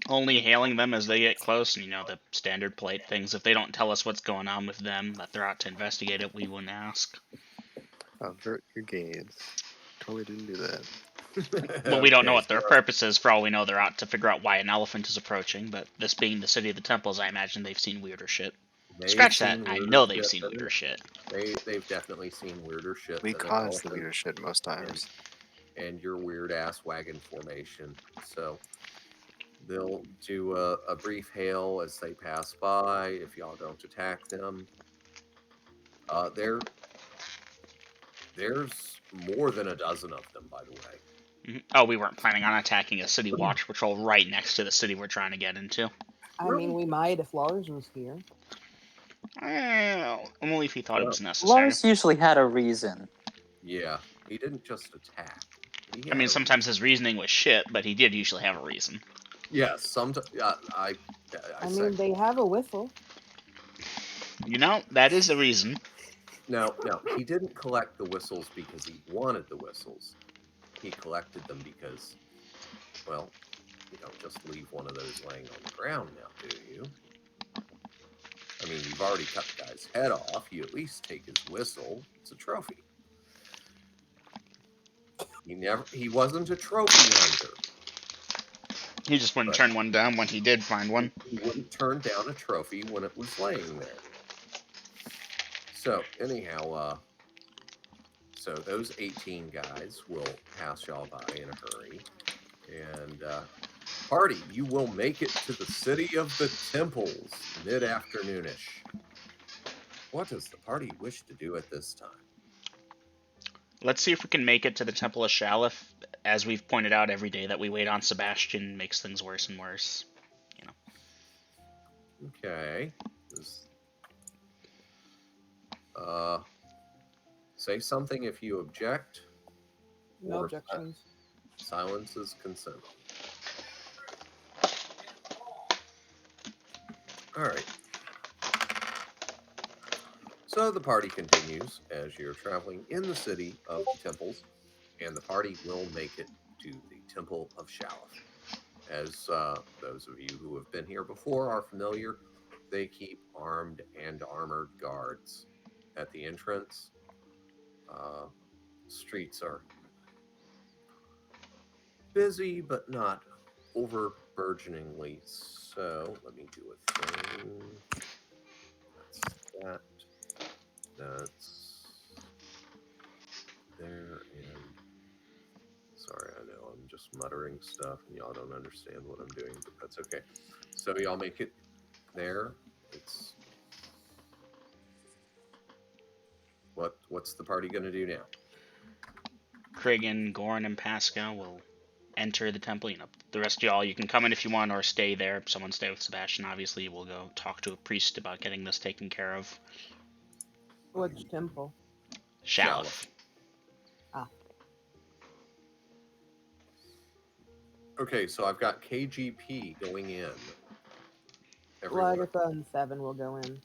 Only hailing them as they get close, and the standard polite things. If they don't tell us what's going on with them, that they're out to investigate it, we wouldn't ask. Avert your gaze. Totally didn't do that. Well, we don't know Okay, what their purpose is. For all we know, they're out to figure out why an elephant is approaching, but this being the city of the temples, I imagine they've seen weirder shit. Scratch that. I know they've seen weirder shit. They've definitely seen weirder shit. We than an cause the elephant weirder shit most times. and your weird ass wagon formation. So they'll do a brief hail as they pass by. If y'all don't attack them, there's more than a dozen of them, by the way. Oh, we weren't planning on attacking a city watch patrol right next to the city we're trying to get into. I mean, we might if Lars was here. Only if he thought it was necessary. Lars usually had a reason. Yeah, he didn't just attack. I mean, sometimes his reasoning was shit, but he did usually have a reason. Yes, sometimes. I mean, they have a whistle. That is a reason. No, he didn't collect the whistles because he wanted the whistles. He collected them because, well, you don't just leave one of those laying on the ground now, do you? I mean, you've already cut the guy's head off. You at least take his whistle. It's a trophy. He wasn't a trophy hunter. He just wouldn't turn one down when he did find one. He wouldn't turn down a trophy when it was laying there. So, anyhow, so those 18 guys will pass y'all by in a hurry. And, party, you will make it to the city of the temples mid-afternoonish. What does the party wish to do at this time? Let's see if we can make it to the Temple of Shalif. As we've pointed out, every day that we wait on Sebastian makes things worse and worse. Okay. Say something if you object. No objections. Silence is consent. All right. So the party continues as you're traveling in the city of temples, and the party will make it to the Temple of Shalif. As those of you who have been here before are familiar, they keep armed and armored guards at the entrance. Streets are busy, but not over-burgeoningly so. Let me do a thing. That's that. That's there, and sorry, I know I'm just muttering stuff and y'all don't understand what I'm doing, but that's okay. So y'all make it there. It's what's the party gonna do now? Krigan, Goran, and Pascal will enter the temple. The rest of y'all, you can come in if you want or stay there. Someone stay with Sebastian. Obviously, we'll go talk to a priest about getting this taken care of. Which temple? Shalif. Okay, so I've got KGP going in. Everyone. Lagatha and 7 will go in.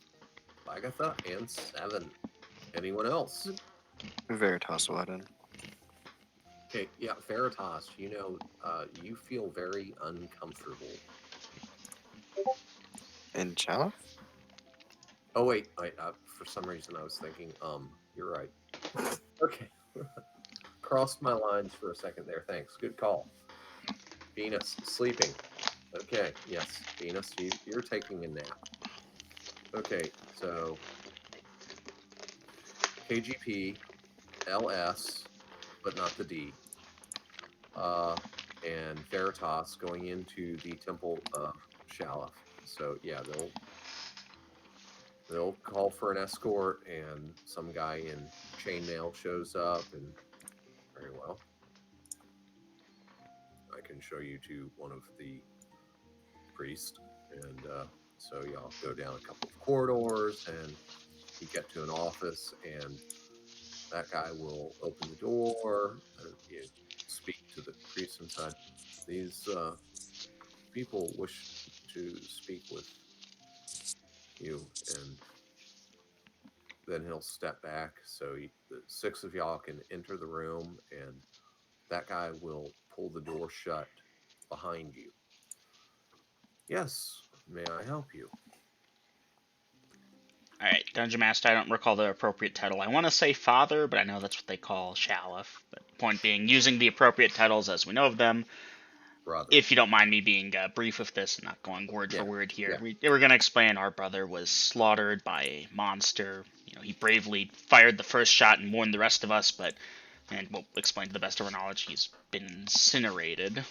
Lagatha and 7. Anyone else? Veritas will let in. Okay, yeah, Veritas, you feel very uncomfortable. In Chalif? Oh, wait, for some reason I was thinking, you're right. Okay. Crossed my lines for a second there, thanks. Good call. Venus, sleeping. Okay, yes, Venus, you're taking a nap. Okay, so KGP, LS, but not the D, and Veritas going into the Temple of Shalaf. So yeah, they'll call for an escort, and some guy in chainmail shows up, and very well. I can show you to one of the priests, and so y'all go down a couple of corridors, and you get to an office, and that guy will open the door, you speak to the priest inside. These people wish to speak with you, and then he'll step back so the six of y'all can enter the room, and that guy will pull the door shut behind you. Yes, may I help you? Alright, Dungeon Master, I don't recall the appropriate title. I want to say Father, but I know that's what they call Shalaf. But point being, using the appropriate titles as we know of them. Brother. If you don't mind me being brief with this and not going word for word here, we're going to explain our brother was slaughtered by a monster. You know, he bravely fired the first shot and warned the rest of us, but, and we'll explain to the best of our knowledge, he's been incinerated.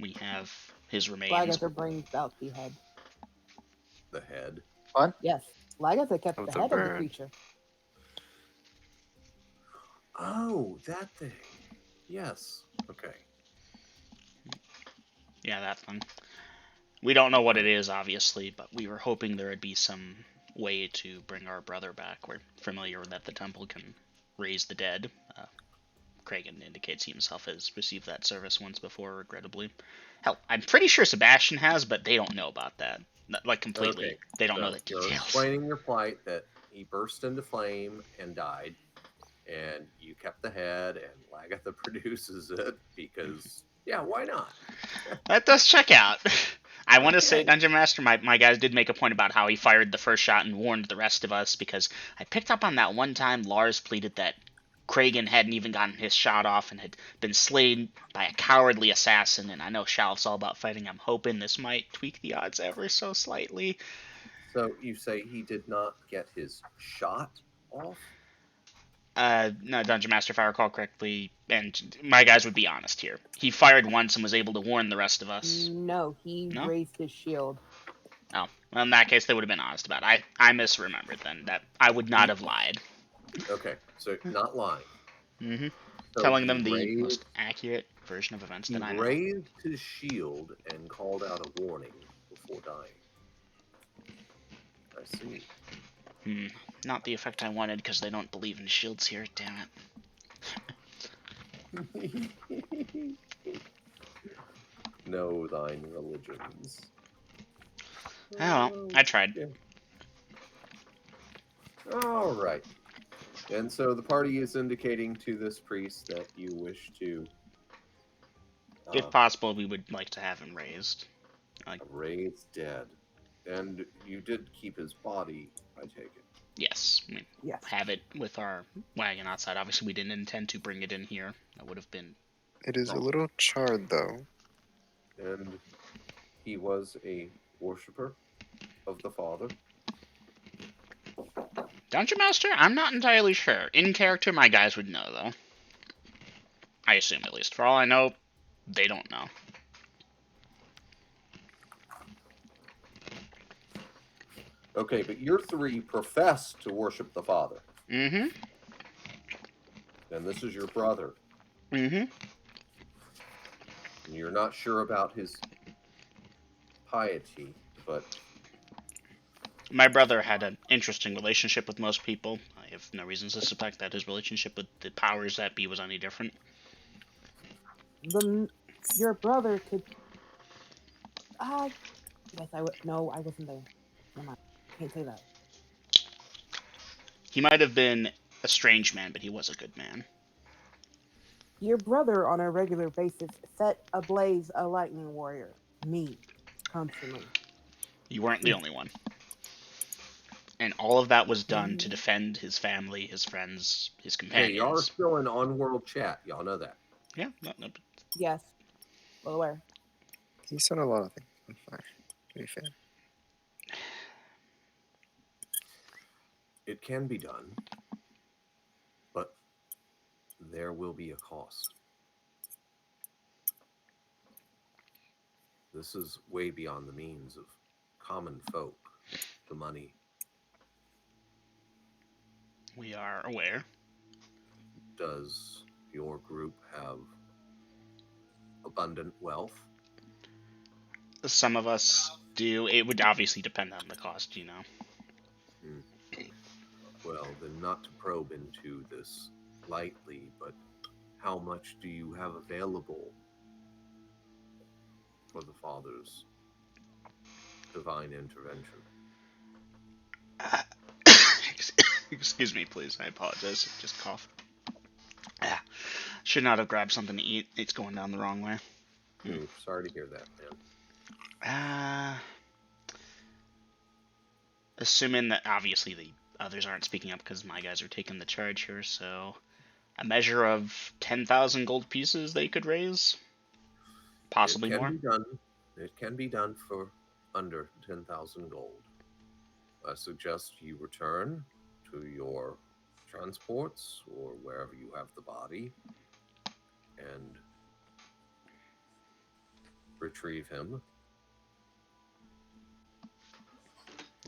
We have his remains. Lagatha brings out the head. The head? What? Yes, Lagatha kept Of the the head of the bird. creature. Oh, that thing. Yes. Okay. Yeah, that thing. We don't know what it is, obviously, but we were hoping there would be some way to bring our brother back. We're familiar that the temple can raise the dead. Kragan indicates he himself has received that service once before, regrettably. Hell, I'm pretty sure Sebastian has, but they don't know about that. Like, completely. Okay. They don't know So the you're details. explaining your plight that he burst into flame and died, and you kept the head, and Lagatha produces it because, yeah, why not? That does check out. I want to say, Okay. Dungeon Master, my guys did make a point about how he fired the first shot and warned the rest of us, because I picked up on that one time Lars pleaded that Kragan hadn't even gotten his shot off and had been slain by a cowardly assassin, and I know Shalf's all about fighting. I'm hoping this might tweak the odds ever so slightly. So you say he did not get his shot off? No, Dungeon Master, if I recall correctly, and my guys would be honest here. He fired once and was able to warn the rest of us. No, he No? raised his shield. Oh, well, in that case, they would have been honest about it. I misremembered then. That I would not have lied. Okay, so not lying. Mm-hmm. So Telling he them the raised, most accurate version of events he that I know. raised his shield and called out a warning before dying. I see. Not the effect I wanted, because they don't believe in shields here. Damn it. Know thine religions. Oh, well, I tried. Yeah. All right. And so the party is indicating to this priest that you wish to, If possible, we would like to have him raised. raise dead. And you did keep his body, I take it. Yes, we Yes. have it with our wagon outside. Obviously, we didn't intend to bring it in here. That would have been... It is a little charred, though. And he was a worshiper of the Father. Dungeon Master? I'm not entirely sure. In character, my guys would know, though. I assume, at least. For all I know, they don't know. Okay, but your three profess to worship the Father. Mm-hmm. And this is your brother. Mm-hmm. And you're not sure about his piety, but... My brother had an interesting relationship with most people. I have no reasons to suspect that his relationship with the powers that be was any different. Your brother could. Yes, I would. No, I wasn't there. Never mind. Can't say that. He might have been a strange man, but he was a good man. Your brother, on a regular basis, set ablaze a lightning warrior. Me, constantly. You weren't the only one. And all of that was done to defend his family, his friends, his Hey, companions. y'all are still in on-world chat. Y'all know that. Yeah. Yes. Well aware. He said a lot of things on fire, to be fair. It can be done, but there will be a cost. This is way beyond the means of common folk, the money. We are aware. Does your group have abundant wealth? Some of us do. It would obviously depend on the cost, you know. Well, then not to probe into this lightly, but how much do you have available for the Father's divine intervention? Excuse me, please. I apologize. Just cough. Should not have grabbed something to eat. It's going down the wrong way. Ooh, sorry to hear that, man. Assuming that obviously the others aren't speaking up because my guys are taking the charge here, so a measure of 10,000 gold pieces they could raise, possibly more. It can be done for under 10,000 gold. I suggest you return to your transports or wherever you have the body and retrieve him.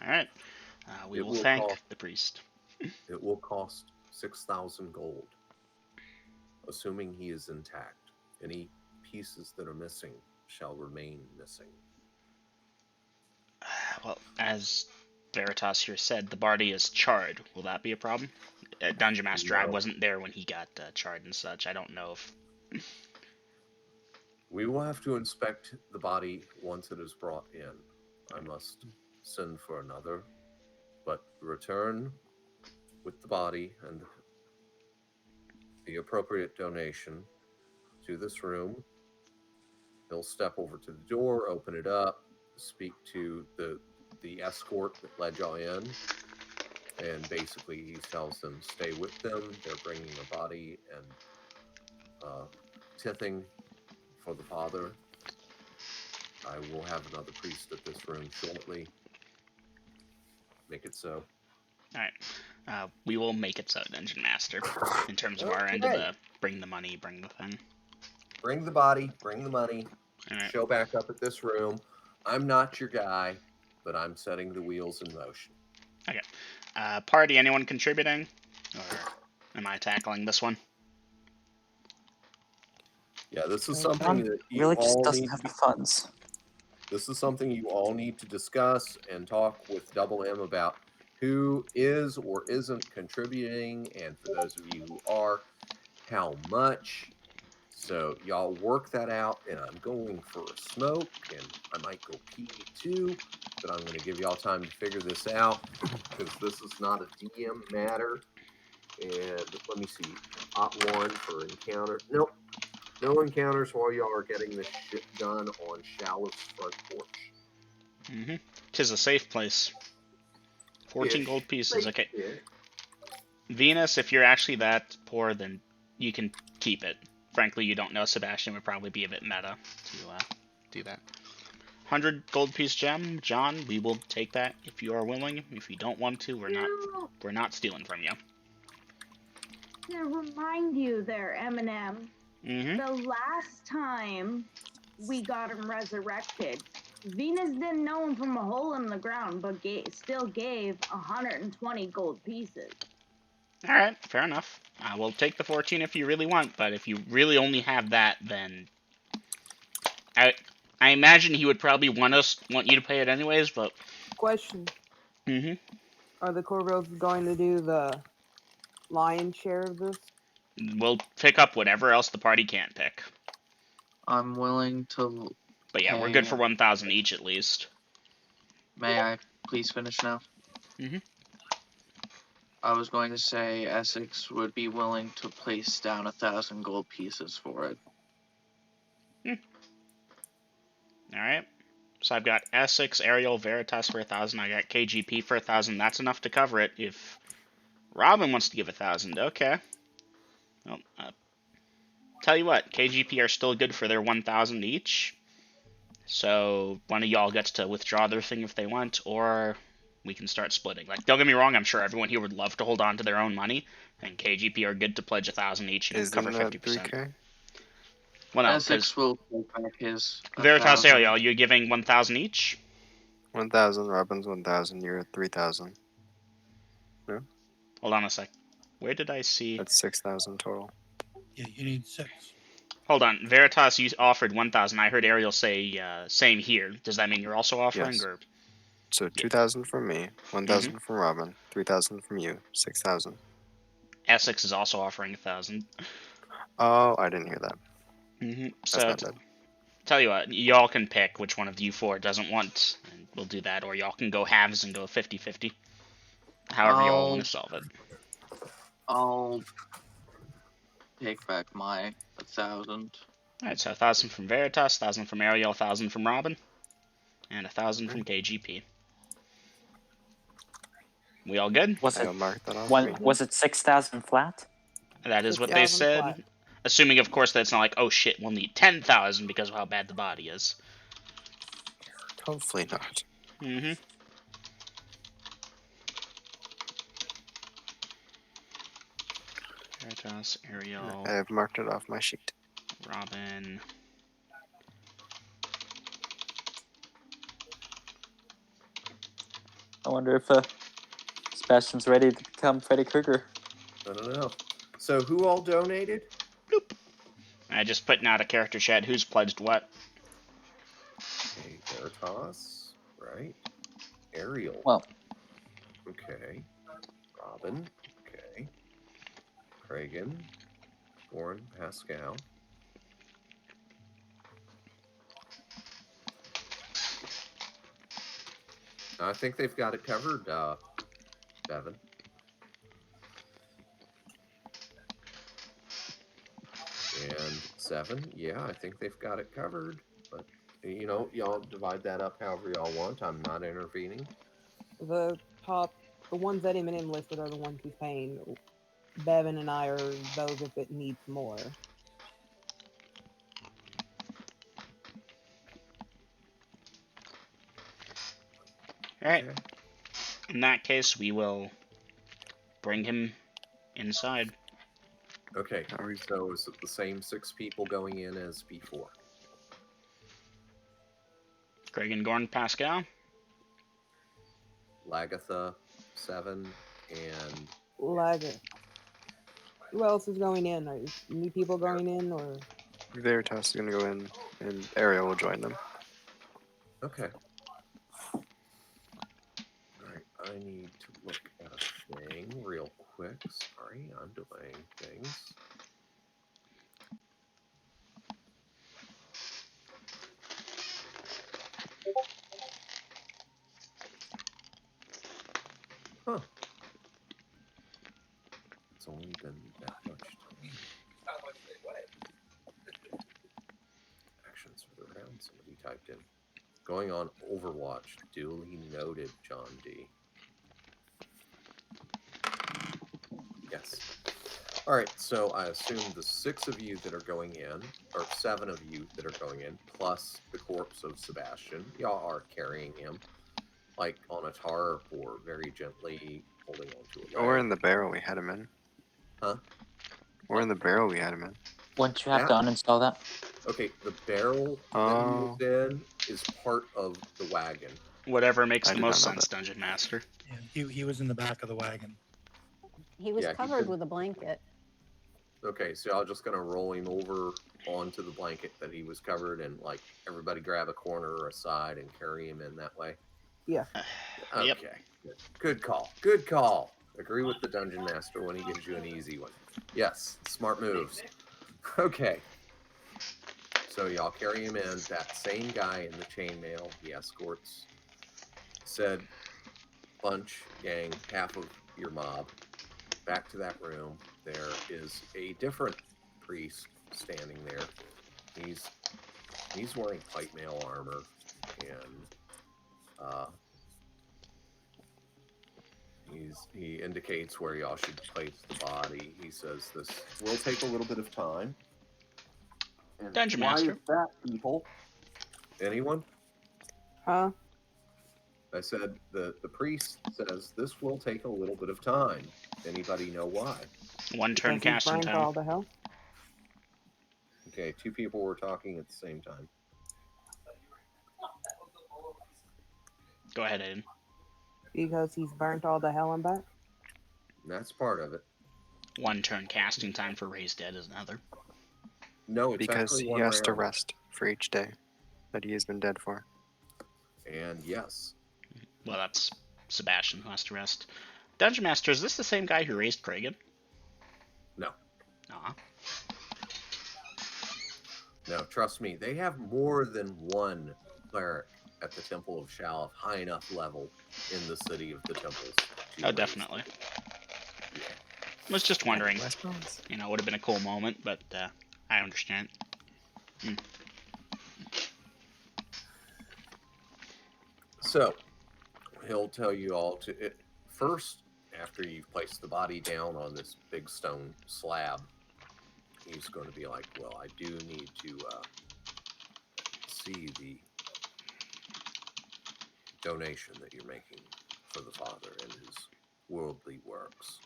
All right. We will thank the priest. It will cost 6,000 gold, assuming he is intact. Any pieces that are missing shall remain missing. Well, as Veritas here said, the body is charred. Will that be a problem? Dungeon Master, I wasn't there when he got charred and such. I don't know if... We will have to inspect the body once it is brought in. I must send for another, but return with the body and the appropriate donation to this room. He'll step over to the door, open it up, speak to the escort that led y'all in, and basically he tells them stay with them. They're bringing a body and tithing for the Father. I will have another priest at this room shortly. Make it so. All right. We will make it so, Dungeon Master, in terms of our end of the bring the money, bring the thing. Bring the body, bring the money, right. Show back up at this room. I'm not your guy, but I'm setting the wheels in motion. Okay. Party, anyone contributing? Or am I tackling this one? Yeah, this is something that you really just all doesn't need have to the funds. This is something you all need to discuss and talk with Double M about who is or isn't contributing, and for those of you who are, how much. So y'all work that out, and I'm going for a smoke, and I might go pee too, but I'm going to give y'all time to figure this out, because this is not a DM matter. And let me see, Op 1 for encounter. Nope. No encounters while y'all are getting this shit done on Shallow's front porch. Mm-hmm. 'Tis a safe place. 14 gold pieces. Okay. Venus, if you're actually that poor, then you can keep it. Frankly, you don't know. Sebastian would probably be a bit meta to do that. 100 gold piece gem, John. We will take that if you are willing. If you don't want to, we're not stealing from you. To remind you, there, Eminem. Mm-hmm. The last time we got him resurrected, Venus didn't know him from a hole in the ground, but still gave 120 gold pieces. All right, fair enough. We'll take the 14 if you really want, but if you really only have that, then I imagine he would probably want you to pay it anyways. But question: mm-hmm. Are the Corvilles going to do the lion's share of this? We'll pick up whatever else the party can't pick. I'm willing to. But yeah, we're good for 1,000 each at least. May I please finish now? Mm-hmm. I was going to say Essex would be willing to place down 1,000 gold pieces for it. All right. So I've got Essex, Ariel, Veritas for 1,000. I got KGP for 1,000. That's enough to cover it. If Robin wants to give 1,000, okay. Well, tell you what, KGP are still good for their 1,000 each. So one of y'all gets to withdraw their thing if they want, or we can start splitting. Like, don't get me wrong, I'm sure everyone here would love to hold on to their own money, and KGP are good to pledge 1,000 each and cover Isn't that 50%. 3K? Well, no, Essex because will take back his Veritas 1,000. Ariel, you're giving 1,000 each. 1,000. Robin's 1,000. You're at 3,000. Hold on a sec. Where did I see? That's 6,000 total. Yeah, you need 6. Hold on, Veritas, you offered 1,000. I heard Ariel say same here. Does that mean you're also offering, Yes. or So 2,000 from me, 1,000 from Robin, 3,000 from you, 6,000. Essex is also offering 1,000? Oh, I didn't hear that. That's That's so my bad. tell you what, y'all can pick which one of you four doesn't want, and we'll do that, or y'all can go halves and go 50-50. However y'all want to solve it. I'll take back my 1,000. Alright, so 1,000 from Veritas, 1,000 from Ariel, 1,000 from Robin, and 1,000 from KGP. We all good? Was it I'll mark that off. one? Me. Was it 6,000 flat? That is what they 6,000 said. flat. Assuming, of course, that it's not like, oh shit, we'll need 10,000 because of how bad the body is. Hopefully not. Veritas, Ariel, I have marked it off my sheet. Robin. I wonder if Sebastian's ready to become Freddy Krueger. I don't know. So who all donated? Bloop. I just putting out a character chat. Who's pledged what? Okay, Veritas, right? Ariel. Well, Okay. Robin. Okay. Kragan. Goran, Pascal. I think they've got it covered, Devin. And 7, yeah, I think they've got it covered. But, you know, y'all divide that up however y'all want. I'm not intervening. The ones that Eminem listed are the ones who's paying. Bevan and I are those if it needs more. Alright. Okay. In that case, we will bring him inside. Okay, so is it the same 6 people going in as before? Greg and Gorn, Pascal. Lagatha, 7, and Lager. Who else is going in? Are new people going in, or Veritas is going to go in, and Ariel will join them. okay. Alright, I need to look at a thing real quick. Sorry, I'm delaying things. Huh. It's only been that much time. Actions for the round, somebody typed in. Going on Overwatch, duly noted, John D. Yes. Alright, so I assume the 6 of you that are going in, or 7 of you that are going in, plus the corpse of Sebastian, y'all are carrying him, like on a tarp or very gently holding onto a leg. Or in the barrel we had him in. Huh? Or in the barrel we had him in. wouldn't you have to uninstall that? Okay, the barrel that he was in is part of the wagon. Whatever makes I the did most not know sense, that. Dungeon Master. Yeah, he was in the back of the wagon. He was Yeah, he covered could- with a blanket. Okay, so y'all just gonna roll him over onto the blanket that he was covered and like everybody grab a corner or a side and carry him in that way? yeah. Okay. Yep. Good call. Good call. Agree with the Dungeon Master when he gives you an easy one. Yes, smart moves. Okay. So y'all carry him in. That same guy in the chainmail, he escorts said bunch, gang, half of your mob back to that room. There is a different priest standing there. He's wearing pipe mail armor and he indicates where y'all should place the body. He says this will take a little bit of time. And Dungeon why Master. is that, people? Anyone? Huh? I said the priest says this will take a little bit of time. Anybody know why? One turn Because he's casting burned time. all the hell. Okay, two people were talking at the same time. Go ahead, Aiden. Because he's burnt all the hell and back. And that's part of it. One turn casting time for Raise Dead is another. No, it's Because actually he one has to round. rest for each day that he has been dead for. And yes, Well, that's Sebastian who has to rest. Dungeon Master, is this the same guy who raised Kragan? no, Aw. no. Trust me, they have more than one cleric at the Temple of Shalif, high enough level in the city of the temples. to Oh, raise. definitely. Yeah. Was just wondering. West Bones. You know, it would have been a cool moment, but I understand. So he'll tell you all to first, after you've placed the body down on this big stone slab, he's going to be like, well, I do need to see the donation that you're making for the father and his worldly works.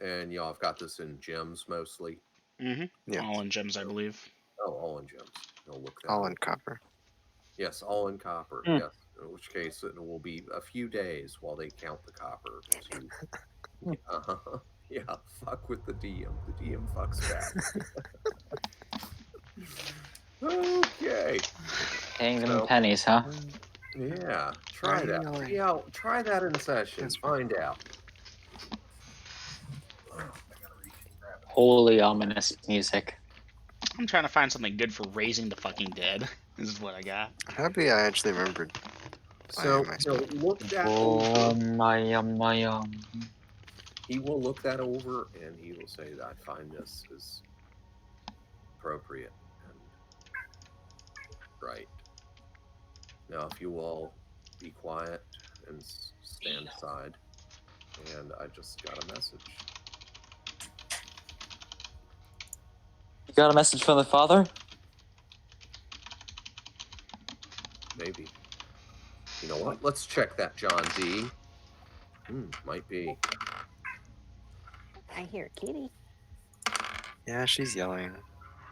And y'all have got this in gems mostly. Mm-hmm. Yeah. All in gems, I believe. Oh, all in gems. He'll look that All over. in copper. Yes, all in copper. Hmm. Yes. In which case, it will be a few days while they count the copper to. Yeah, fuck with the DM. The DM fucks back. Okay. Paying them So- in pennies, huh? Yeah, try Are you that. yelling? See how, try that in session. That's fine. Find out. Holy ominous music. I'm trying to find something good for raising the fucking dead. This is what I got. I'm happy I actually remembered. So my he'll spell. look that Oh, over. my. He will look that over and he will say that I find this is appropriate and right. Now, if you all be quiet and stand aside, and I just got a message. You got a message from the father? Maybe. You know what? Let's check that, John D. Might be. I hear Kitty. Yeah, she's yelling.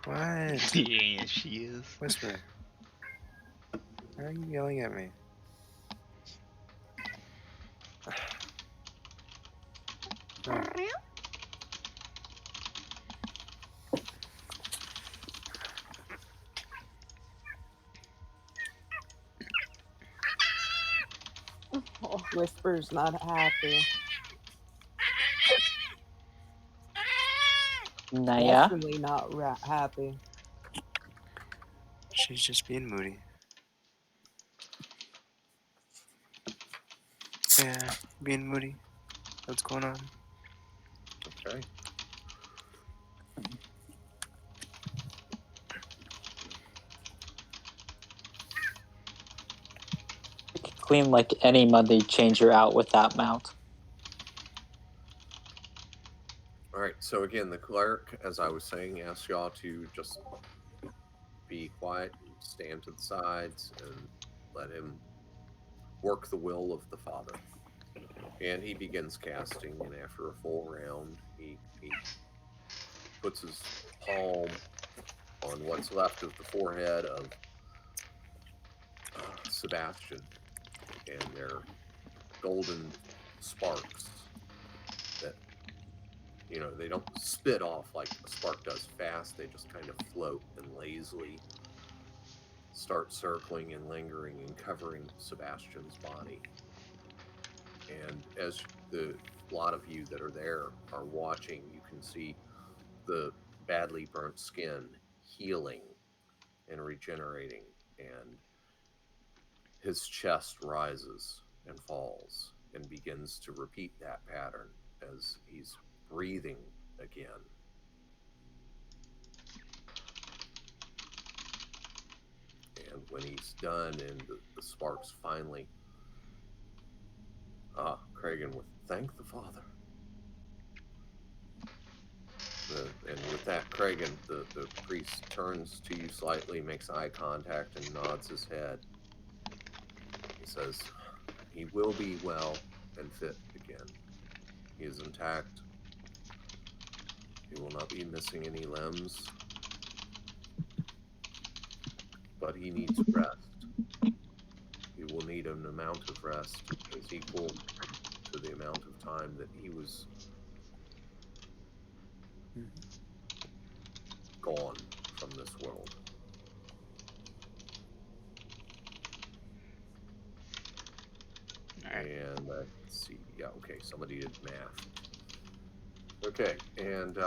What? Yeah, she is. Whisper. Why are you yelling at me? No. Oh, Whisper's not happy. Naya? Definitely not happy. She's just being moody. Yeah, being moody. What's going on? Okay. You can clean like any Monday changer out with that mount. All right. So again, the cleric, as I was saying, asks y'all to just be quiet and stand to the sides and let him work the will of the father. And he begins casting, and after a full round, he puts his palm on what's left of the forehead of Sebastian, and they're golden sparks that, they don't spit off like a spark does fast. They just kind of float and lazily start circling and lingering and covering Sebastian's body. And as a lot of you that are there are watching, you can see the badly burnt skin healing and regenerating, and his chest rises and falls and begins to repeat that pattern as he's breathing again. And when he's done and the sparks finally, Kragan would thank the father. And with that, Kragan, the priest turns to you slightly, makes eye contact, and nods his head. He says, "He will be well and fit again. He is intact. He will not be missing any limbs, but he needs rest. He will need an amount of rest that is equal to the amount of time that he was gone from this world." And let's see. Yeah, okay. Somebody did math. Okay, and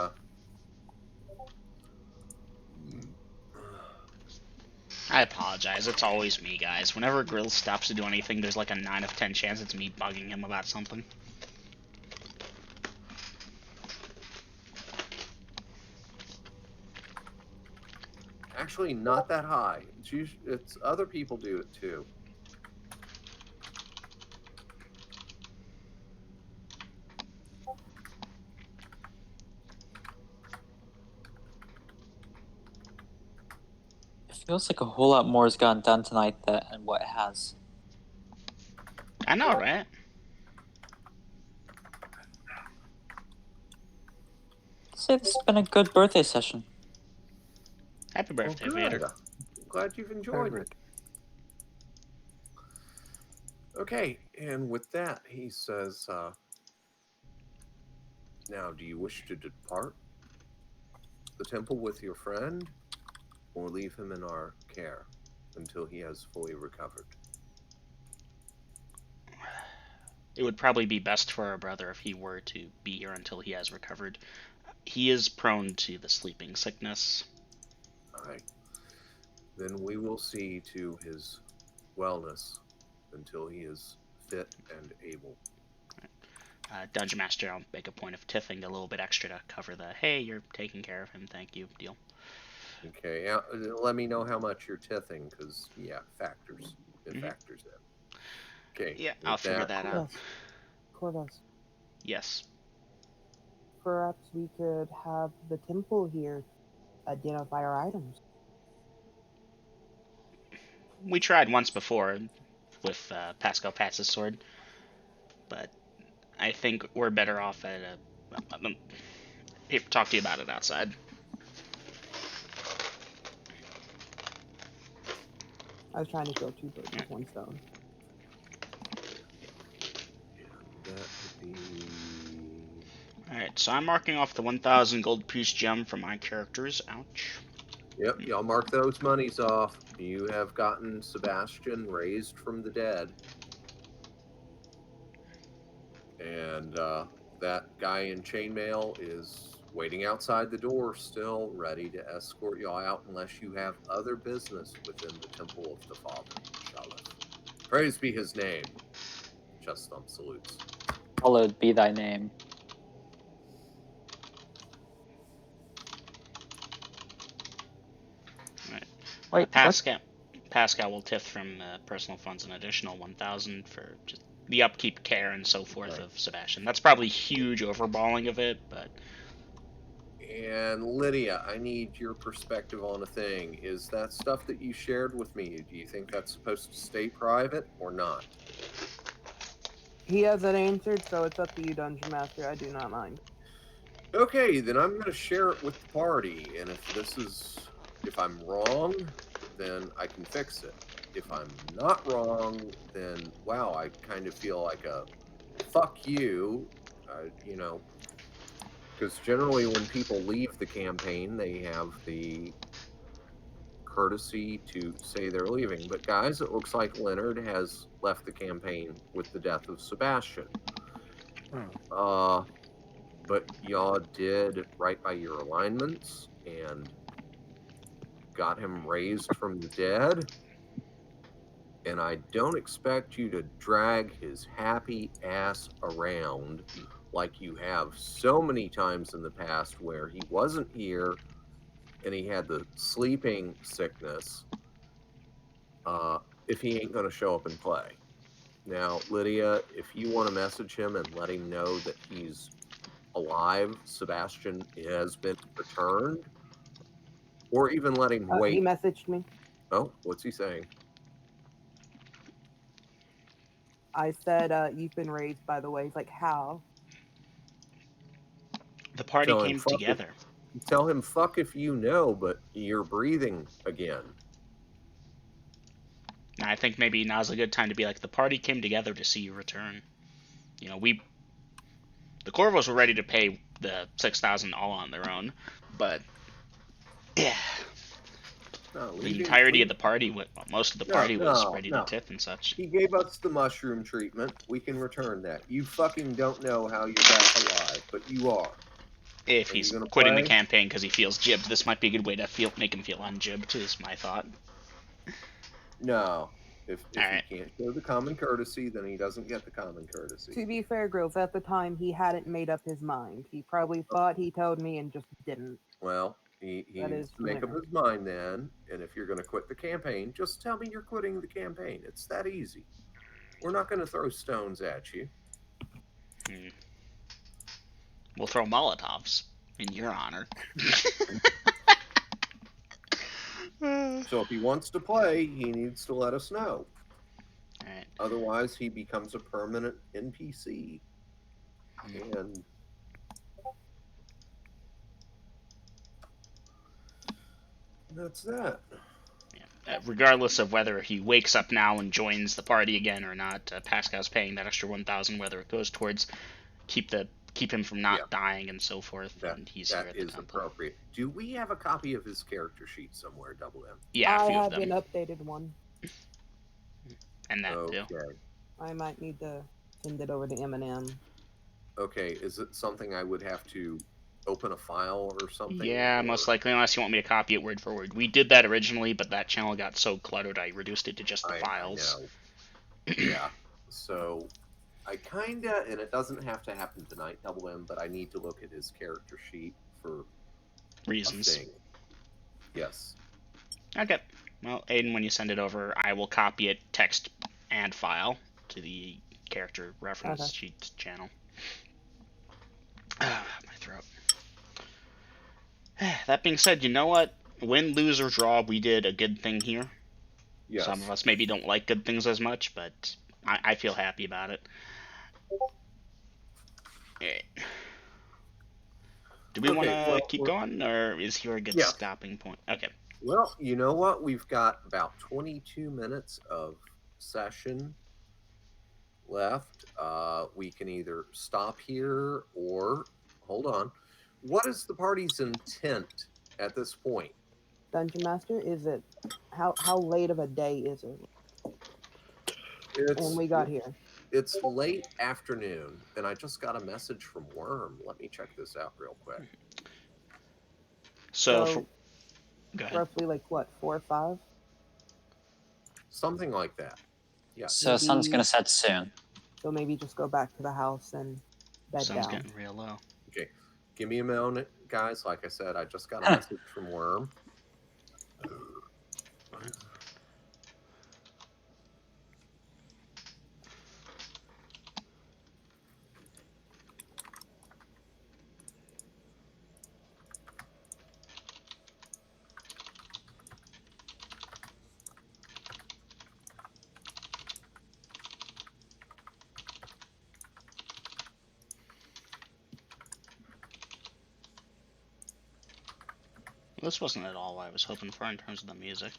I apologize. It's always me, guys. Whenever Grill stops to do anything, there's like a 9 of 10 chance it's me bugging him about something. actually not that high. It's other people do it too. It feels like a whole lot more has gotten done tonight than what has. I know, right? I'd say this has been a good birthday session. Happy birthday, Well, Vader. good. I'm glad you've enjoyed it. Okay, and with that, he says, "Now, do you wish to depart the temple with your friend, or leave him in our care until he has fully recovered?" It would probably be best for our brother if he were to be here until he has recovered. He is prone to the sleeping sickness. All right. Then we will see to his wellness until he is fit and able. Dungeon Master, I'll make a point of tiffing a little bit extra to cover the, hey, you're taking care of him, thank you, deal. Okay, let me know how much you're tithing, because, yeah, factors. It factors in. Okay. Yeah, I'll figure that out. Corvus, Yes. perhaps we could have the temple here identify our items. We tried once before with Pascal Patz's sword, but I think we're better off at talk to you about it outside. I was trying to kill 2 birds with 1 stone. That would be... Alright, so I'm marking off the 1,000 gold piece gem for my characters. Ouch. Yep, y'all mark those monies off. You have gotten Sebastian raised from the dead. And that guy in chainmail is waiting outside the door still, ready to escort y'all out unless you have other business within the temple of the Father, Shaleth. Praise be his name. Chest thump salutes. Hallowed be thy name. Right. Wait, Pascal will tiff from personal funds an additional 1,000 for just the upkeep, care, and so forth of Sebastian. That's probably huge overballing of it, but... And Lydia, I need your perspective on a thing. Is that stuff that you shared with me, do you think that's supposed to stay private or not? He hasn't answered, so it's up to you, Dungeon Master. I do not mind. Okay, then I'm going to share it with the party, and if I'm wrong, then I can fix it. If I'm not wrong, then, wow, I kind of feel like a fuck you, because generally when people leave the campaign, they have the courtesy to say they're leaving. But guys, it looks like Leonard has left the campaign with the death of Sebastian. But y'all did right by your alignments and got him raised from the dead. And I don't expect you to drag his happy ass around like you have so many times in the past where he wasn't here and he had the sleeping sickness, if he ain't going to show up and play. Now, Lydia, if you want to message him and let him know that he's alive, Sebastian has been returned, or even let him He wait. messaged me. Oh, what's he saying? I said, "You've been raised, by the way." He's like, "How?" The party Tell him, came fuck it. together. Tell him, fuck if you know, but you're breathing again. And I think maybe now's a good time to be like, the party came together to see you return. You know, the Corvos were ready to pay the 6,000 all on their own, but yeah, No, the entirety of the party, most of the party was ready to tip and such. He gave us the mushroom treatment. We can return that. You fucking don't know how you're back alive, but you are. If Are he's you gonna quitting play? the campaign because he feels jibbed, this might be a good way to make him feel unjibbed, is my thought. No. If Alright. he can't show the common courtesy, then he doesn't get the common courtesy. To be fair, Grills, at the time he hadn't made up his mind. He probably thought he told me and just didn't. Well, he That needs is to make up fair. his mind then. And if you're going to quit the campaign, just tell me you're quitting the campaign. It's that easy. We're not going to throw stones at you. We'll throw Molotovs in your honor. So if he wants to play, he needs to let us know. Alright. Otherwise, he becomes a permanent NPC. And that's that. Regardless of whether he wakes up now and joins the party again or not, Pascal's paying that extra 1,000, whether it goes towards keep him from not dying and so forth. And he's here at the temple. Appropriate. Do we have a copy of his character sheet somewhere, Double M? Yeah, a few I of have them. an updated one. And that too. I might need to send it over to Eminem. Okay, is it something I would have to open a file or something? Yeah, most likely, unless you want me to copy it word for word. We did that originally, but that channel got so cluttered, I reduced it to just the files. I know. Yeah, so I kinda, and it doesn't have to happen tonight, Double M, but I need to look at his character sheet for reasons. Yes. Okay. Well, Aiden, when you send it over, I will copy it, text and file, to the character reference sheet channel. My throat. That being said, you know what? Win, lose, or draw, we did a good thing here. Yes. Some of us maybe don't like good things as much, but I feel happy about it. Alright. Do we want to keep going, or is here a good stopping point? Okay. Well, you know what? We've got about 22 minutes of session left. We can either stop here or hold on. What is the party's intent at this point? Dungeon Master, is it how late of a day is it? When we got here. It's late afternoon, and I just got a message from Worm. Let me check this out real quick. So go ahead. Roughly like what, 4 or 5? Something like that. Yeah. So sun's gonna set soon. So maybe just go back to the house and bed Sun's down. getting real low. Okay. Give me a moment, guys. Like I said, I just got a message from Worm. This wasn't at all what I was hoping for in terms of the music.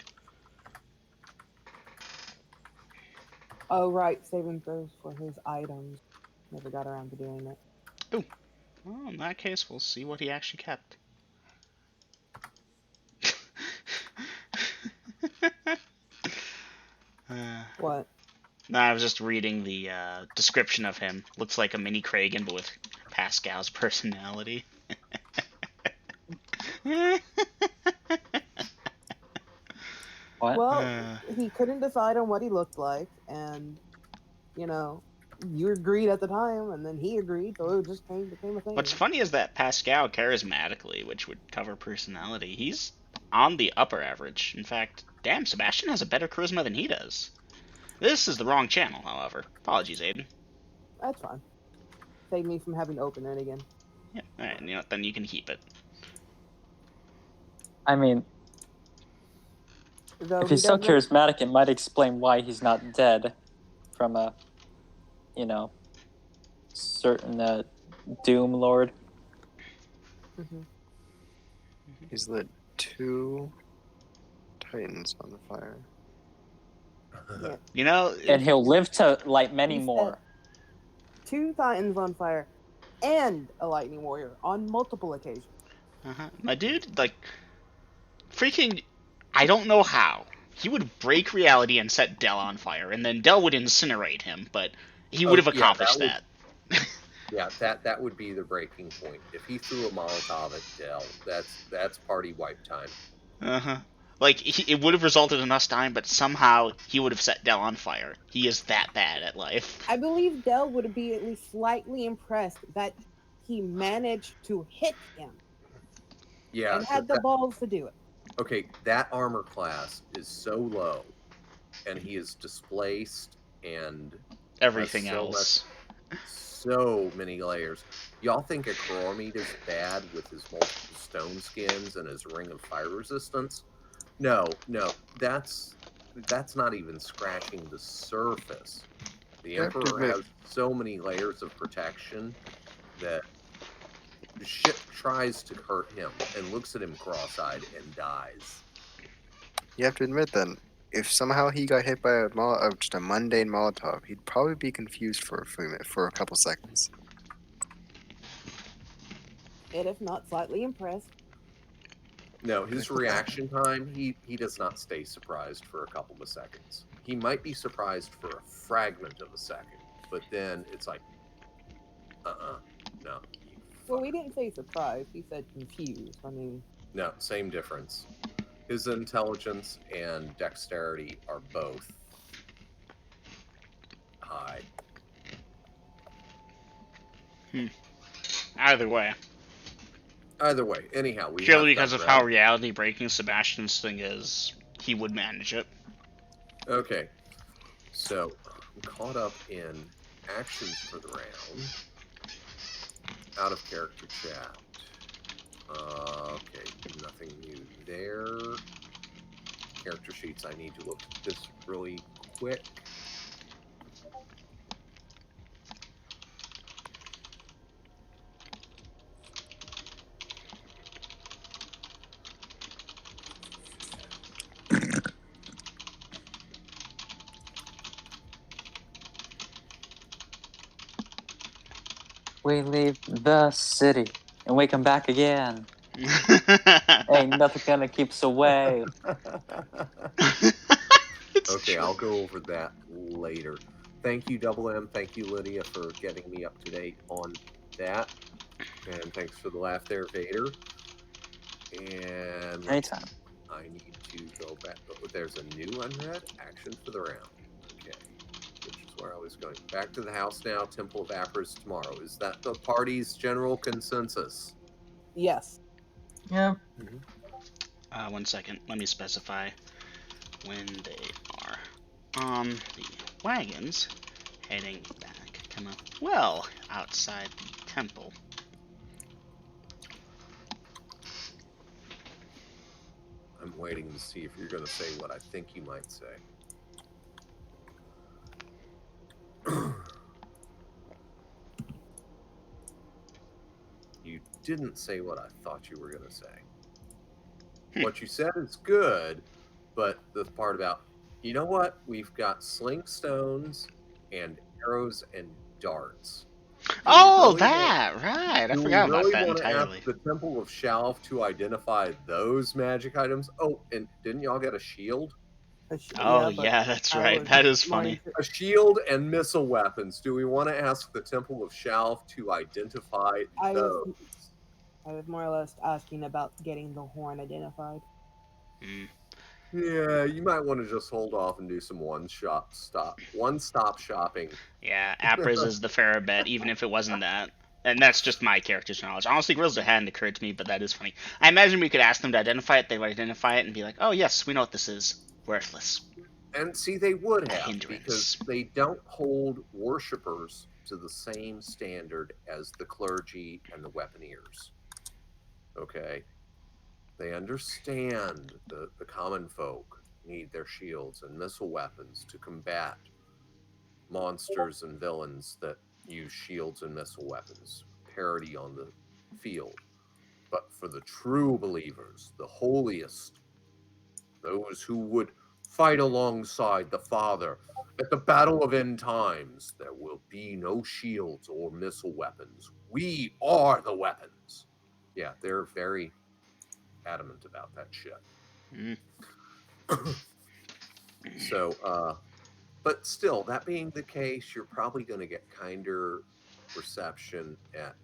Oh, right. Saving throws for his items. Never got around to doing it. Ooh. Well, in that case, we'll see what he actually kept. What? No, I was just reading the description of him. Looks like a mini Kragan, but with Pascal's personality. What? Well, he couldn't decide on what he looked like, and, you know, you agreed at the time, and then he agreed, so it just became a thing. What's funny is that Pascal, charismatically, which would cover personality, he's on the upper average. In fact, damn, Sebastian has a better charisma than he does. This is the wrong channel, however. Apologies, Aiden. That's fine. Save me from having to open it again. Yeah. All right. You know, then you can keep it. I mean, Though if he he's so doesn't. charismatic, it might explain why he's not dead from a, certain Doom Lord. Mhm. He's lit 2 Titans on the fire. Yeah. You know, And he'll live to light many He said- more. 2 Titans on fire and a lightning warrior on multiple occasions. my dude, like, freaking, I don't know how. He would break reality and set Dell on fire, and then Dell would incinerate him, but he would have Oh, yeah, accomplished that that. Yeah, that would be the breaking point. If he threw a Molotov at Dell, that's party wipe time. Like, it would have resulted in us dying, but somehow he would have set Dell on fire. He is that bad at life. I believe Dell would be at least slightly impressed that he managed to hit him Yeah, and had the balls to do it. okay, that armor class is so low, and he is displaced and Everything has else. so many layers. Y'all think a Coromite is bad with his multiple stone skins and his ring of fire resistance? No, that's not even scratching the surface. The You have to Emperor admit- has so many layers of protection that shit tries to hurt him and looks at him cross-eyed and dies. You have to admit then, if somehow he got hit by just a mundane Molotov, he'd probably be confused for a couple seconds. And if not slightly impressed. No, his reaction time, he does not stay surprised for a couple of seconds. He might be surprised for a fragment of a second, but then it's like, no. Well, we didn't say surprised. He said confused. I mean, No, same difference. His intelligence and dexterity are both high. Either way. Either way, anyhow, we Purely have because of how reality breaking Sebastian's thing is, he would manage it. Okay, so I'm caught up in actions for the round. Out of character chat. Okay, nothing new there. Character sheets, I need to look at this really quick. We leave the city and we come back again. Ain't nothing gonna keep us away. Okay, I'll go over that later. Thank you, Double M. Thank you, Lydia, for getting me up to date on that. And thanks for the laugh there, Vader. And Anytime. I need to go back. Oh, there's a new unread action for the round. Okay, which is where I was going. Back to the house now. Temple of Apris tomorrow. Is that the party's general consensus? yes. Yeah. 1 second. Let me specify when they are on the wagons heading back. Come on. Well, outside the temple. I'm waiting to see if you're going to say what I think you might say. You didn't say what I thought you were going to say. What you said is good, but the part about, you know what? We've got sling stones and arrows and darts. Oh, that! Right. I Do we forgot about really that want to entirely. ask the Temple of Shalf to identify those magic items? Oh, and didn't y'all get a shield? Oh, but yeah, that's I right. was That is more funny. inter- A shield and missile weapons. Do we want to ask the Temple of Shalf to identify I those? was more or less asking about getting the horn identified. Yeah, you might want to just hold off and do some one-stop shopping. Yeah, Apris is the fairer bet, even if it wasn't that. And that's just my character's knowledge. Honestly, Grizzly hadn't occurred to me, but that is funny. I imagine we could ask them to identify it. They would identify it and be like, "Oh yes, we know what this is. Worthless." And see, they would A have, hindrance. because they don't hold worshippers to the same standard as the clergy and the weaponeers. Okay? They understand the common folk need their shields and missile weapons to combat monsters and villains that use shields and missile weapons, parity on the field. But for the true believers, the holiest, those who would fight alongside the Father at the battle of end times, there will be no shields or missile weapons. We are the weapons. Yeah, they're very adamant about that shit. Mm. So, but still, that being the case, you're probably going to get kinder reception at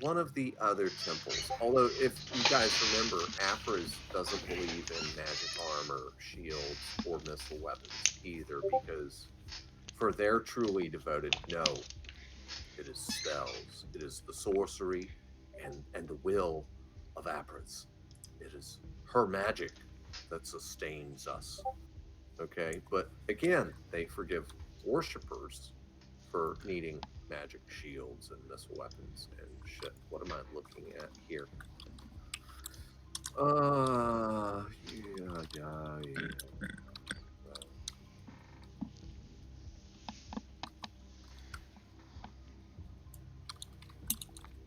one of the other temples. Although, if you guys remember, Afras doesn't believe in magic armor, shields, or missile weapons either, because for their truly devoted, no, it is spells, it is the sorcery and the will of Apris. It is her magic that sustains us. Okay, but again, they forgive worshippers for needing magic shields and missile weapons and shit. What am I looking at here? Yeah.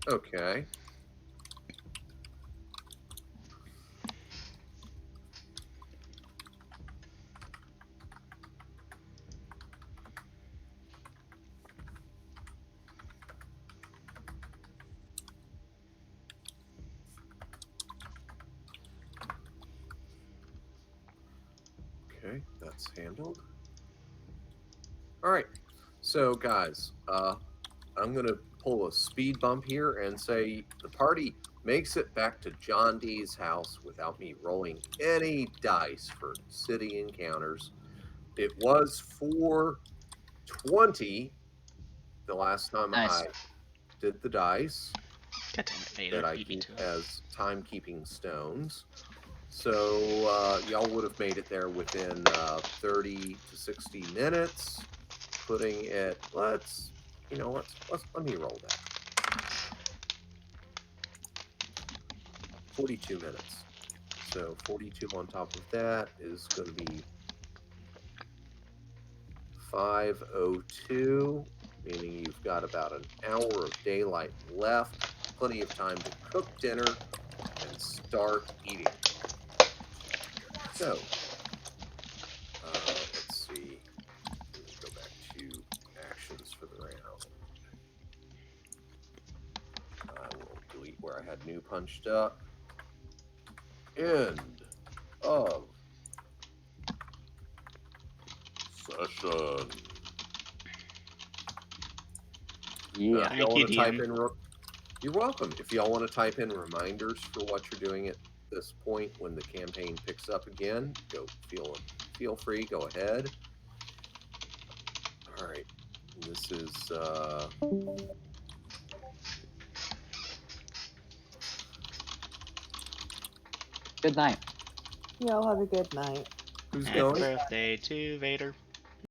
Okay. Okay, that's handled. All right. So, guys, I'm going to pull a speed bump here and say the party makes it back to John D's house without me rolling any dice for city encounters. It was 420 the last time Nice. I did the dice God damn it, Vader. that I Beat me keep to it. as timekeeping stones. So y'all would have made it there within 30 to 60 minutes. Putting it, let me roll that. 42 minutes. So 42 on top of that is going to be 5:02, meaning you've got about an hour of daylight left. Plenty of time to cook dinner and start eating. So, let's see. Let me go back to actions for the round. I will delete where I had new punched up. End of session. Yeah. If y'all Thank you, want to type DM. in, you're welcome. If y'all want to type in reminders for what you're doing at this point when the campaign picks up again, feel free. Go ahead. All right. This is Good night. Y'all have a good night. who's Happy going? birthday to Vader.